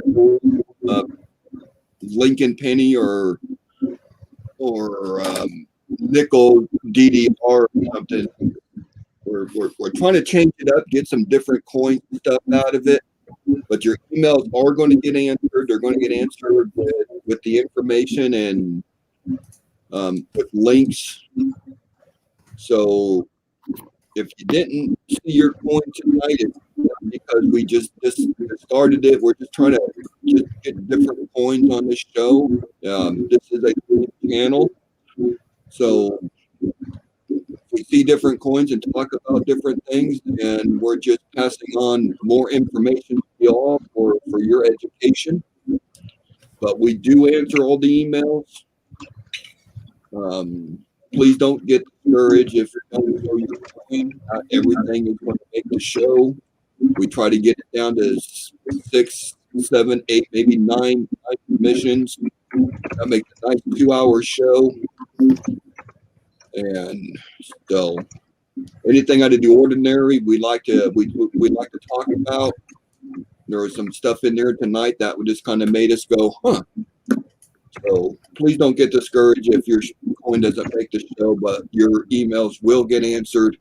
Lincoln penny or nickel DDR or something. We're trying to change it up, get some different coin stuff out of it. But your emails are going to get answered. They're going to get answered with the information and with links. So if you didn't see your coin tonight, it's because we just started it. We're just trying to just get different coins on this show. This is a channel. So we see different coins and talk about different things, and we're just passing on more information to y'all for your education. But we do answer all the emails. Please don't get discouraged if you don't know your coin. Not everything is going to make the show. We try to get it down to 6, 7, 8, maybe 9 submissions. That makes a nice 2-hour show. And so anything out of the ordinary we like to talk about. There was some stuff in there tonight that just kind of made us go, huh. So please don't get discouraged if your coin doesn't make the show, but your emails will get answered.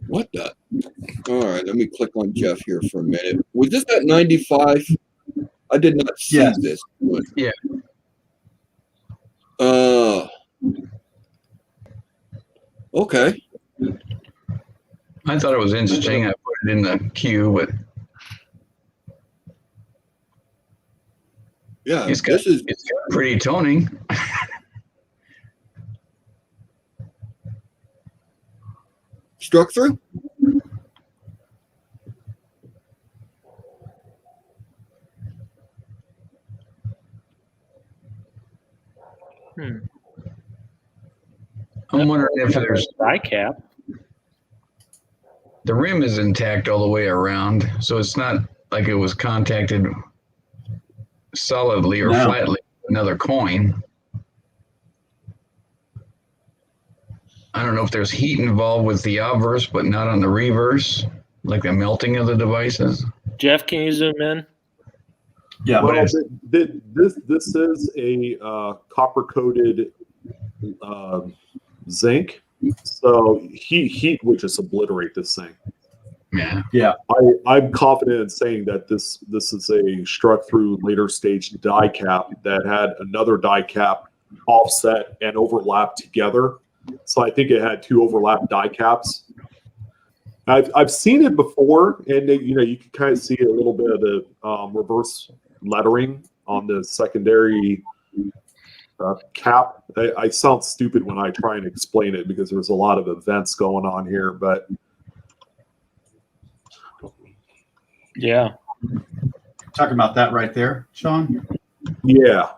What the? All right, let me click on Jeff here for a minute. Was this at 95? I did not see this one. Yeah. Okay. I thought it was interesting. I put it in the queue, but yeah, it's got pretty toning. Struck through? I'm wondering if there's die cap. The rim is intact all the way around, so it's not like it was contacted solidly or flatly with another coin. I don't know if there's heat involved with the obverse, but not on the reverse, like the melting of the devices. Jeff, can you zoom in? Yeah. Well, this is a copper-coated zinc So heat would just obliterate this thing. Yeah. I'm confident in saying that this is a struck through later stage die cap that had another die cap offset and overlapped together. So I think it had two overlapped die caps. I've seen it before, and you can kind of see a little bit of the reverse lettering on the secondary cap. I sound stupid when I try and explain it because there's a lot of events going on here, but yeah. Talking about that right there, Sean. yeah.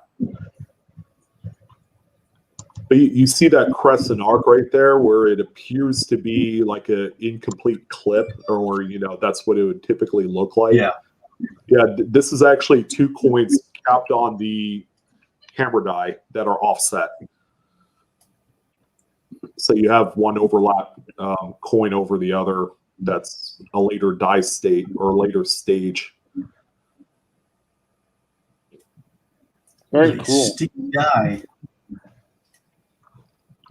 But you see that crescent arc right there where it appears to be like an incomplete clip, or that's what it would typically look like. Yeah. This is actually two coins capped on the camera die that are offset. So you have one overlap coin over the other. That's a later die state or later stage. Very cool. Sticky die.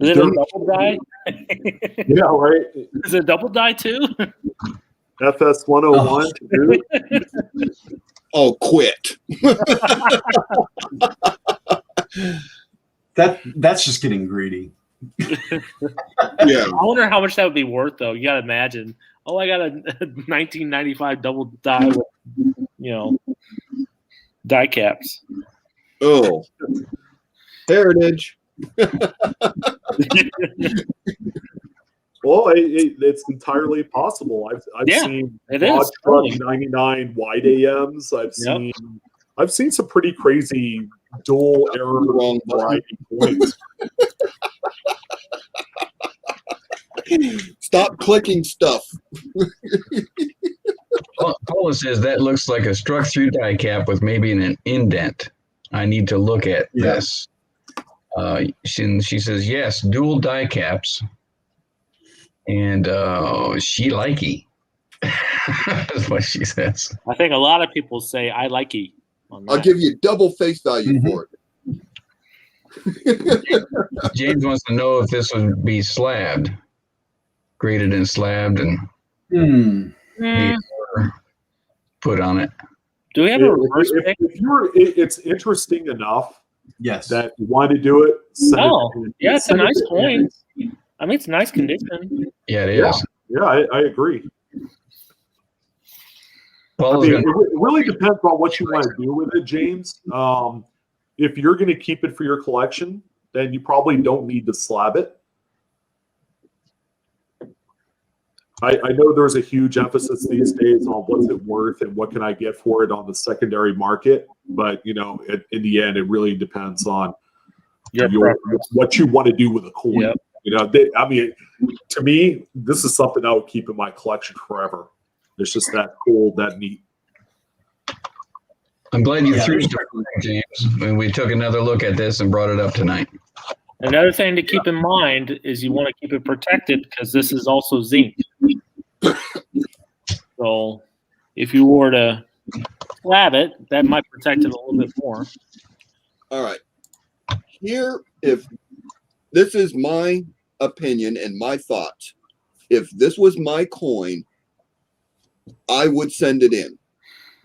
Is it a double die? Yeah, right. Is it a double die too? FS 101. Oh, quit. That's just getting greedy. Yeah. I wonder how much that would be worth, though. You got to imagine. Oh, I got a 1995 double die with, die caps. Oh, heritage. Well, it's entirely possible. I've Yeah, seen it Mod is. Truck Totally. 99 wide AMs. I've seen some pretty crazy dual error Wrong button. variety points. Stop clicking stuff. Paula says that looks like a struck through die cap with maybe an indent. I need to look at this. She says, yes, dual die caps. And she likey. That's what she says. I think a lot of people say I like E. I'll give you double face value for it. James wants to know if this would be slabbed, graded and slabbed, and put on it. Do we have a reverse pick? It's interesting enough Yes. that you want to do it. Yeah, it's a nice coin. I mean, it's nice condition. Yeah, it is. Yeah, I agree. Paula's it gonna, really depends on what you want to do with it, James. If you're going to keep it for your collection, then you probably don't need to slab it. I know there's a huge emphasis these days on what's it worth and what can I get for it on the secondary market. But, in the end, it really depends on what you want to do with a coin. Yep. To me, this is something I would keep in my collection forever. It's just that cool, that neat. I'm glad you threw stuff, James. And we took another look at this and brought it up tonight. Another thing to keep in mind is you want to keep it protected because this is also zinc. So if you were to slab it, that might protect it a little bit more. All right. Here, if this is my opinion and my thoughts, if this was my coin, I would send it in.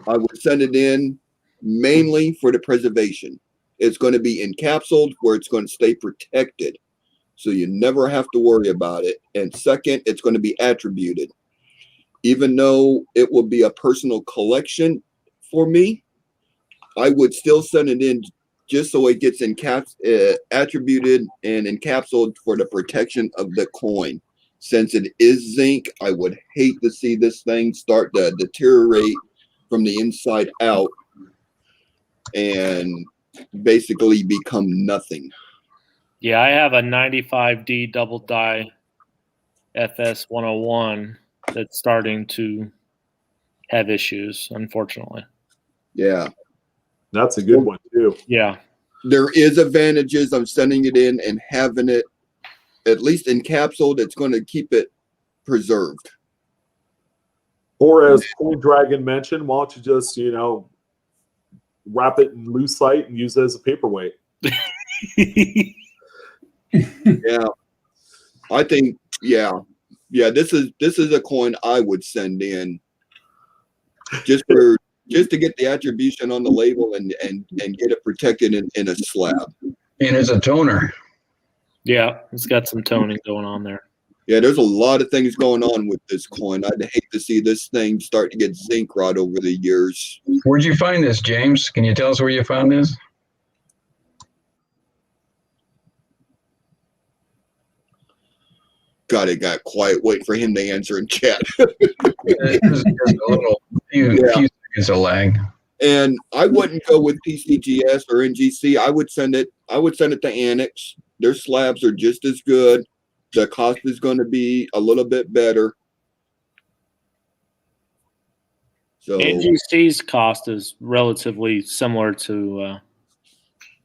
I would send it in mainly for the preservation. It's going to be encapsulated where it's going to stay protected. So you never have to worry about it. And second, it's going to be attributed. Even though it will be a personal collection for me, I would still send it in just so it gets attributed and encapsulated for the protection of the coin. Since it is zinc, I would hate to see this thing start to deteriorate from the inside out and basically become nothing. Yeah, I have a 95D double die FS 101 that's starting to have issues, unfortunately. Yeah. That's a good one, too. Yeah. There is advantages of sending it in and having it at least encapsulated. It's going to keep it preserved. Or as Coin Dragon mentioned, why don't you just, wrap it in lucite and use it as a paperweight? Yeah. I think, yeah. This is a coin I would send in just to get the attribution on the label and get it protected in a slab. And it's a toner. Yeah, it's got some toning going on there. Yeah, there's a lot of things going on with this coin. I'd hate to see this thing start to get zinc rot over the years. Where'd you find this, James? Can you tell us where you found this? God, it got quiet. Wait for him to answer in chat. There's a few seconds of lag. And I wouldn't go with PCGS or NGC. I would send it to Annex. Their slabs are just as good. The cost is going to be a little bit better. So NGC's cost is relatively similar to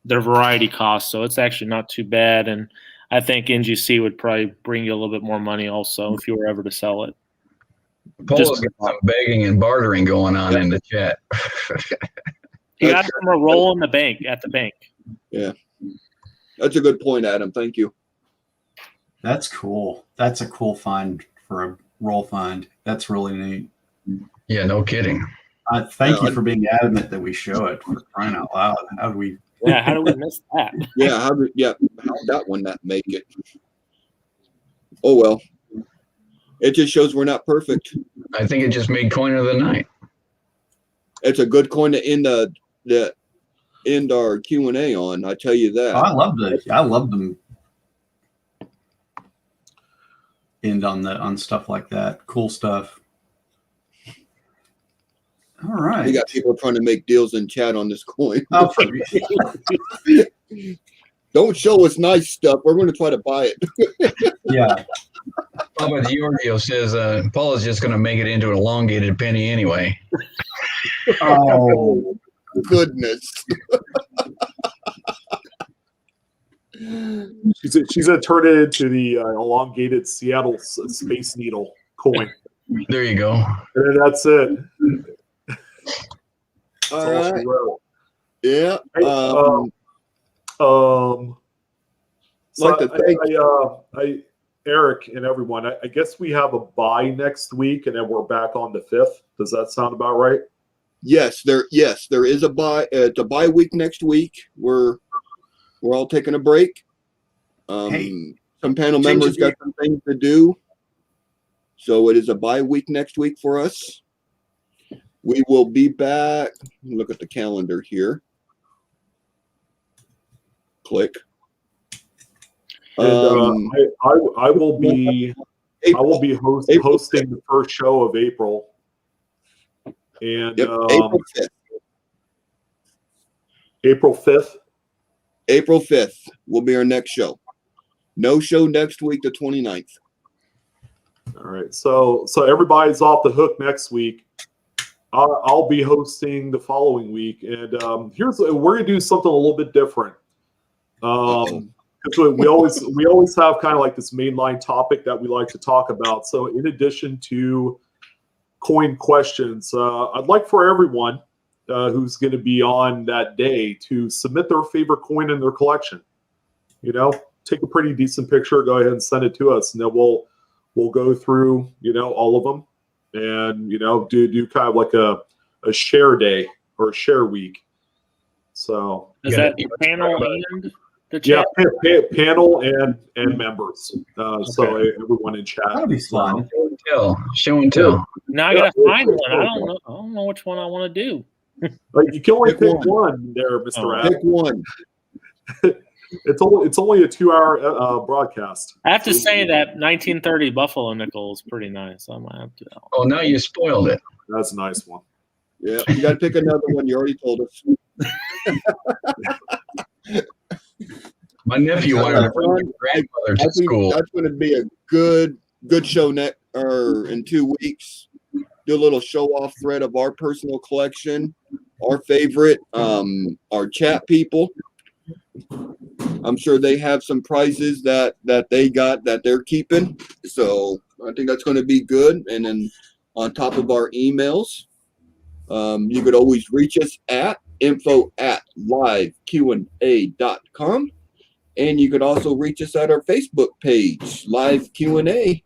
their variety cost, so it's actually not too bad. And I think NGC would probably bring you a little bit more money also if you were ever to sell it. Paul's got some begging and bartering going on in the chat. You got them a roll in the bank at the bank. Yeah, that's a good point, Adam. Thank you. That's cool. That's a cool find for a roll find. That's really neat. Yeah, no kidding. Thank you for being adamant that we show it, for crying out loud. How do we? Yeah, how do we miss that? Yeah, how did that one not make it? Oh well. It just shows we're not perfect. I think it just made coin of the night. It's a good coin to end our Q&A on. I tell you that. I love them. End on stuff like that. Cool stuff. All right. We got people trying to make deals in chat on this coin. Oh, Don't show us nice stuff. We're going to try to buy it. yeah. Papa Giorgio says Paul is just going to make it into an elongated penny anyway. Oh, goodness. She's going to turn it into the elongated Seattle Space Needle coin. There you go. And then that's it. All right. Yeah. Eric and everyone, I guess we have a bye next week, and then we're back on the 5th. Does that sound about right? Yes, there is a bye. It's a bye week next week. We're all taking a break. Some panel members got some things to do, so it is a bye week next week for us. We will be back. Look at the calendar here. Click. And I will be hosting the first show of April. And April 5th. April 5th. April 5th will be our next show. No show next week, the 29th. All right. So everybody's off the hook next week. I'll be hosting the following week, and we're gonna do something a little bit different. Because we always have kind of like this mainline topic that we like to talk about. So in addition to coin questions, I'd like for everyone who's going to be on that day to submit their favorite coin in their collection. You know, take a pretty decent picture, go ahead and send it to us, and then we'll go through all of them, and do kind of like a share day or a share week. So is that panel and the chat? Yeah, panel and members. So everyone in chat. That'll be fun. Show and tell. Now I gotta find one. I don't know which one I want to do. You can only pick one there, Mr. Adam. Pick one. It's only a 2-hour broadcast. I have to say that 1930 Buffalo nickel is pretty nice. I might have to. Oh, now you spoiled it. That's a nice one. Yeah, you got to pick another one. You already told us. My nephew wanted to bring his grandmother to school. That's going to be a good show in 2 weeks. Do a little show off thread of our personal collection, our favorite, our chat people. I'm sure they have some prizes that they got that they're keeping. So I think that's going to be good. And then on top of our emails, you could always reach us at info@liveqa.com. And you could also reach us at our Facebook page, Live Q&A.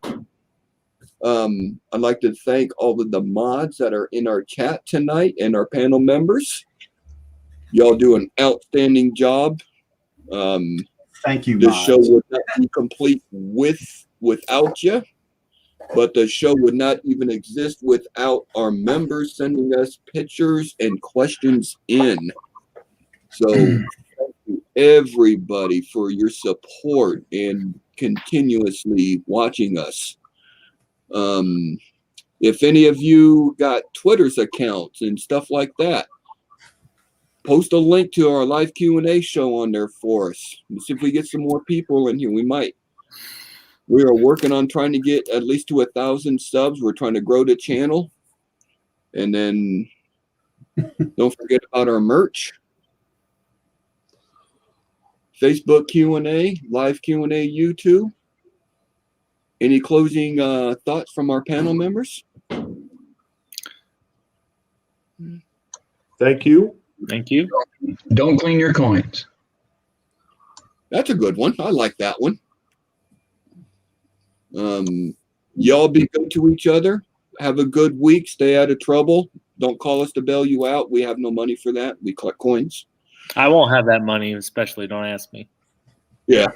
I'd like to thank all of the mods that are in our chat tonight and our panel members. Y'all do an outstanding job. Thank you, The mods. show would not be complete without you, but the show would not even exist without our members sending us pictures and questions in. So thank you everybody for your support and continuously watching us. If any of you got Twitter's accounts and stuff like that, post a link to our live Q&A show on there for us. Let's see if we get some more people in here. We might. We are working on trying to get at least to 1,000 subs. We're trying to grow the channel. And then don't forget about our merch. Facebook Q&A, live Q&A YouTube. Any closing thoughts from our panel members? Thank you. Thank you. Don't clean your coins. That's a good one. I like that one. Y'all be good to each other. Have a good week. Stay out of trouble. Don't call us to bail you out. We have no money for that. We collect coins. I won't have that money, especially don't ask me. Yeah.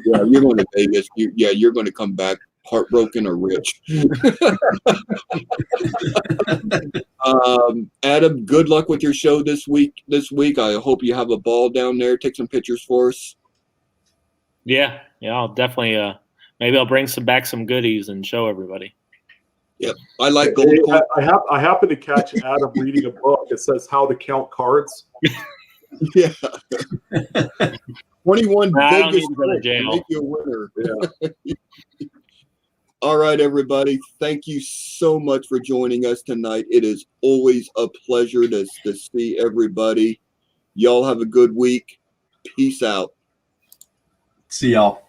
Yeah, you're going to Vegas. You're going to come back heartbroken or rich. Adam, good luck with your show this week. I hope you have a ball down there. Take some pictures for us. Yeah, I'll definitely maybe I'll bring back some goodies and show everybody. Yep. I like gold coin. I happen to catch Adam reading a book. It says how to count cards. Yeah. 21 I don't Vegas need to go to jail. make you a winner. Yeah. All right, everybody. Thank you so much for joining us tonight. It is always a pleasure to see everybody. Y'all have a good week. Peace out. See y'all.